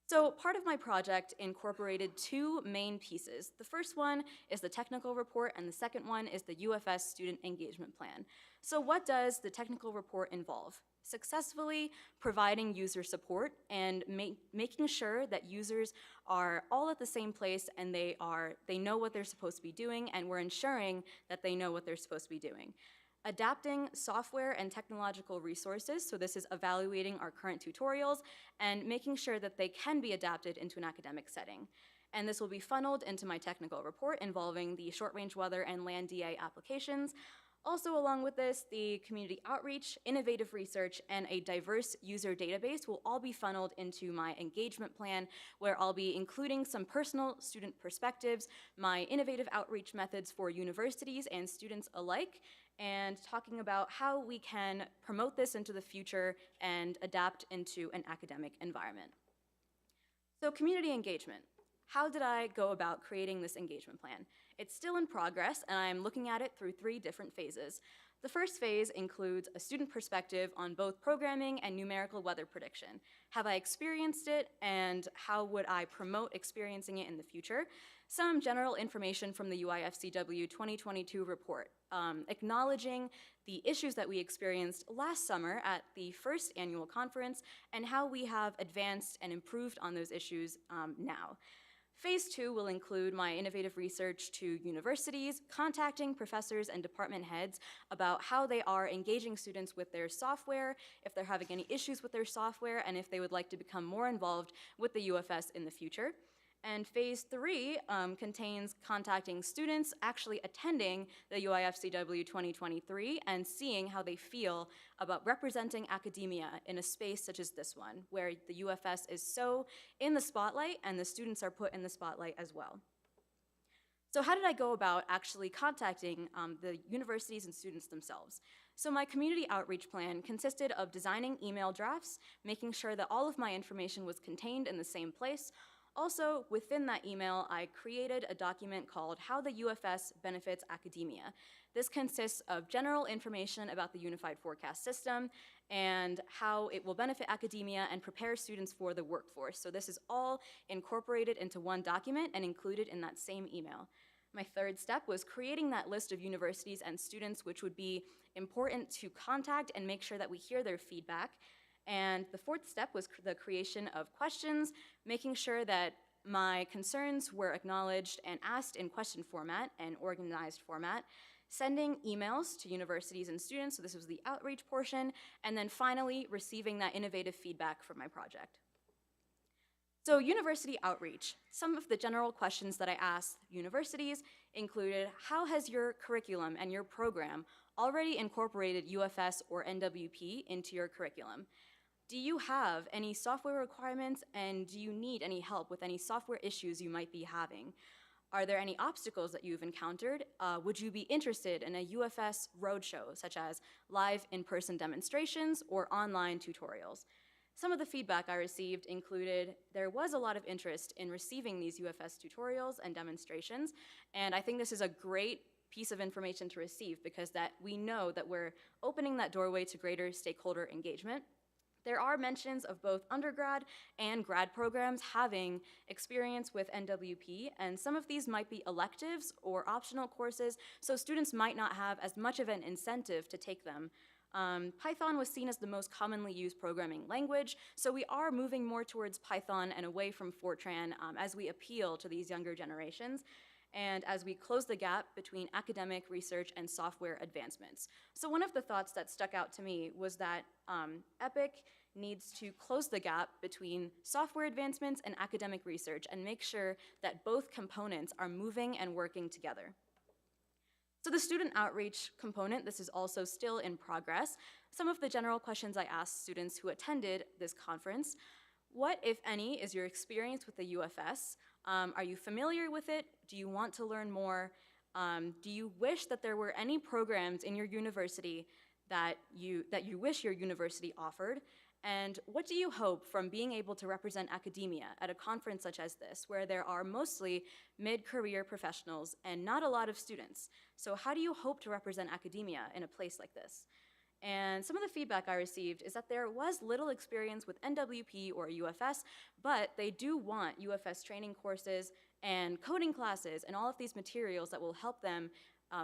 So part of my project incorporated two main pieces. The first one is the technical report, and the second one is the UFS student engagement plan. So what does the technical report involve? Successfully providing user support and making sure that users are all at the same place and they know what they're supposed to be doing, and we're ensuring that they know what they're supposed to be doing. Adapting software and technological resources, so this is evaluating our current tutorials and making sure that they can be adapted into an academic setting. And this will be funneled into my technical report involving the short-range weather and land DA applications. Also along with this, the community outreach, innovative research, and a diverse user database will all be funneled into my engagement plan, where I'll be including some personal student perspectives, my innovative outreach methods for universities and students alike, and talking about how we can promote this into the future and adapt into an academic environment. So community engagement. How did I go about creating this engagement plan? It's still in progress, and I'm looking at it through 3 different phases. The first phase includes a student perspective on both programming and numerical weather prediction. Have I experienced it, and how would I promote experiencing it in the future? some general information from the UIFCW 2022 report, acknowledging the issues that we experienced last summer at the first annual conference and how we have advanced and improved on those issues now. Phase 2 will include my innovative research to universities, contacting professors and department heads about how they are engaging students with their software, if they're having any issues with their software, and if they would like to become more involved with the UFS in the future. And phase 3 contains contacting students actually attending the UIFCW 2023 and seeing how they feel about representing academia in a space such as this one, where the UFS is so in the spotlight and the students are put in the spotlight as well. So how did I go about actually contacting the universities and students themselves? So my community outreach plan consisted of designing email drafts, making sure that all of my information was contained in the same place. Also, within that email, I created a document called How the UFS Benefits Academia. This consists of general information about the Unified Forecast System and how it will benefit academia and prepare students for the workforce. So this is all incorporated into one document and included in that same email. My third step was creating that list of universities and students which would be important to contact and make sure that we hear their feedback. And the fourth step was the creation of questions, making sure that my concerns were acknowledged and asked in question format and organized format, sending emails to universities and students, so this was the outreach portion, and then finally receiving that innovative feedback for my project. So university outreach. Some of the general questions that I asked universities included, how has your curriculum and your program already incorporated UFS or NWP into your curriculum? Do you have any software requirements, and do you need any help with any software issues you might be having? Are there any obstacles that you've encountered? Would you be interested in a UFS roadshow, such as live in-person demonstrations or online tutorials? Some of the feedback I received included there was a lot of interest in receiving these UFS tutorials and demonstrations, and I think this is a great piece of information to receive because that we know that we're opening that doorway to greater stakeholder engagement. There are mentions of both undergrad and grad programs having experience with NWP, and some of these might be electives or optional courses, so students might not have as much of an incentive to take them. Python was seen as the most commonly used programming language, so we are moving more towards Python and away from Fortran as we appeal to these younger generations, and as we close the gap between academic research and software advancements. So one of the thoughts that stuck out to me was that EPIC needs to close the gap between software advancements and academic research and make sure that both components are moving and working together. So the student outreach component, this is also still in progress. Some of the general questions I asked students who attended this conference: what, if any, is your experience with the UFS? Are you familiar with it? Do you want to learn more? Do you wish that there were any programs in your university that you wish your university offered? And what do you hope from being able to represent academia at a conference such as this, where there are mostly mid-career professionals and not a lot of students? So how do you hope to represent academia in a place like this? And some of the feedback I received is that there was little experience with NWP or UFS, but they do want UFS training courses and coding classes and all of these materials that will help them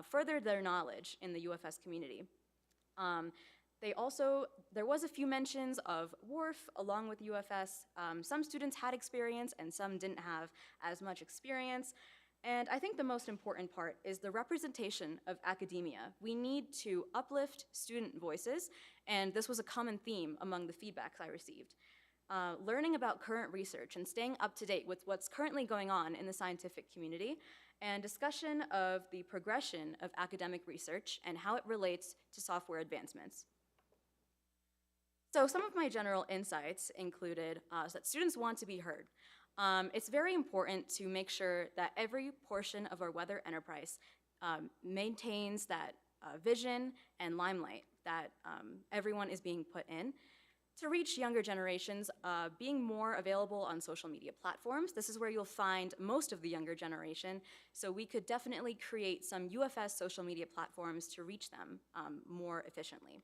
further their knowledge in the UFS community. There was a few mentions of WRF along with UFS. Some students had experience and some didn't have as much experience. And I think the most important part is the representation of academia. We need to uplift student voices, and this was a common theme among the feedbacks I received. Learning about current research and staying up to date with what's currently going on in the scientific community, and discussion of the progression of academic research and how it relates to software advancements. So some of my general insights included that students want to be heard. It's very important to make sure that every portion of our weather enterprise maintains that vision and limelight that everyone is being put in. To reach younger generations, being more available on social media platforms. This is where you'll find most of the younger generation, so we could definitely create some UFS social media platforms to reach them more efficiently.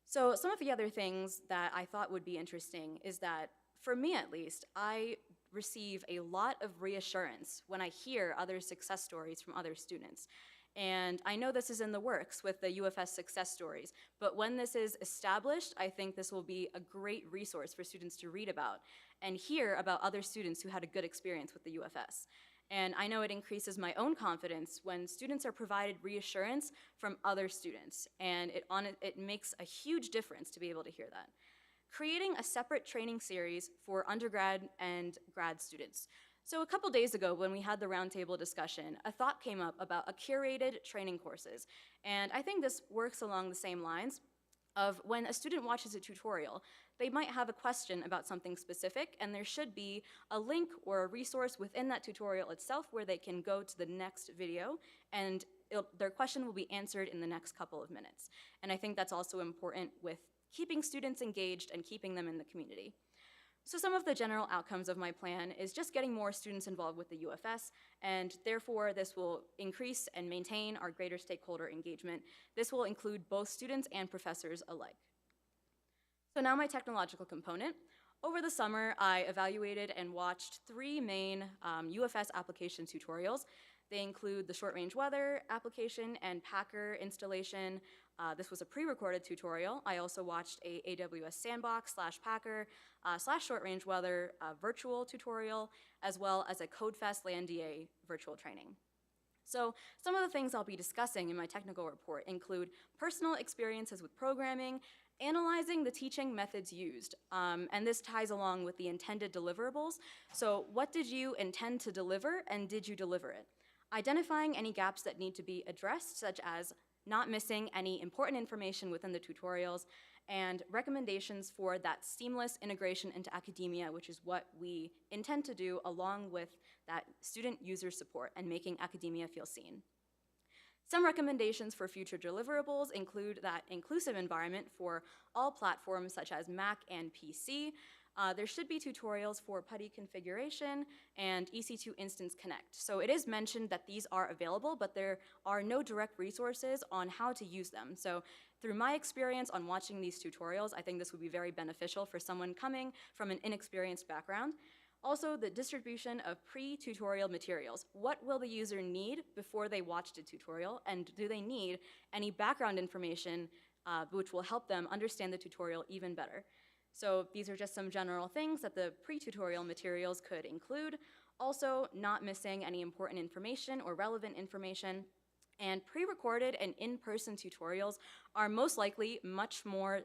So some of the other things that I thought would be interesting is that, for me at least, I receive a lot of reassurance when I hear other success stories from other students. And I know this is in the works with the UFS success stories, but when this is established, I think this will be a great resource for students to read about and hear about other students who had a good experience with the UFS. And I know it increases my own confidence when students are provided reassurance from other students, and it makes a huge difference to be able to hear that. Creating a separate training series for undergrad and grad students. So a couple days ago when we had the roundtable discussion, a thought came up about a curated training courses. And I think this works along the same lines of when a student watches a tutorial, they might have a question about something specific, and there should be a link or a resource within that tutorial itself where they can go to the next video, and their question will be answered in the next couple of minutes. And I think that's also important with keeping students engaged and keeping them in the community. So some of the general outcomes of my plan is just getting more students involved with the UFS, and therefore this will increase and maintain our greater stakeholder engagement. This will include both students and professors alike. So now my technological component. Over the summer, I evaluated and watched 3 main UFS application tutorials. They include the short-range weather application and Packer installation. This was a pre-recorded tutorial. I also watched a AWS Sandbox / Packer / short-range weather virtual tutorial, as well as a CodeFest LandDA virtual training. So some of the things I'll be discussing in my technical report include personal experiences with programming, analyzing the teaching methods used, and this ties along with the intended deliverables. So what did you intend to deliver, and did you deliver it? Identifying any gaps that need to be addressed, such as not missing any important information within the tutorials, and recommendations for that seamless integration into academia, which is what we intend to do along with that student user support and making academia feel seen. Some recommendations for future deliverables include that inclusive environment for all platforms such as Mac and PC. There should be tutorials for PuTTY configuration and EC2 Instance Connect. So it is mentioned that these are available, but there are no direct resources on how to use them. So through my experience on watching these tutorials, I think this would be very beneficial for someone coming from an inexperienced background. Also, the distribution of pre-tutorial materials. What will the user need before they watch the tutorial, and do they need any background information which will help them understand the tutorial even better? So these are just some general things that the pre-tutorial materials could include. Also, not missing any important information or relevant information. And pre-recorded and in-person tutorials are most likely much more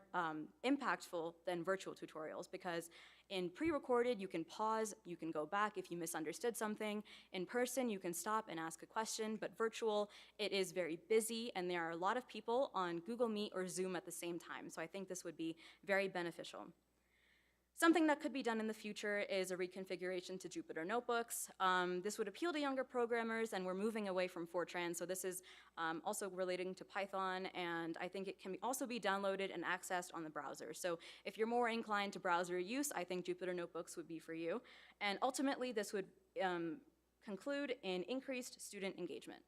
impactful than virtual tutorials, because in pre-recorded, you can pause, you can go back if you misunderstood something. In person, you can stop and ask a question, but virtual, it is very busy, and there are a lot of people on Google Meet or Zoom at the same time, so I think this would be very beneficial. Something that could be done in the future is a reconfiguration to Jupyter Notebooks. This would appeal to younger programmers, and we're moving away from Fortran, so this is also relating to Python, and I think it can also be downloaded and accessed on the browser. So if you're more inclined to browser use, I think Jupyter Notebooks would be for you. And ultimately, this would conclude in increased student engagement.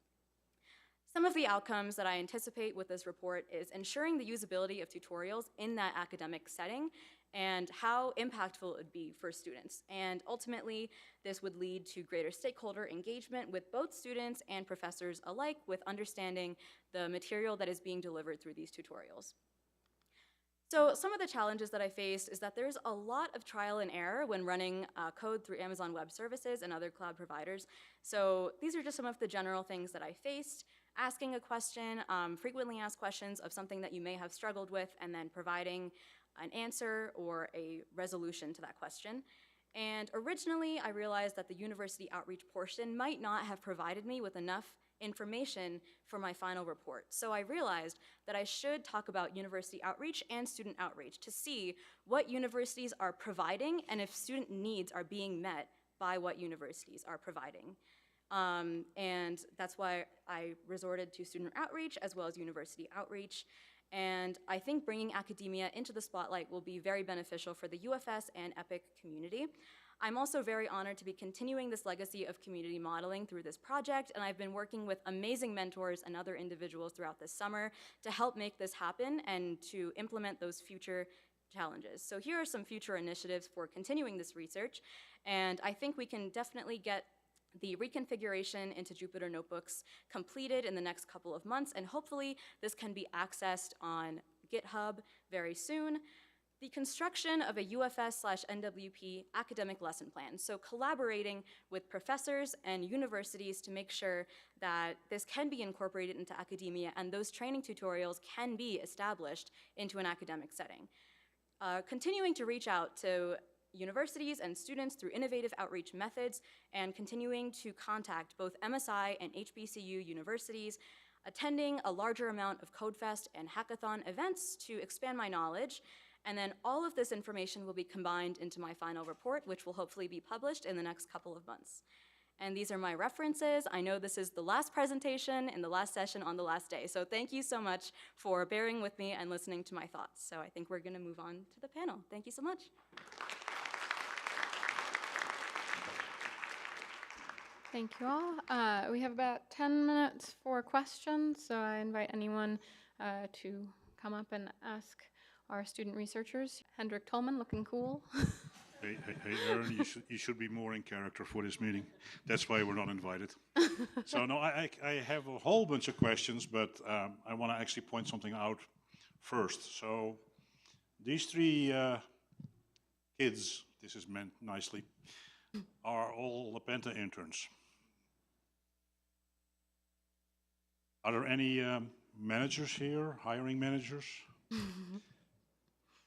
Some of the outcomes that I anticipate with this report is ensuring the usability of tutorials in that academic setting and how impactful it would be for students. And ultimately, this would lead to greater stakeholder engagement with both students and professors alike, with understanding the material that is being delivered through these tutorials. So some of the challenges that I faced is that there's a lot of trial and error when running code through Amazon Web Services and other cloud providers. So these are just some of the general things that I faced. Asking a question, frequently asked questions of something that you may have struggled with, and then providing an answer or a resolution to that question. And originally, I realized that the university outreach portion might not have provided me with enough information for my final report. So I realized that I should talk about university outreach and student outreach to see what universities are providing and if student needs are being met by what universities are providing. And that's why I resorted to student outreach as well as university outreach. And I think bringing academia into the spotlight will be very beneficial for the UFS and EPIC community. I'm also very honored to be continuing this legacy of community modeling through this project, and I've been working with amazing mentors and other individuals throughout this summer to help make this happen and to implement those future challenges. So here are some future initiatives for continuing this research, and I think we can definitely get the reconfiguration into Jupyter Notebooks completed in the next couple of months, and hopefully this can be accessed on GitHub very soon. The construction of a UFS/NWP academic lesson plan, so collaborating with professors and universities to make sure that this can be incorporated into academia and those training tutorials can be established into an academic setting. Continuing to reach out to universities and students through innovative outreach methods, and continuing to contact both MSI and HBCU universities, attending a larger amount of CodeFest and hackathon events to expand my knowledge, and then all of this information will be combined into my final report, which will hopefully be published in the next couple of months. And these are my references. I know this is the last presentation in the last session on the last day, so thank you so much for bearing with me and listening to my thoughts. So I think we're gonna move on to the panel. Thank you so much. Thank you all. We have about 10 minutes for questions, so I invite anyone to come up and ask our student researchers. Hendrik Tolman, looking cool. Hey, Aaron, you should be more in character for this meeting. That's why we're not invited. So no, I have a whole bunch of questions, but I want to actually point something out first. So these three kids, this is meant nicely, are all Lapenta interns. Are there any managers here, hiring managers,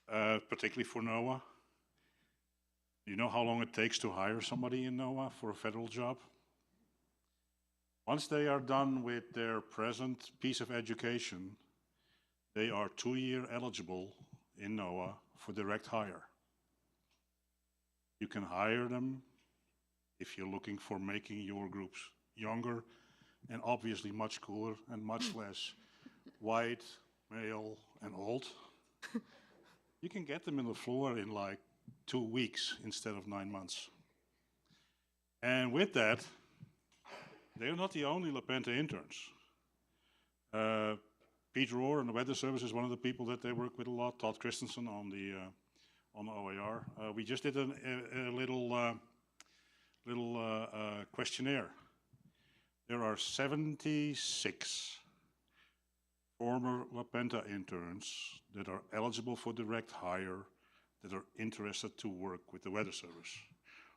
particularly for NOAA? Do you know how long it takes to hire somebody in NOAA for a federal job? Once they are done with their present piece of education, they are 2-year eligible in NOAA for direct hire. You can hire them if you're looking for making your groups younger and obviously much cooler and much less white, male, and old. You can get them in the floor in like 2 weeks instead of 9 months. And with that, they're not the only Lapenta interns. Pete Rohr in the Weather Service is one of the people that they work with a lot. Todd Christensen on the OAR. We just did a little questionnaire. There are 76 former Lapenta interns that are eligible for direct hire that are interested to work with the Weather Service,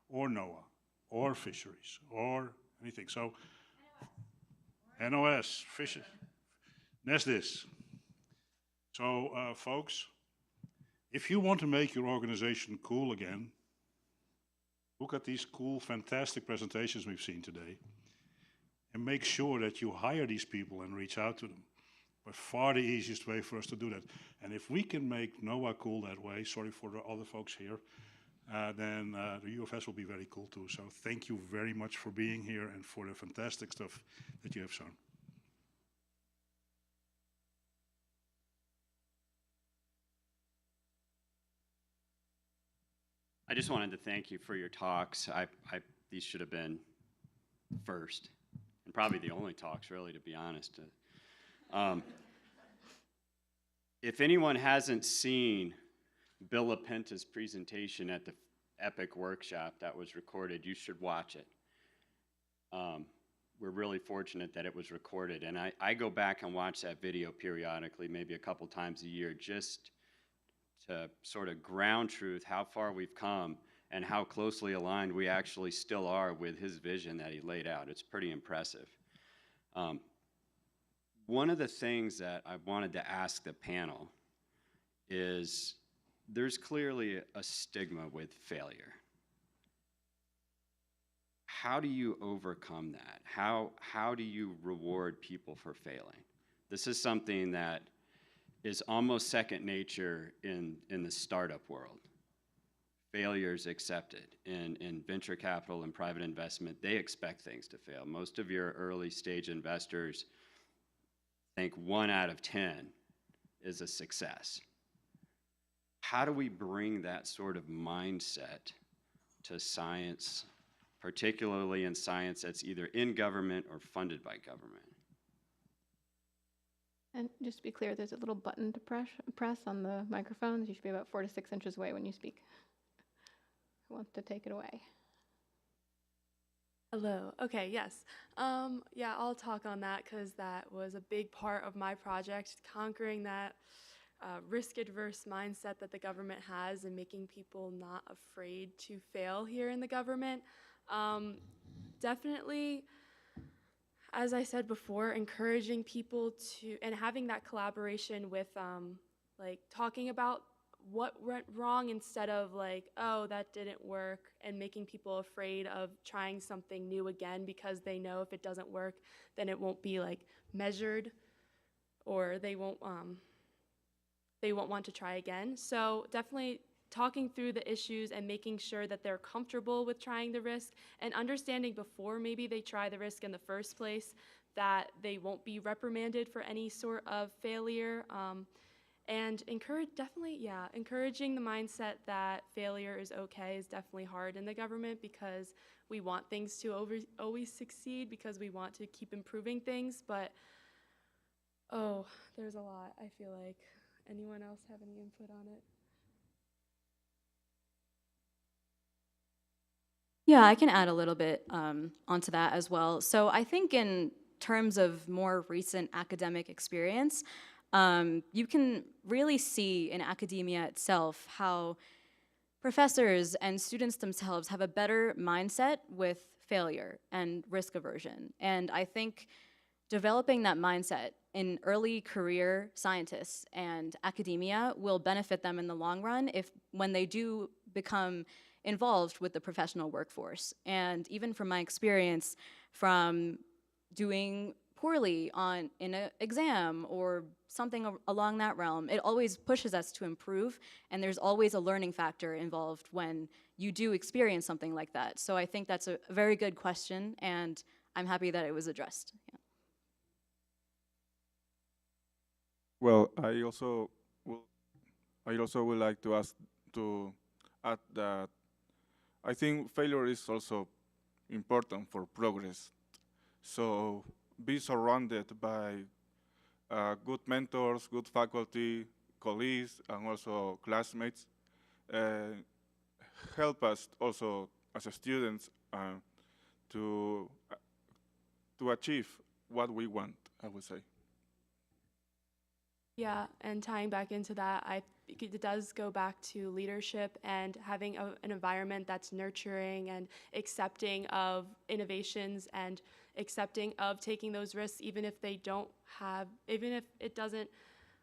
or NOAA, or fisheries, or anything. So, NOS, fishes, NESDIS. So, folks, if you want to make your organization cool again, look at these cool, fantastic presentations we've seen today, and make sure that you hire these people and reach out to them. By far the easiest way for us to do that. And if we can make NOAA cool that way, sorry for the other folks here, then the UFS will be very cool too. So thank you very much for being here and for the fantastic stuff that you have shown. I just wanted to thank you for your talks. These should have been first, and probably the only talks, really, to be honest. If anyone hasn't seen Bill Lapenta's presentation at the EPIC workshop that was recorded, you should watch it. We're really fortunate that it was recorded, and I go back and watch that video periodically, maybe a couple times a year, just to sort of ground truth how far we've come and how closely aligned we actually still are with his vision that he laid out. It's pretty impressive. One of the things that I wanted to ask the panel is there's clearly a stigma with failure. How do you overcome that? How do you reward people for failing? This is something that is almost second nature in the startup world. Failures accepted. In venture capital and private investment, they expect things to fail. Most of your early stage investors think 1 out of 10 is a success. How do we bring that sort of mindset to science, particularly in science that's either in government or funded by government? And just to be clear, there's a little button to press on the microphones. You should be about 4 to 6 inches away when you speak. Who wants to take it away? Hello. Okay, yes. Yeah, I'll talk on that because that was a big part of my project, conquering that risk-adverse mindset that the government has and making people not afraid to fail here in the government. Definitely, as I said before, encouraging people to, and having that collaboration with, like, talking about what went wrong instead of like, oh, that didn't work, and making people afraid of trying something new again because they know if it doesn't work, then it won't be like measured, or they won't want to try again. So definitely talking through the issues and making sure that they're comfortable with trying the risk, and understanding before maybe they try the risk in the first place that they won't be reprimanded for any sort of failure. And encouraging the mindset that failure is okay is definitely hard in the government because we want things to always succeed because we want to keep improving things. But, oh, there's a lot, I feel like. Anyone else have any input on it? Yeah, I can add a little bit onto that as well. So I think in terms of more recent academic experience, you can really see in academia itself how professors and students themselves have a better mindset with failure and risk aversion. And I think developing that mindset in early career scientists and academia will benefit them in the long run when they do become involved with the professional workforce. And even from my experience from doing poorly in an exam or something along that realm, it always pushes us to improve, and there's always a learning factor involved when you do experience something like that. So I think that's a very good question, and I'm happy that it was addressed. Yeah. Well, I also would like to add that I think failure is also important for progress. So be surrounded by good mentors, good faculty, colleagues, and also classmates help us also as students to achieve what we want, I would say. Yeah, and tying back into that, I think it does go back to leadership and having an environment that's nurturing and accepting of innovations and accepting of taking those risks, even if it doesn't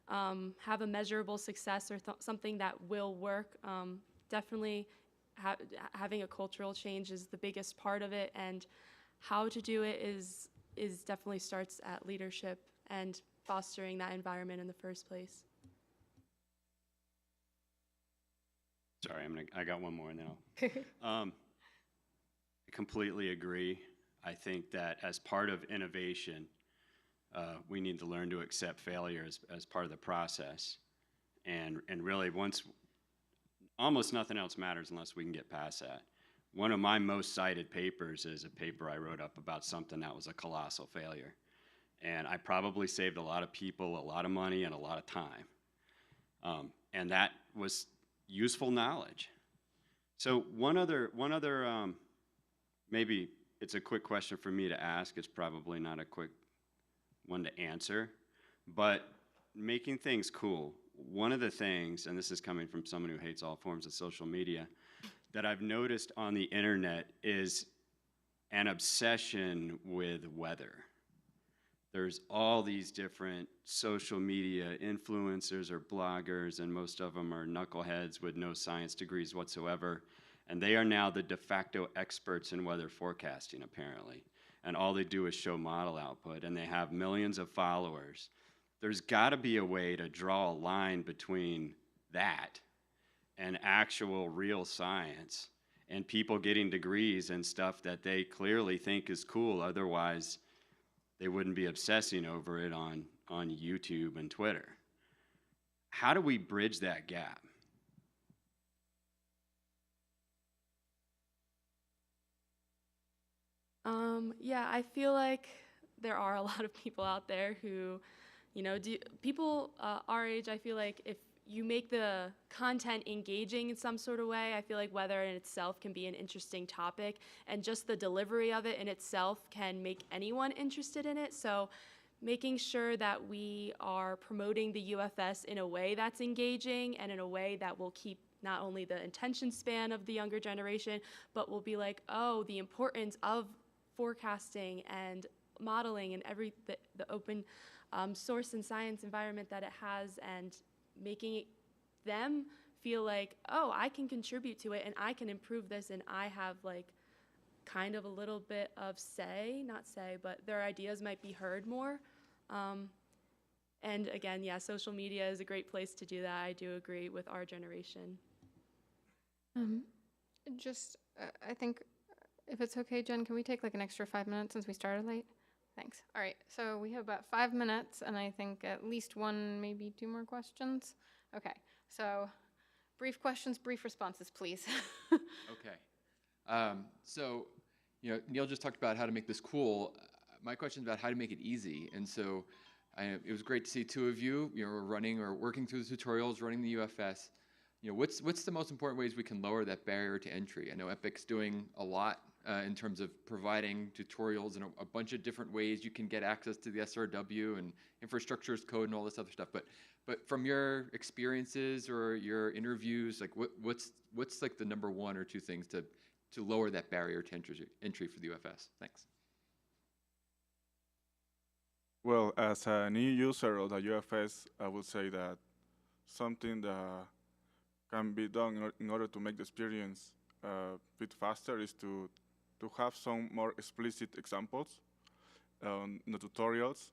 have a measurable success or something that will work. Definitely having a cultural change is the biggest part of it, and how to do it is definitely starts at leadership and fostering that environment in the first place. Sorry, I got one more and then I'll. I completely agree. I think that as part of innovation, we need to learn to accept failure as part of the process. And really, almost nothing else matters unless we can get past that. One of my most cited papers is a paper I wrote up about something that was a colossal failure. And I probably saved a lot of people a lot of money and a lot of time. And that was useful knowledge. So one other maybe it's a quick question for me to ask. It's probably not a quick one to answer, but making things cool. One of the things, and this is coming from someone who hates all forms of social media, that I've noticed on the internet is an obsession with weather. There's all these different social media influencers or bloggers, and most of them are knuckleheads with no science degrees whatsoever. And they are now the de facto experts in weather forecasting, apparently. And all they do is show model output, and they have millions of followers. There's got to be a way to draw a line between that and actual real science and people getting degrees and stuff that they clearly think is cool. Otherwise, they wouldn't be obsessing over it on YouTube and Twitter. How do we bridge that gap? Yeah, I feel like there are a lot of people out there who People our age, I feel like if you make the content engaging in some sort of way, I feel like weather in itself can be an interesting topic, and just the delivery of it in itself can make anyone interested in it. So making sure that we are promoting the UFS in a way that's engaging and in a way that will keep not only the attention span of the younger generation, but will be like, oh, the importance of forecasting and modeling and the open source and science environment that it has, and making them feel like, oh, I can contribute to it and I can improve this, and I have like kind of a little bit of not say, but their ideas might be heard more. And again, yeah, social media is a great place to do that. I do agree with our generation. I think if it's okay, Jen, can we take like an extra 5 minutes since we started late? Thanks. All right, so we have about 5 minutes, and I think at least one, maybe two more questions. Okay, so brief questions, brief responses, please. Okay. So, Neil just talked about how to make this cool. My question is about how to make it easy. And so it was great to see two of you, running or working through the tutorials, running the UFS. What's the most important ways we can lower that barrier to entry? I know EPIC's doing a lot in terms of providing tutorials and a bunch of different ways you can get access to the SRW and infrastructure as code and all this other stuff. But from your experiences or your interviews, like what's like the number one or two things to lower that barrier to entry for the UFS? Thanks. Well, as a new user of the UFS, I would say that something that can be done in order to make the experience a bit faster is to have some more explicit examples in the tutorials.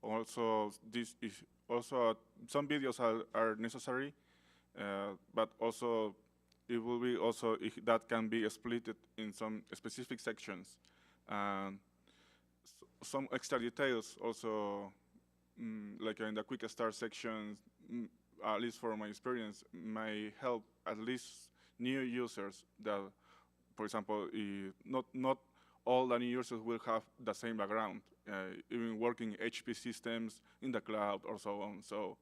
Also, some videos are necessary, but also it will be also if that can be split in some specific sections. Some extra details also, like in the quick start section, at least for my experience, may help at least new users that, for example, not all the new users will have the same background, even working HP systems in the cloud or so on. So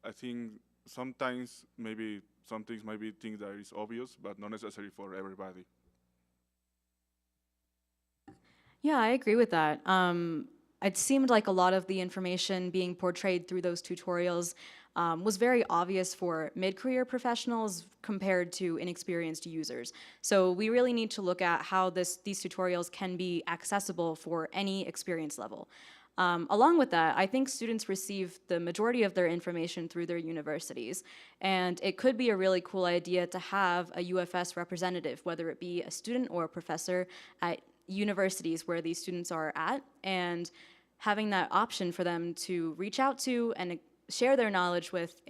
I think sometimes maybe some things might be things that is obvious, but not necessary for everybody. Yeah, I agree with that. It seemed like a lot of the information being portrayed through those tutorials was very obvious for mid-career professionals compared to inexperienced users. So we really need to look at how these tutorials can be accessible for any experience level. Along with that, I think students receive the majority of their information through their universities, and it could be a really cool idea to have a UFS representative, whether it be a student or a professor at universities where these students are at, and having that option for them to reach out to and share their knowledge with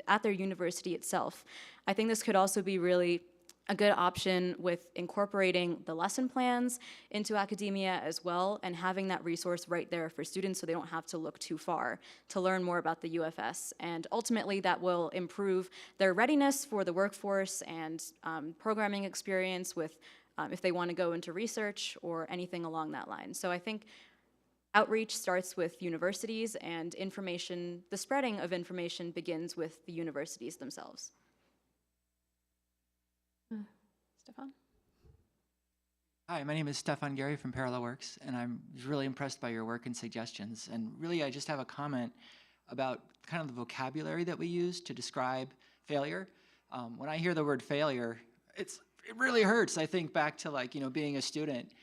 at their university itself. I think this could also be really a good option with incorporating the lesson plans into academia as well, and having that resource right there for students so they don't have to look too far to learn more about the UFS. And ultimately that will improve their readiness for the workforce and programming experience with if they want to go into research or anything along that line. So I think outreach starts with universities, and the spreading of information begins with the universities themselves. Stefan? Hi, my name is Stefan Gary from Parallel Works, and I'm really impressed by your work and suggestions. And really, I just have a comment about kind of the vocabulary that we use to describe failure. When I hear the word failure, it really hurts. I think back to being a student.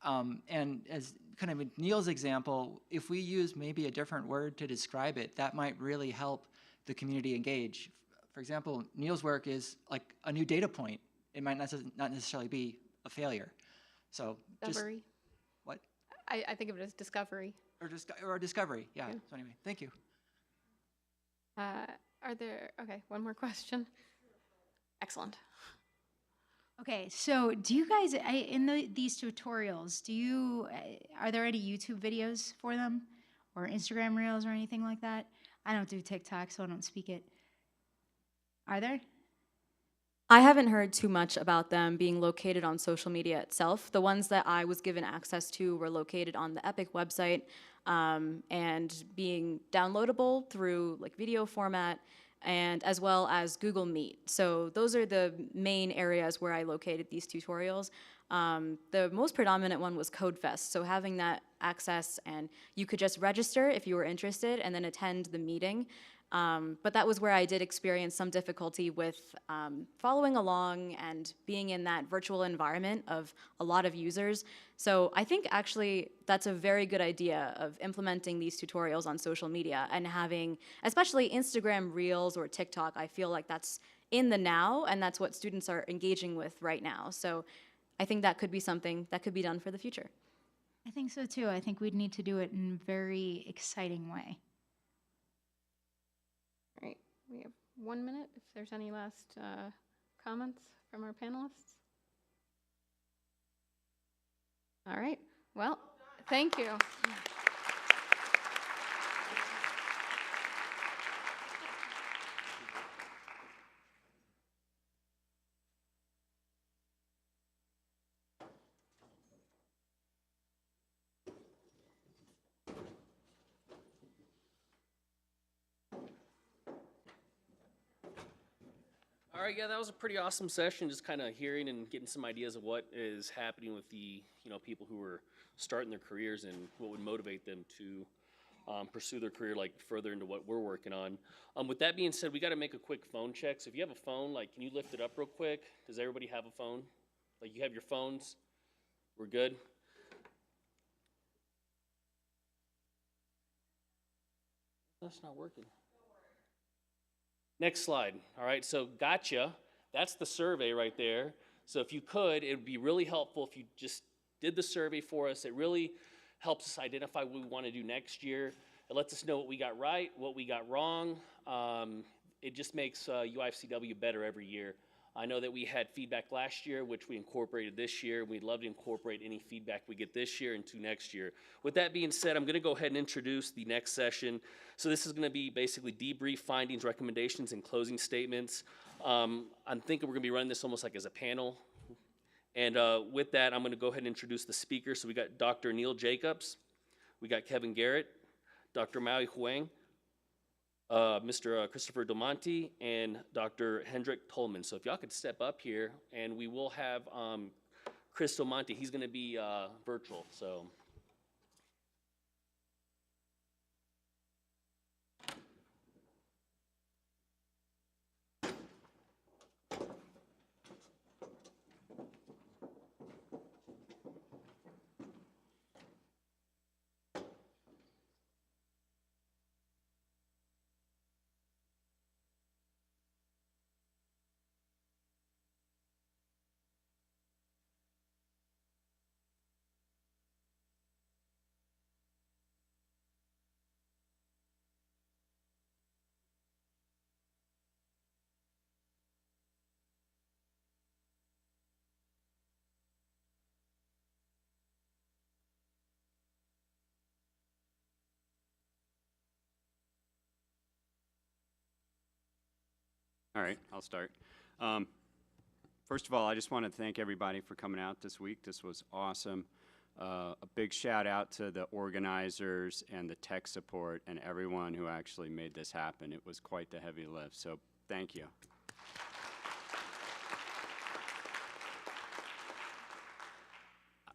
And as kind of in Neil's example, if we use maybe a different word to describe it, that might really help the community engage. For example, Neil's work is like a new data point. It might not necessarily be a failure. So Discovery. What? I think of it as discovery. Or discovery, yeah. So anyway, thank you. Okay, one more question. Excellent. Okay, so do you guys, these tutorials, are there any YouTube videos for them? Or Instagram Reels or anything like that? I don't do TikTok, so I don't speak it. Are there? I haven't heard too much about them being located on social media itself. The ones that I was given access to were located on the EPIC website and being downloadable through like video format and as well as Google Meet. So those are the main areas where I located these tutorials. The most predominant one was CodeFest, so having that access and you could just register if you were interested and then attend the meeting. But that was where I did experience some difficulty with following along and being in that virtual environment of a lot of users. So I think actually that's a very good idea of implementing these tutorials on social media and having, especially Instagram Reels or TikTok, I feel like that's in the now and that's what students are engaging with right now. So I think that could be something that could be done for the future. I think so too. I think we'd need to do it in a very exciting way. Right, we have 1 minute if there's any last comments from our panelists. All right, well, thank you. All right, yeah, that was a pretty awesome session, just kind of hearing and getting some ideas of what is happening with the, people who are starting their careers and what would motivate them to pursue their career like further into what we're working on. With that being said, we got to make a quick phone check. So if you have a phone, like, can you lift it up real quick? Does everybody have a phone? Like, you have your phones? We're good? That's not working. Next slide. All right, so gotcha. That's the survey right there. So if you could, it would be really helpful if you just did the survey for us. It really helps us identify what we want to do next year. It lets us know what we got right, what we got wrong. It just makes UFCW better every year. I know that we had feedback last year, which we incorporated this year. We'd love to incorporate any feedback we get this year into next year. With that being said, I'm going to go ahead and introduce the next session. So this is going to be basically debrief, findings, recommendations, and closing statements. I'm thinking we're going to be running this almost like as a panel. And with that, I'm going to go ahead and introduce the speakers. So we got Dr. Neil Jacobs, we got Kevin Garrett, Dr. Maui Huang, Mr. Christopher Domonti, and Dr. Hendrik Tolman. So if y'all could step up here, and we will have Chris Domonti. He's going to be virtual. So. All right, I'll start. First of all, I just want to thank everybody for coming out this week. This was awesome. A big shout out to the organizers and the tech support and everyone who actually made this happen. It was quite the heavy lift, so thank you.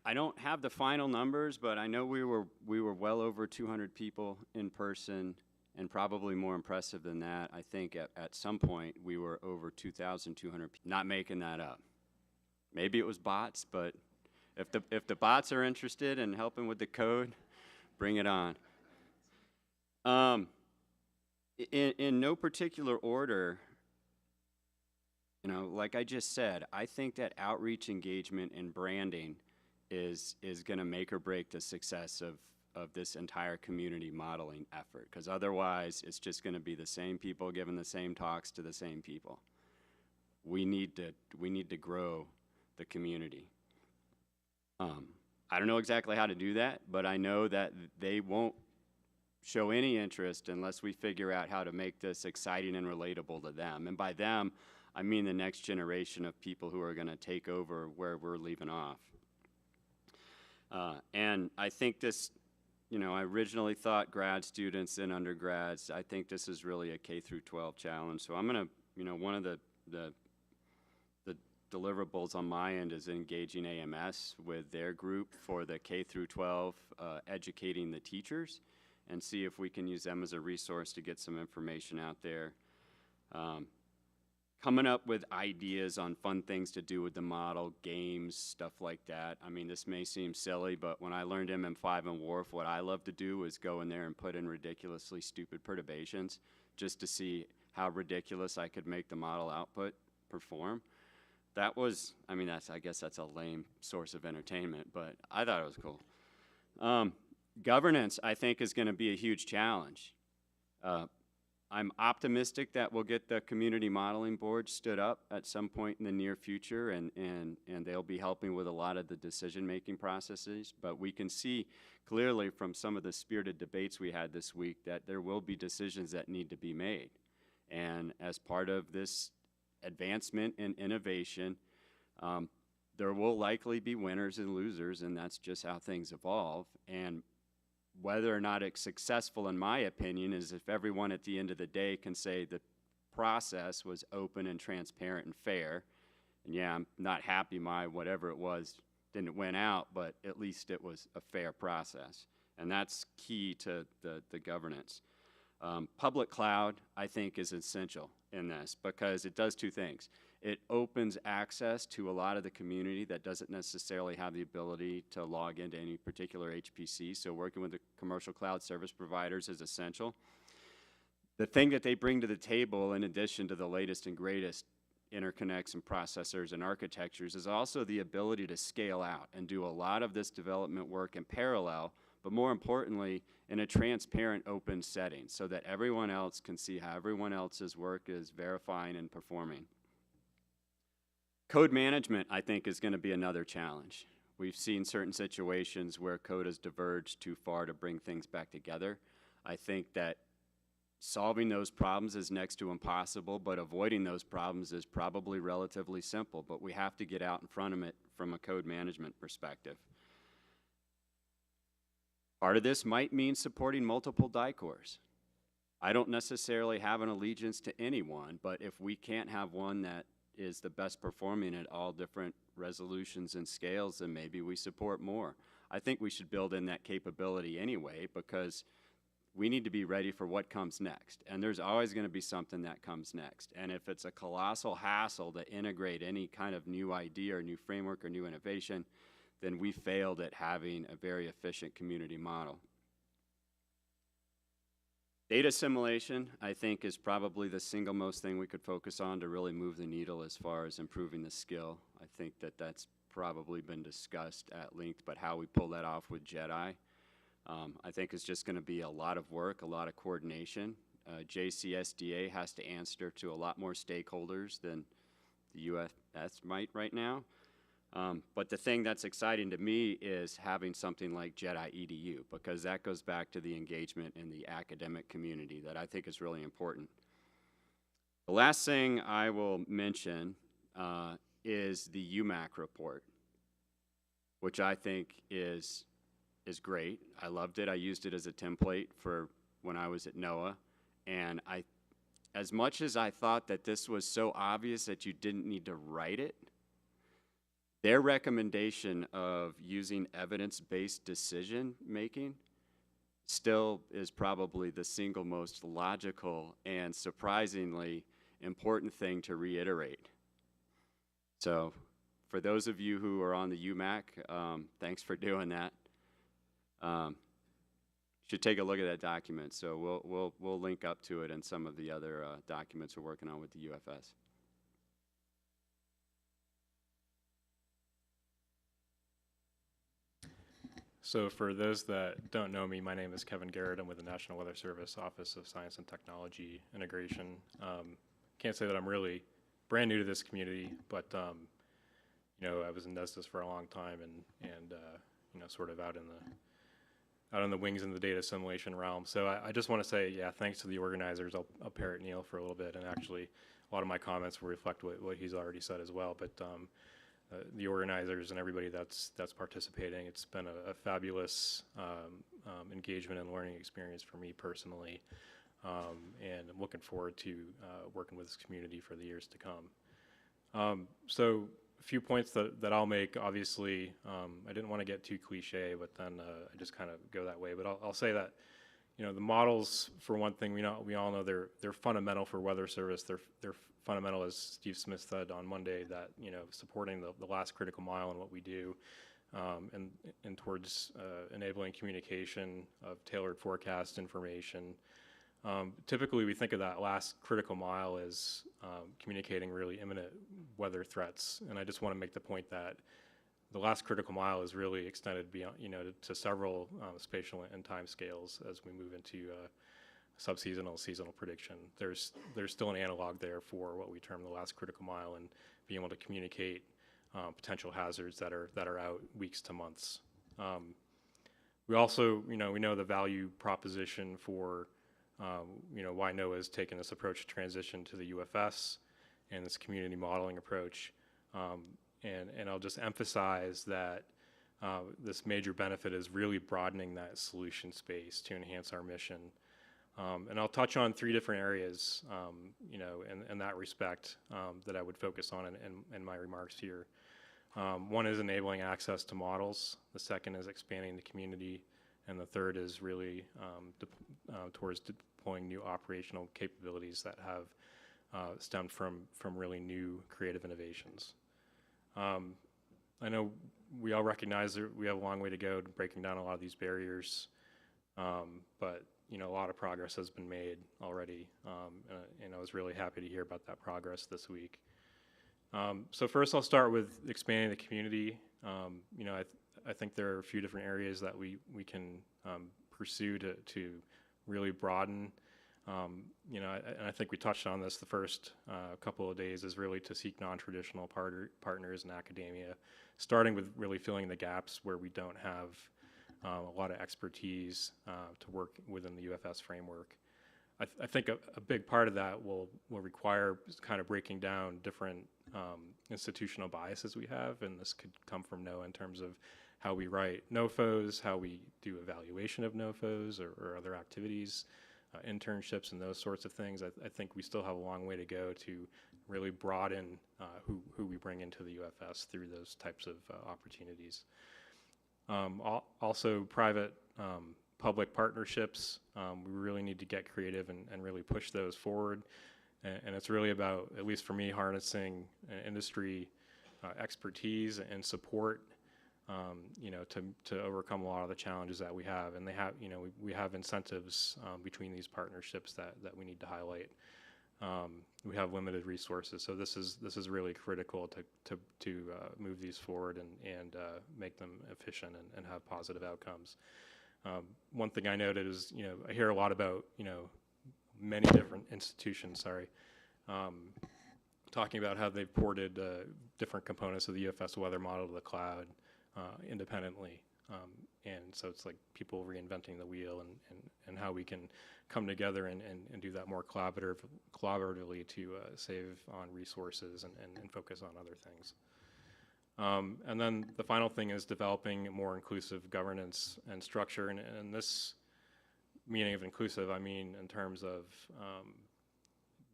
I don't have the final numbers, but I know we were well over 200 people in person. And probably more impressive than that, I think at some point we were over 2,200 people. Not making that up. Maybe it was bots, but if the bots are interested in helping with the code, bring it on. In no particular order, like I just said, I think that outreach, engagement, and branding is going to make or break the success of this entire community modeling effort, because otherwise it's just going to be the same people giving the same talks to the same people. We need to grow the community. I don't know exactly how to do that, but I know that they won't show any interest unless we figure out how to make this exciting and relatable to them. And by them, I mean the next generation of people who are going to take over where we're leaving off. And I think this, I originally thought grad students and undergrads. I think this is really a K through 12 challenge. So I'm going to, one of the deliverables on my end is engaging AMS with their group for the K through 12, educating the teachers, and see if we can use them as a resource to get some information out there. Coming up with ideas on fun things to do with the model, games, stuff like that. I mean, this may seem silly, but when I learned MM5 and WRF, what I love to do was go in there and put in ridiculously stupid perturbations just to see how ridiculous I could make the model output perform. That was, I mean, I guess that's a lame source of entertainment, but I thought it was cool. Governance, I think, is going to be a huge challenge. I'm optimistic that we'll get the community modeling board stood up at some point in the near future, and they'll be helping with a lot of the decision-making processes. But we can see clearly from some of the spirited debates we had this week that there will be decisions that need to be made. And as part of this advancement in innovation, there will likely be winners and losers, and that's just how things evolve. And whether or not it's successful, in my opinion, is if everyone at the end of the day can say the process was open and transparent and fair. And yeah, I'm not happy my whatever it was didn't win out, but at least it was a fair process. And that's key to the governance. Public cloud, I think, is essential in this because it does two things. It opens access to a lot of the community that doesn't necessarily have the ability to log into any particular HPC, so working with the commercial cloud service providers is essential. The thing that they bring to the table, in addition to the latest and greatest interconnects and processors and architectures, is also the ability to scale out and do a lot of this development work in parallel, but more importantly, in a transparent, open setting so that everyone else can see how everyone else's work is verifying and performing. Code management, I think, is going to be another challenge. We've seen certain situations where code has diverged too far to bring things back together. I think that solving those problems is next to impossible, but avoiding those problems is probably relatively simple, but we have to get out in front of it from a code management perspective. Part of this might mean supporting multiple die cores. I don't necessarily have an allegiance to anyone, but if we can't have one that is the best performing at all different resolutions and scales, then maybe we support more. I think we should build in that capability anyway because we need to be ready for what comes next. And there's always going to be something that comes next. And if it's a colossal hassle to integrate any kind of new idea or new framework or new innovation, then we failed at having a very efficient community model. Data assimilation, I think, is probably the single most thing we could focus on to really move the needle as far as improving the skill. I think that that's probably been discussed at length, but how we pull that off with JEDI, I think is just going to be a lot of work, a lot of coordination. JCSDA has to answer to a lot more stakeholders than the UFS might right now. But the thing that's exciting to me is having something like JEDI EDU, because that goes back to the engagement in the academic community that I think is really important. The last thing I will mention is the UMAC report, which I think is great. I loved it. I used it as a template for when I was at NOAA. And as much as I thought that this was so obvious that you didn't need to write it, their recommendation of using evidence-based decision-making still is probably the single most logical and surprisingly important thing to reiterate. So for those of you who are on the UMAC, thanks for doing that. Should take a look at that document. So we'll link up to it and some of the other documents we're working on with the UFS. So for those that don't know me, my name is Kevin Garrett. I'm with the National Weather Service Office of Science and Technology Integration. Can't say that I'm really brand new to this community, but you know, I was in Nestus for a long time and you know, sort of out in the wings in the data assimilation realm. So I just want to say, yeah, thanks to the organizers. I'll pair at Neil for a little bit and actually a lot of my comments will reflect what he's already said as well. But the organizers and everybody that's participating, it's been a fabulous engagement and learning experience for me personally, and I'm looking forward to working with this community for the years to come. So a few points that I'll make. Obviously, I didn't want to get too cliche, but then I just kind of go that way. But I'll say that, you know, the models, for one thing, we all know they're fundamental for weather service. They're fundamental, as Steve Smith said on Monday, that, you know, supporting the last critical mile in what we do, and towards enabling communication of tailored forecast information. Typically, we think of that last critical mile as communicating really imminent weather threats, and I just want to make the point that the last critical mile is really extended beyond, you know, to several spatial and time scales as we move into subseasonal, seasonal prediction. There's still an analog there for what we term the last critical mile, and being able to communicate potential hazards that are out weeks to months. We also, you know, we know the value proposition for you know, why NOAA has taken this approach to transition to the UFS and this community modeling approach. And I'll just emphasize that this major benefit is really broadening that solution space to enhance our mission. And I'll touch on 3 different areas, you know, in that respect, that I would focus on in my remarks here. One is enabling access to models. The second is expanding the community. And the third is really towards deploying new operational capabilities that have stemmed from really new creative innovations. I know we all recognize that we have a long way to go to breaking down a lot of these barriers, but, you know, a lot of progress has been made already, and I was really happy to hear about that progress this week. So first I'll start with expanding the community. You know, I think there are a few different areas that we can pursue to really broaden. You know, and I think we touched on this the first couple of days, is really to seek non-traditional partners in academia, starting with really filling the gaps where we don't have a lot of expertise to work within the UFS framework. I think a big part of that will require kind of breaking down different institutional biases we have, and this could come from NOAA in terms of how we write NOFOs, how we do evaluation of NOFOs or other activities, internships and those sorts of things. I think we still have a long way to go to really broaden who we bring into the UFS through those types of opportunities. Also, private public partnerships, we really need to get creative and really push those forward. And it's really about, at least for me, harnessing industry expertise and support, you know, to overcome a lot of the challenges that we have. And they have, you know, we have incentives between these partnerships that we need to highlight. We have limited resources, so this is really critical to move these forward and make them efficient and have positive outcomes. One thing I noted is, you know, I hear a lot about, you know, many different institutions, talking about how they've ported different components of the UFS weather model to the cloud independently. And so it's like people reinventing the wheel, and how we can come together and do that more collaboratively to save on resources and focus on other things. And then the final thing is developing more inclusive governance and structure. And this meaning of inclusive, I mean in terms of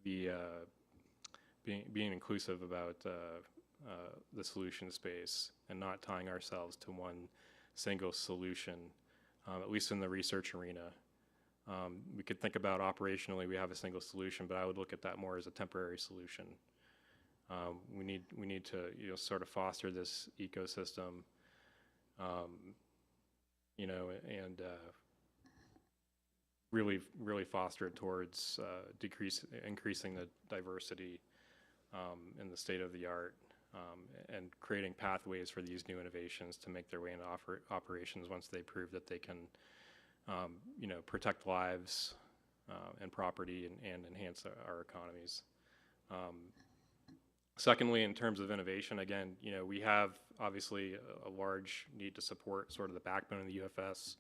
being inclusive about the solution space and not tying ourselves to one single solution, at least in the research arena. We could think about operationally, we have a single solution, but I would look at that more as a temporary solution. We need to, you know, sort of foster this ecosystem, you know, and really foster it towards increasing the diversity in the state of the art, and creating pathways for these new innovations to make their way into operations once they prove that they can, you know, protect lives and property and enhance our economies. Secondly, in terms of innovation, again, you know, we have obviously a large need to support sort of the backbone of the UFS,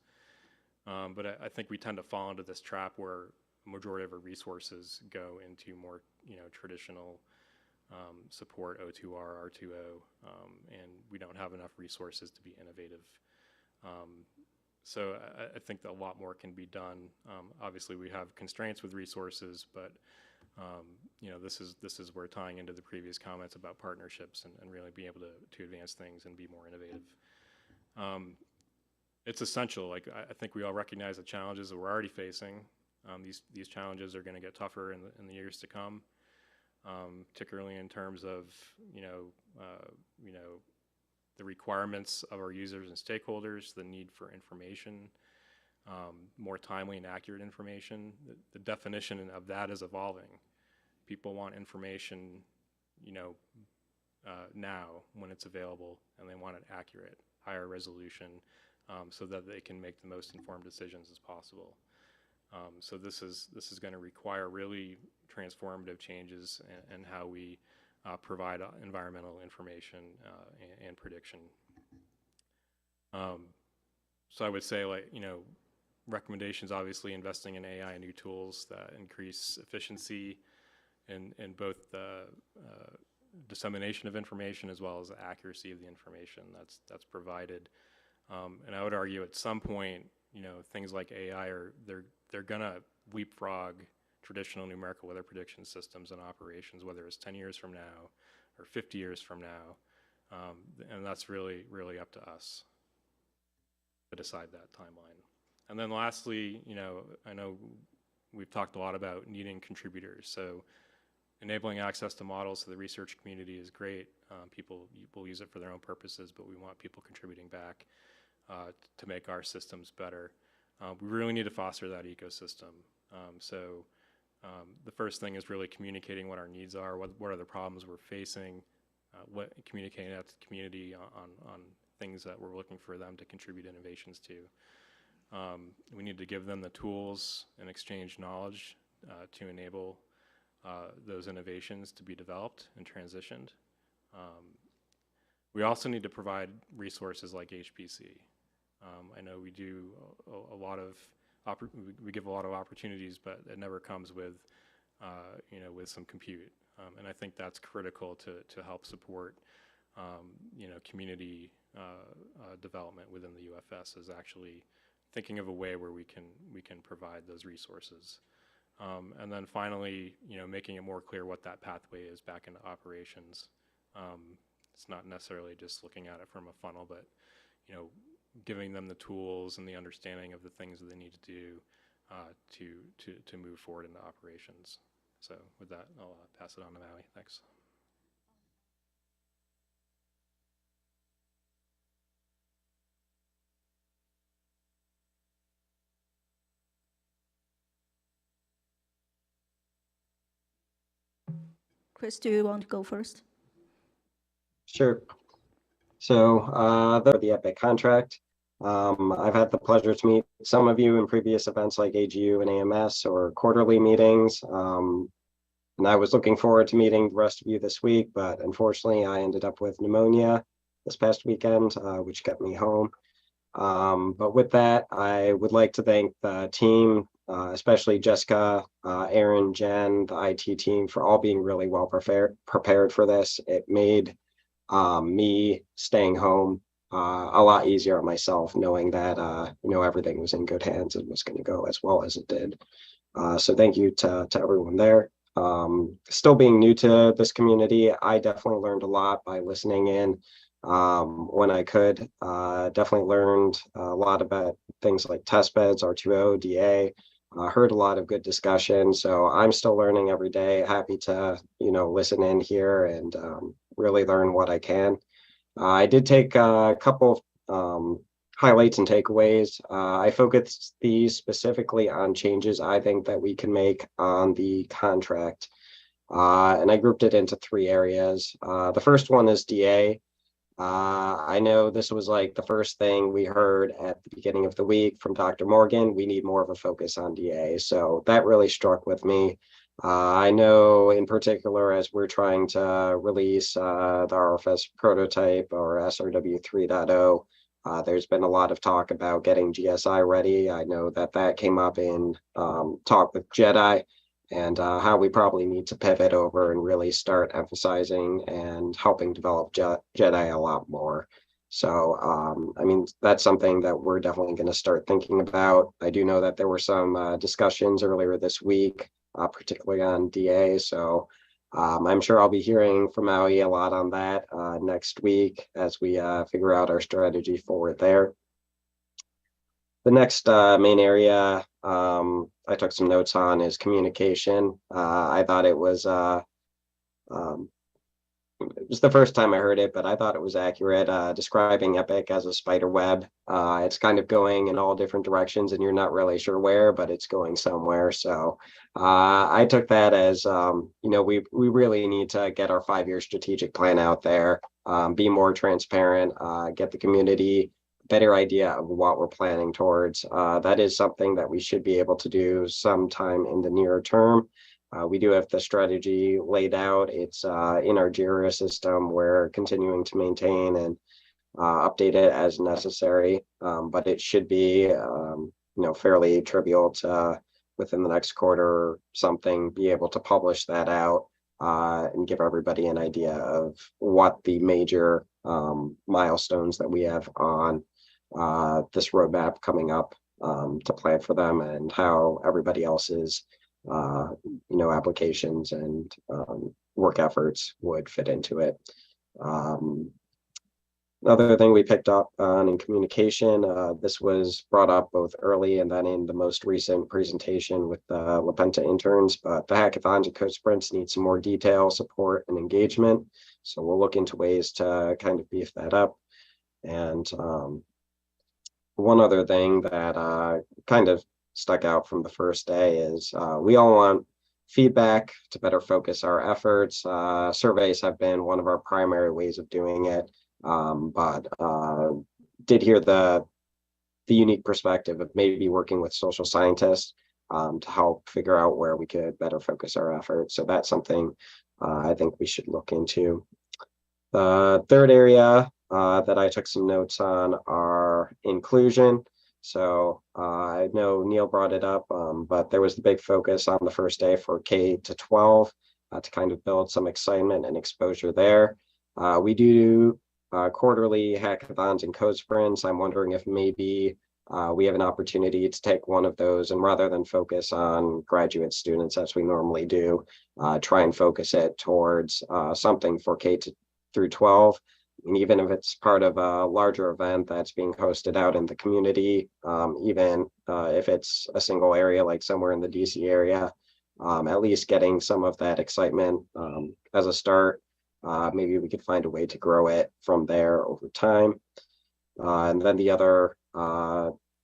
but I think we tend to fall into this trap where a majority of our resources go into more, traditional support, O2R, R2O, and we don't have enough resources to be innovative. So I think that a lot more can be done. Obviously, we have constraints with resources, but this is where, tying into the previous comments about partnerships and really being able to advance things and be more innovative. It's essential. Like, I think we all recognize the challenges that we're already facing. These challenges are going to get tougher in the years to come, particularly in terms of the requirements of our users and stakeholders, the need for information, more timely and accurate information. The definition of that is evolving. People want information, now when it's available, and they want it accurate, higher resolution, so that they can make the most informed decisions as possible. So this is going to require really transformative changes in how we provide environmental information and prediction. So I would say, recommendations, obviously investing in AI and new tools that increase efficiency in both the dissemination of information as well as the accuracy of the information that's provided. And I would argue at some point, things like AI they're gonna leapfrog traditional numerical weather prediction systems and operations, whether it's 10 years from now or 50 years from now, and that's really up to us to decide that timeline. And then lastly, I know we've talked a lot about needing contributors, so enabling access to models to the research community is great. People will use it for their own purposes, but we want people contributing back to make our systems better. We really need to foster that ecosystem. So the first thing is really communicating what our needs are, what are the problems we're facing, communicating that to the community on things that we're looking for them to contribute innovations to. We need to give them the tools and exchange knowledge to enable those innovations to be developed and transitioned. We also need to provide resources like HPC. I know we do we give a lot of opportunities, but it never comes with, with some compute. And I think that's critical to help support, community development within the UFS, is actually thinking of a way where we can provide those resources. And then finally, making it more clear what that pathway is back into operations. It's not necessarily just looking at it from a funnel, but, giving them the tools and the understanding of the things that they need to do to move forward into operations. So with that, I'll pass it on to Maui. Thanks. Chris, do you want to go first? Sure. So the EPIC contract. I've had the pleasure to meet some of you in previous events like AGU and AMS or quarterly meetings. And I was looking forward to meeting the rest of you this week, but unfortunately I ended up with pneumonia this past weekend, which kept me home. But with that, I would like to thank the team, especially Jessica, Aaron, Jen, the IT team, for all being really well prepared for this. It made me staying home a lot easier on myself, knowing that everything was in good hands and was going to go as well as it did. So thank you to everyone there. Still being new to this community, I definitely learned a lot by listening in when I could. Definitely learned a lot about things like test beds, R2O, DA. Heard a lot of good discussion. So I'm still learning every day. Happy to listen in here and really learn what I can. I did take a couple of highlights and takeaways. I focused these specifically on changes I think that we can make on the contract. And I grouped it into 3 areas. The first one is DA. I know this was like the first thing we heard at the beginning of the week from Dr. Morgan. We need more of a focus on DA. So that really struck with me. I know in particular, as we're trying to release the RFS prototype or SRW 3.0, There's been a lot of talk about getting GSI ready. I know that that came up in talk with Jedi, and how we probably need to pivot over and really start emphasizing and helping develop Jedi a lot more. So, I mean, that's something that we're definitely going to start thinking about. I do know that there were some discussions earlier this week, particularly on DA. So I'm sure I'll be hearing from Maui a lot on that next week as we figure out our strategy forward there. The next main area I took some notes on is communication. I thought it was the first time I heard it, but I thought it was accurate, describing EPIC as a spider web. It's kind of going in all different directions and you're not really sure where, but it's going somewhere. So I took that as, you know, we really need to get our 5-year strategic plan out there, be more transparent, get the community a better idea of what we're planning towards. That is something that we should be able to do sometime in the near term. We do have the strategy laid out. It's in our JIRA system. We're continuing to maintain and update it as necessary, but it should be, you know, fairly trivial to within the next quarter or something, be able to publish that out and give everybody an idea of what the major milestones that we have on this roadmap coming up to plan for them and how everybody else's you know, applications and work efforts would fit into it. Another thing we picked up on in communication, this was brought up both early and then in the most recent presentation with the LaPenta interns, but the hackathons and code sprints need some more detail, support, and engagement. So we'll look into ways to kind of beef that up. And one other thing that kind of stuck out from the first day is we all want feedback to better focus our efforts. Surveys have been one of our primary ways of doing it, but did hear the unique perspective of maybe working with social scientists to help figure out where we could better focus our efforts. So that's something I think we should look into. The third area that I took some notes on are inclusion. So I know Neil brought it up, but there was the big focus on the first day for K to 12 to kind of build some excitement and exposure there. We do quarterly hackathons and code sprints. I'm wondering if maybe we have an opportunity to take one of those and rather than focus on graduate students as we normally do, try and focus it towards something for K through 12. And even if it's part of a larger event that's being hosted out in the community, even if it's a single area like somewhere in the DC area, at least getting some of that excitement as a start. Maybe we could find a way to grow it from there over time. And then the other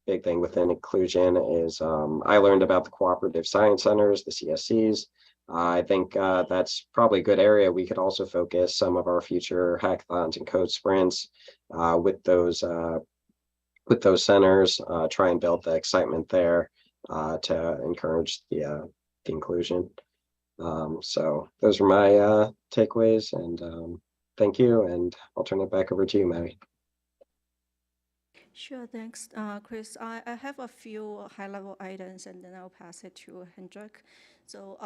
big thing within inclusion is I learned about the cooperative science centers, the CSCs. I think that's probably a good area. We could also focus some of our future hackathons and code sprints with those centers, try and build the excitement there to encourage the inclusion. So those are my takeaways, and thank you, and I'll turn it back over to you, Maddie. Sure, thanks, Chris. I have a few high-level items, and then I'll pass it to Hendrik. So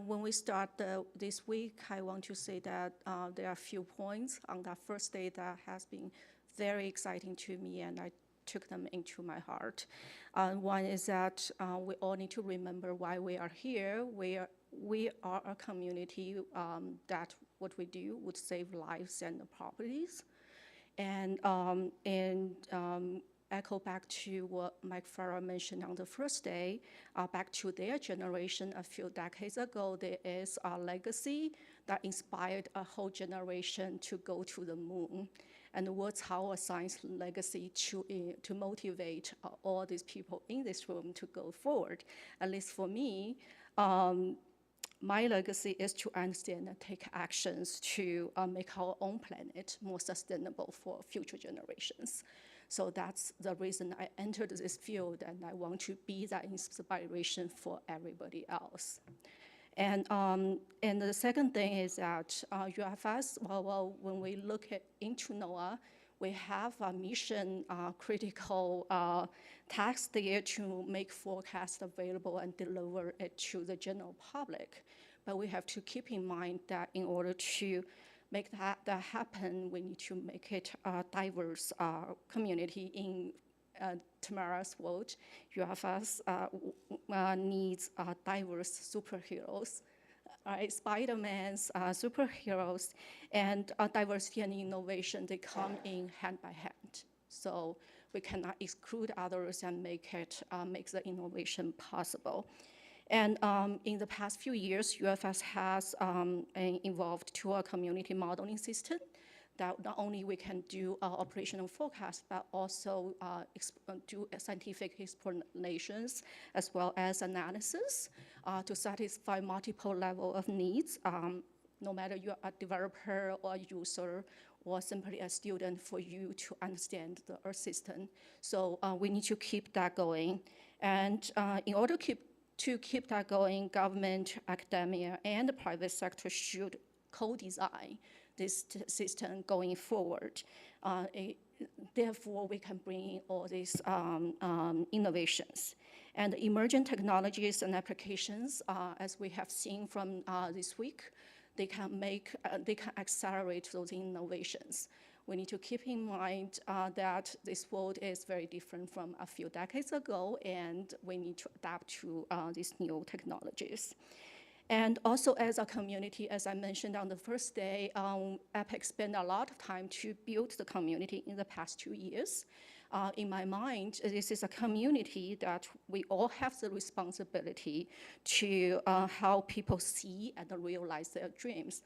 when we start this week, I want to say that there are a few points on that first day that has been very exciting to me, and I took them into my heart. One is that we all need to remember why we are here. We are a community that what we do would save lives and properties. And echo back to what Mike Farah mentioned on the first day, back to their generation a few decades ago, there is a legacy that inspired a whole generation to go to the moon. And what's our science legacy to motivate all these people in this room to go forward? At least for me, my legacy is to understand and take actions to make our own planet more sustainable for future generations. So that's the reason I entered this field, and I want to be that inspiration for everybody else. And the second thing is that UFS, well, when we look into NOAA, we have a mission critical task there to make forecast available and deliver it to the general public. But we have to keep in mind that in order to make that happen, we need to make it a diverse community in tomorrow's world. UFS needs diverse superheroes. Spider-Man's superheroes and diversity and innovation, they come in hand by hand. So we cannot exclude others and make the innovation possible. And in the past few years, UFS has evolved to a community modeling system that not only we can do operational forecast, but also do scientific explanations as well as analysis to satisfy multiple level of needs, no matter you're a developer or a user or simply a student, for you to understand the Earth system. So we need to keep that going. And in order to keep that going, government, academia, and the private sector should co-design this system going forward. Therefore, we can bring in all these innovations. And emerging technologies and applications, as we have seen from this week, they can accelerate those innovations. We need to keep in mind that this world is very different from a few decades ago, and we need to adapt to these new technologies. And also as a community, as I mentioned on the first day, EPIC spent a lot of time to build the community in the past 2 years. In my mind, this is a community that we all have the responsibility to help people see and realize their dreams.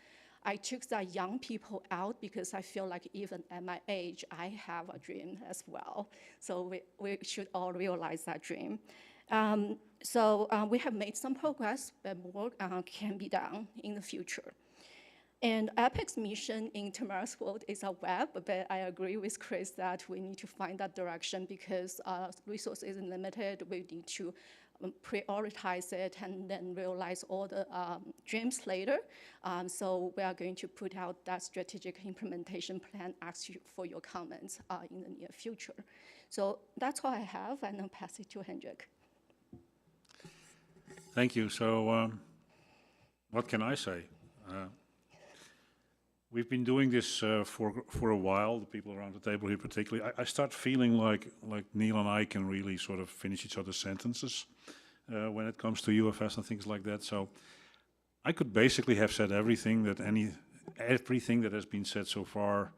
I took the young people out because I feel like even at my age, I have a dream as well. So we should all realize that dream. So we have made some progress, but more can be done in the future. And EPIC's mission in tomorrow's world is a web, but I agree with Chris that we need to find that direction because resources is limited. We need to prioritize it and then realize all the dreams later. So we are going to put out that strategic implementation plan, ask you for your comments in the near future. So that's all I have, and I'll pass it to Hendrik. Thank you. So what can I say? We've been doing this for a while, the people around the table here particularly. I start feeling like Neil and I can really sort of finish each other's sentences when it comes to UFS and things like that. So I could basically have said everything that has been said so far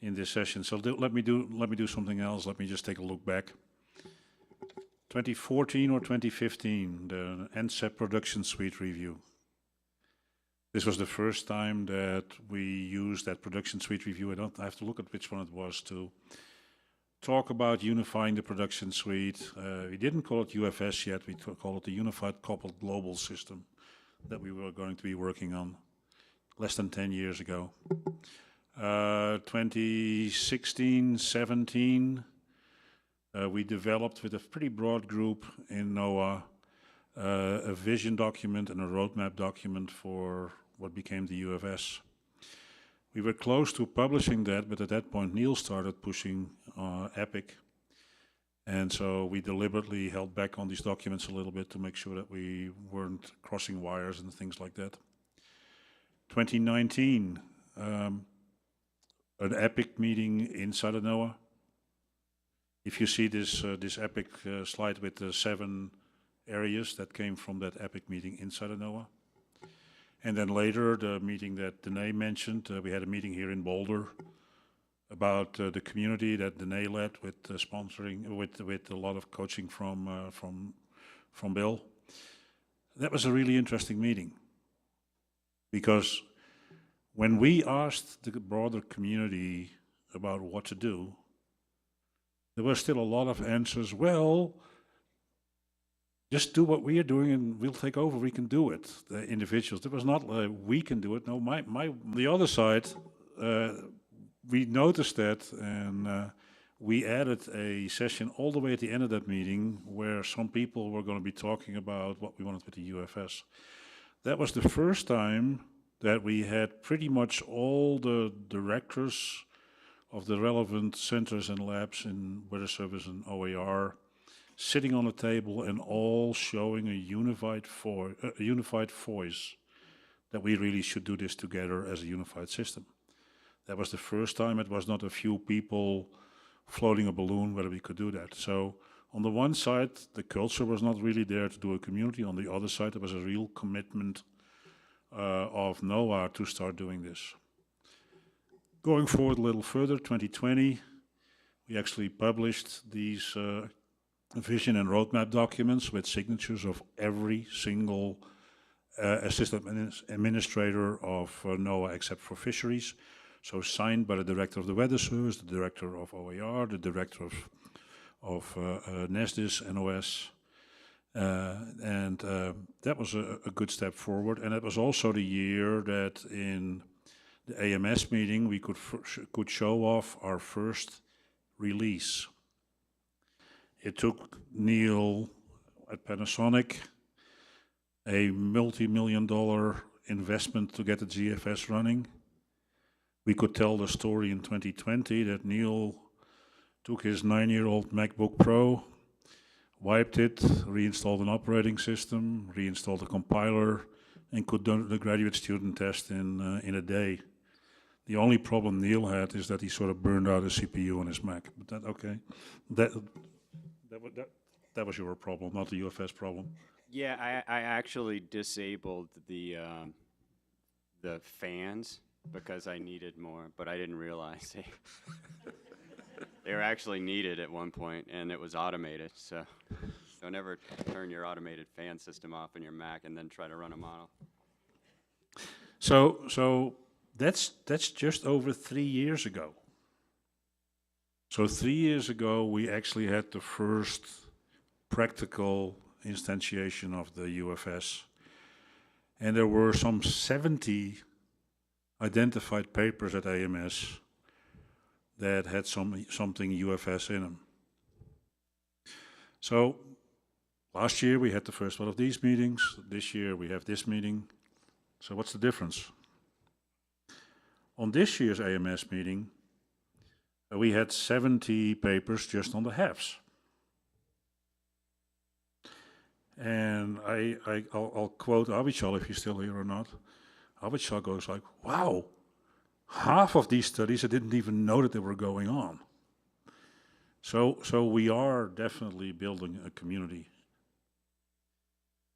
in this session. So let me do something else. Let me just take a look back. 2014 or 2015, the NCEP production suite review. This was the first time that we used that production suite review. I have to look at which one it was to talk about unifying the production suite. We didn't call it UFS yet. We called it the Unified Coupled Global System that we were going to be working on less than 10 years ago. 2016, 17, we developed with a pretty broad group in NOAA a vision document and a roadmap document for what became the UFS. We were close to publishing that, but at that point Neil started pushing EPIC. And so we deliberately held back on these documents a little bit to make sure that we weren't crossing wires and things like that. 2019, an EPIC meeting inside of NOAA. If you see this EPIC slide with the 7 areas that came from that EPIC meeting inside of NOAA. And then later, the meeting that Danae mentioned, we had a meeting here in Boulder about the community that Danae led with sponsoring, with a lot of coaching from Bill. That was a really interesting meeting because when we asked the broader community about what to do, there were still a lot of answers. Well, just do what we are doing and we'll take over, we can do it, the individuals. It was not like we can do it, no, the other side, we noticed that and we added a session all the way at the end of that meeting where some people were going to be talking about what we wanted with the UFS. That was the first time that we had pretty much all the directors of the relevant centers and labs in weather service and OER sitting on a table and all showing a unified voice that we really should do this together as a unified system. That was the first time. It was not a few people floating a balloon whether we could do that. So on the one side, the culture was not really there to do a community. On the other side, there was a real commitment of NOAA to start doing this. Going forward a little further, 2020, we actually published these vision and roadmap documents with signatures of every single assistant administrator of NOAA except for fisheries. So signed by the director of the Weather Service, the director of OER, the director of NESDIS, NOS. That was a good step forward. And it was also the year that in the AMS meeting we could show off our first release. It took Neil at Panasonic a multi-million-dollar investment to get the GFS running. We could tell the story in 2020 that Neil took his 9-year-old MacBook Pro, wiped it, reinstalled an operating system, reinstalled a compiler, and could do the graduate student test in a day. The only problem Neil had is that he sort of burned out his CPU on his Mac. But that, okay, that was your problem, not the UFS problem. Yeah, I actually disabled the fans because I needed more, but I didn't realize they were actually needed at one point, and it was automated. So don't ever turn your automated fan system off in your Mac and then try to run a model. So that's just over 3 years ago. So 3 years ago, we actually had the first practical instantiation of the UFS. And there were some 70 identified papers at AMS that had something UFS in them. So last year we had the first one of these meetings. This year we have this meeting. So what's the difference? On this year's AMS meeting, we had 70 papers just on the HAVs. And I'll quote Avichal if he's still here or not. Avichal goes like, wow, half of these studies I didn't even know that they were going on. So we are definitely building a community.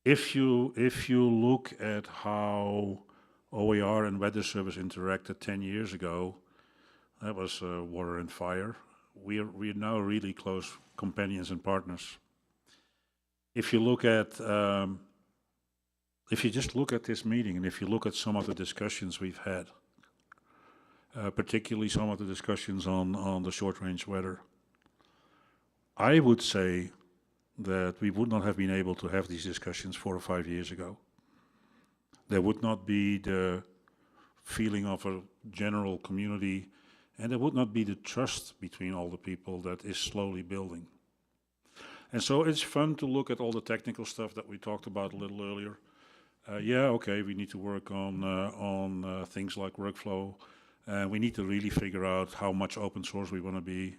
If you look at how OER and Weather Service interacted 10 years ago, that was water and fire. We are now really close companions and partners. If you look at, if you just look at this meeting, and if you look at some of the discussions we've had, particularly some of the discussions on the short-range weather, I would say that we would not have been able to have these discussions 4 or 5 years ago. There would not be the feeling of a general community, and there would not be the trust between all the people that is slowly building. And so it's fun to look at all the technical stuff that we talked about a little earlier. Yeah, okay, we need to work on things like workflow. We need to really figure out how much open source we want to be.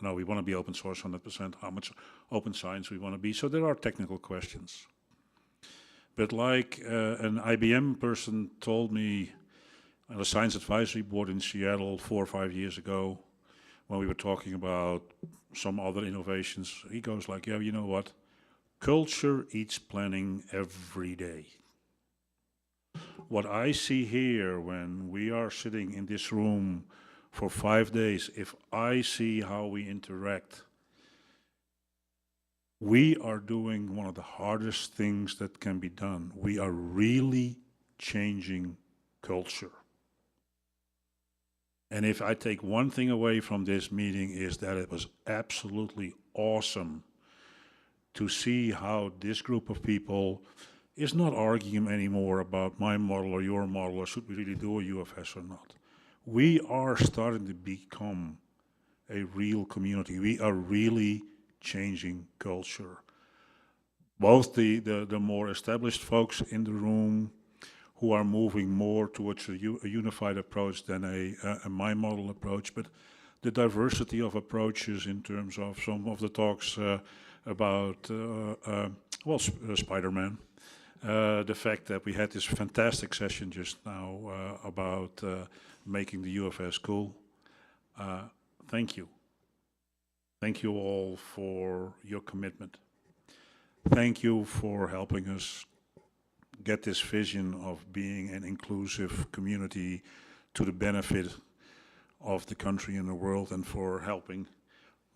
No, we want to be open source 100%, how much open science we want to be. So there are technical questions. But like an IBM person told me on a science advisory board in Seattle 4 or 5 years ago, when we were talking about some other innovations, he goes like, yeah, you know what? Culture eats planning every day. What I see here when we are sitting in this room for 5 days, if I see how we interact, we are doing one of the hardest things that can be done. We are really changing culture. And if I take one thing away from this meeting is that it was absolutely awesome to see how this group of people is not arguing anymore about my model or your model or should we really do a UFS or not. We are starting to become a real community. We are really changing culture. Both the more established folks in the room who are moving more towards a unified approach than a my model approach. But the diversity of approaches in terms of some of the talks about, Spider-Man, the fact that we had this fantastic session just now about making the UFS cool. Thank you. Thank you all for your commitment. Thank you for helping us get this vision of being an inclusive community to the benefit of the country and the world, and for helping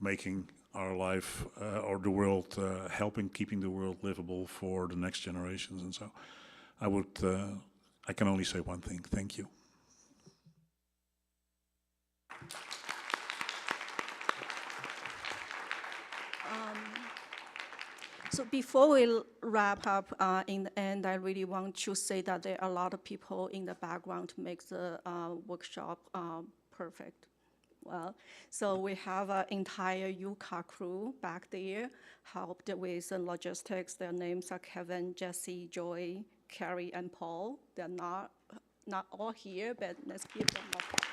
making our life or the world, helping keeping the world livable for the next generations. And so I can only say one thing: thank you. So before we wrap up, in the end, I really want to say that there are a lot of people in the background to make the workshop perfect. Well, so we have an entire UCA crew back there, helped with the logistics. Their names are Kevin, Jesse, Joy, Carrie, and Paul. They're not all here, but let's give them a applause.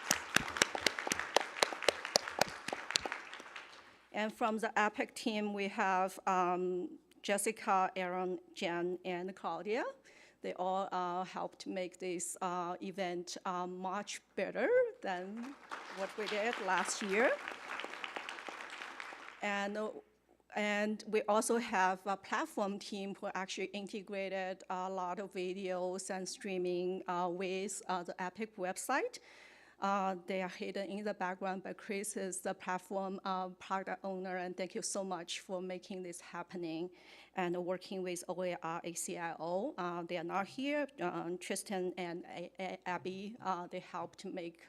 And from the EPIC team, we have Jessica, Aaron, Jen, and Claudia. They all helped make this event much better than what we did last year. And we also have a platform team who actually integrated a lot of videos and streaming with the EPIC website. They are hidden in the background, but Chris is the platform product owner, and thank you so much for making this happening and working with OER ACIO. They are not here. Tristan and Abby, they helped to make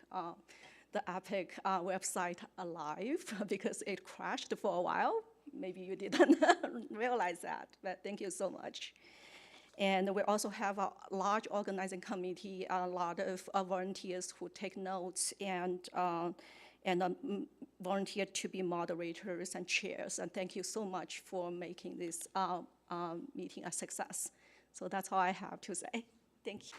the EPIC website alive because it crashed for a while. Maybe you didn't realize that, but thank you so much. And we also have a large organizing committee, a lot of volunteers who take notes and volunteer to be moderators and chairs. And thank you so much for making this meeting a success. So that's all I have to say. Thank you.